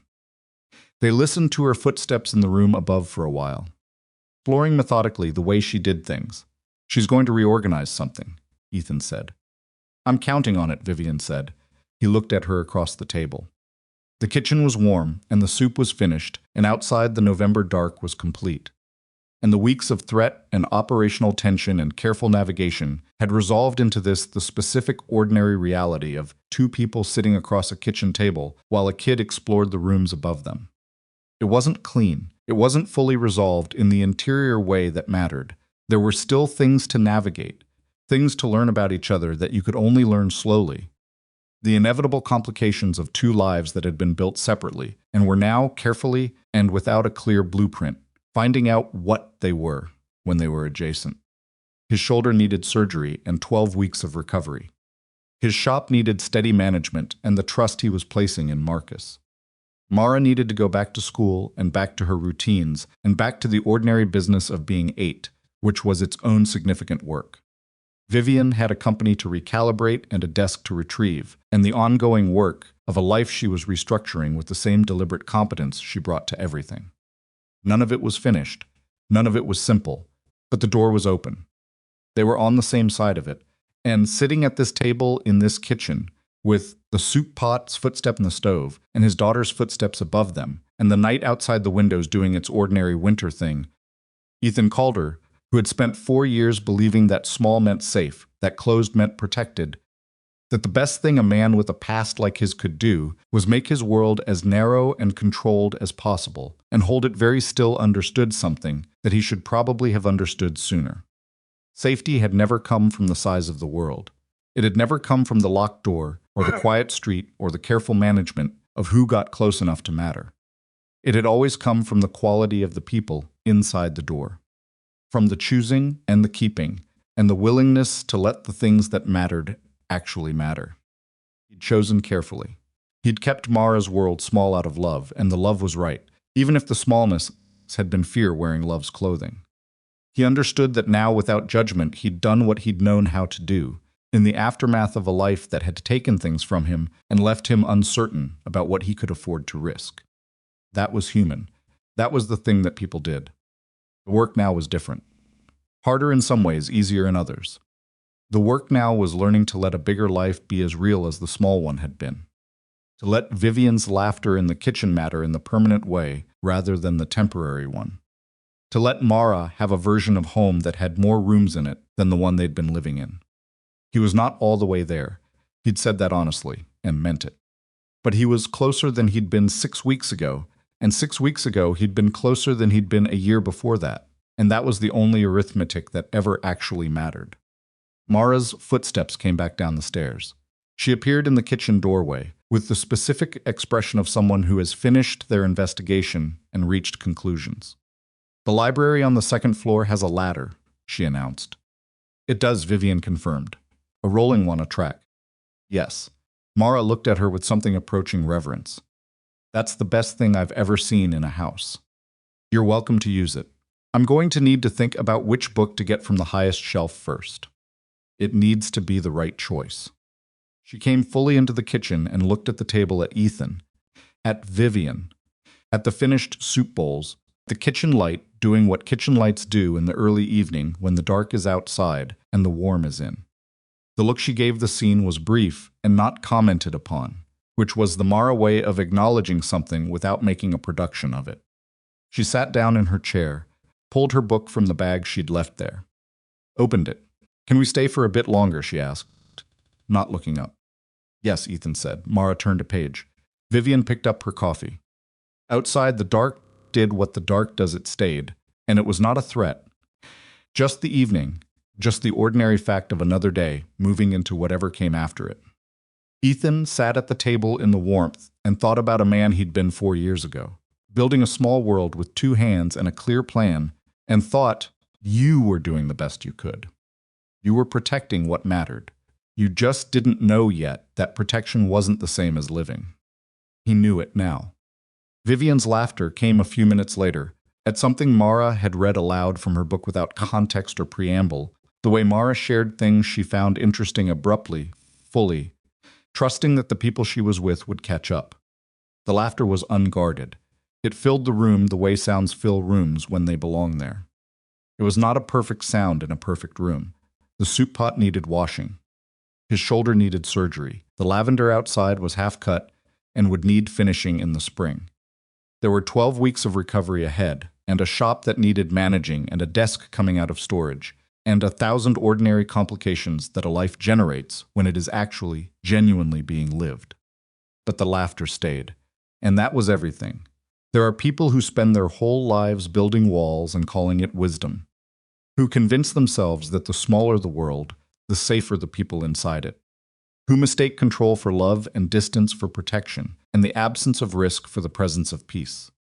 They listened to her footsteps in the room above for a while, exploring methodically the way she did things. She's going to reorganize something, Ethan said. I'm counting on it, Vivian said. He looked at her across the table. The kitchen was warm, and the soup was finished, and outside the November dark was complete. And the weeks of threat and operational tension and careful navigation had resolved into this the specific ordinary reality of 2 people sitting across a kitchen table while a kid explored the rooms above them. It wasn't clean. It wasn't fully resolved in the interior way that mattered. There were still things to navigate, things to learn about each other that you could only learn slowly. The inevitable complications of 2 lives that had been built separately and were now carefully and without a clear blueprint, finding out what they were when they were adjacent. His shoulder needed surgery and 12 weeks of recovery. His shop needed steady management and the trust he was placing in Marcus. Mara needed to go back to school and back to her routines and back to the ordinary business of being 8, which was its own significant work. Vivian had a company to recalibrate and a desk to retrieve, and the ongoing work of a life she was restructuring with the same deliberate competence she brought to everything. None of it was finished. None of it was simple, but the door was open. They were on the same side of it, and sitting at this table in this kitchen, with the soup pot's footstep in the stove, and his daughter's footsteps above them, and the night outside the windows doing its ordinary winter thing, Ethan Calder, who had spent 4 years believing that small meant safe, that closed meant protected, That the best thing a man with a past like his could do was make his world as narrow and controlled as possible and hold it very still understood something that he should probably have understood sooner. Safety had never come from the size of the world. It had never come from the locked door or the quiet street or the careful management of who got close enough to matter. It had always come from the quality of the people inside the door, from the choosing and the keeping, and the willingness to let the things that mattered actually matter. He'd chosen carefully. He'd kept Mara's world small out of love, and the love was right, even if the smallness had been fear wearing love's clothing. He understood that now, without judgment, he'd done what he'd known how to do, in the aftermath of a life that had taken things from him and left him uncertain about what he could afford to risk. That was human. That was the thing that people did. The work now was different. Harder in some ways, easier in others. The work now was learning to let a bigger life be as real as the small one had been. To let Vivian's laughter in the kitchen matter in the permanent way rather than the temporary one. To let Mara have a version of home that had more rooms in it than the one they'd been living in. He was not all the way there. He'd said that honestly, and meant it. But he was closer than he'd been 6 weeks ago, and 6 weeks ago he'd been closer than he'd been a year before that, and that was the only arithmetic that ever actually mattered. Mara's footsteps came back down the stairs. She appeared in the kitchen doorway, with the specific expression of someone who has finished their investigation and reached conclusions. "The library on the second floor has a ladder," she announced. "It does," Vivian confirmed. "A rolling one, a track." "Yes." Mara looked at her with something approaching reverence. "That's the best thing I've ever seen in a house. You're welcome to use it. I'm going to need to think about which book to get from the highest shelf first. It needs to be the right choice." She came fully into the kitchen and looked at the table at Ethan, at Vivian, at the finished soup bowls, the kitchen light doing what kitchen lights do in the early evening when the dark is outside and the warm is in. The look she gave the scene was brief and not commented upon, which was the Mara way of acknowledging something without making a production of it. She sat down in her chair, pulled her book from the bag she'd left there. Opened it. "Can we stay for a bit longer?" she asked, not looking up. "Yes," Ethan said. Mara turned a page. Vivian picked up her coffee. Outside, the dark did what the dark does. It stayed, and it was not a threat. Just the evening, just the ordinary fact of another day, moving into whatever came after it. Ethan sat at the table in the warmth and thought about a man he'd been 4 years ago, building a small world with 2 hands and a clear plan, and thought, you were doing the best you could. You were protecting what mattered. You just didn't know yet that protection wasn't the same as living. He knew it now. Vivian's laughter came a few minutes later, at something Mara had read aloud from her book without context or preamble, the way Mara shared things she found interesting abruptly, fully, trusting that the people she was with would catch up. The laughter was unguarded. It filled the room the way sounds fill rooms when they belong there. It was not a perfect sound in a perfect room. The soup pot needed washing. His shoulder needed surgery. The lavender outside was half cut and would need finishing in the spring. There were 12 weeks of recovery ahead, and a shop that needed managing and a desk coming out of storage, and 1,000 ordinary complications that a life generates when it is actually, genuinely being lived. But the laughter stayed, and that was everything. There are people who spend their whole lives building walls and calling it wisdom, who convince themselves that the smaller the world, the safer the people inside it, who mistake control for love and distance for protection, and the absence of risk for the presence of peace.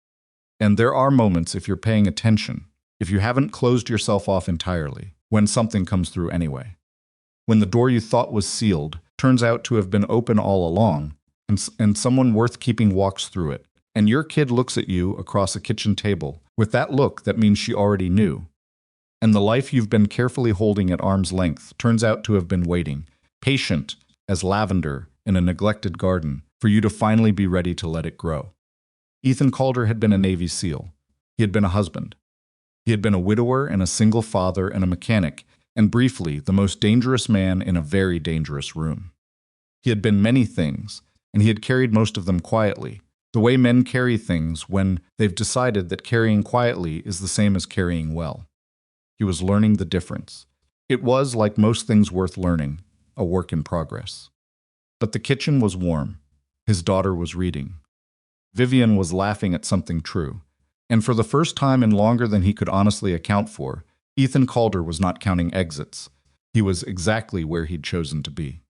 And there are moments, if you're paying attention, if you haven't closed yourself off entirely, when something comes through anyway. When the door you thought was sealed turns out to have been open all along, and someone worth keeping walks through it, and your kid looks at you across a kitchen table with that look that means she already knew. And the life you've been carefully holding at arm's length turns out to have been waiting, patient as lavender in a neglected garden, for you to finally be ready to let it grow. Ethan Calder had been a Navy SEAL. He had been a husband. He had been a widower and a single father and a mechanic, and briefly, the most dangerous man in a very dangerous room. He had been many things, and he had carried most of them quietly, the way men carry things when they've decided that carrying quietly is the same as carrying well. He was learning the difference. It was, like most things worth learning, a work in progress. But the kitchen was warm. His daughter was reading. Vivian was laughing at something true. And for the first time in longer than he could honestly account for, Ethan Calder was not counting exits. He was exactly where he'd chosen to be.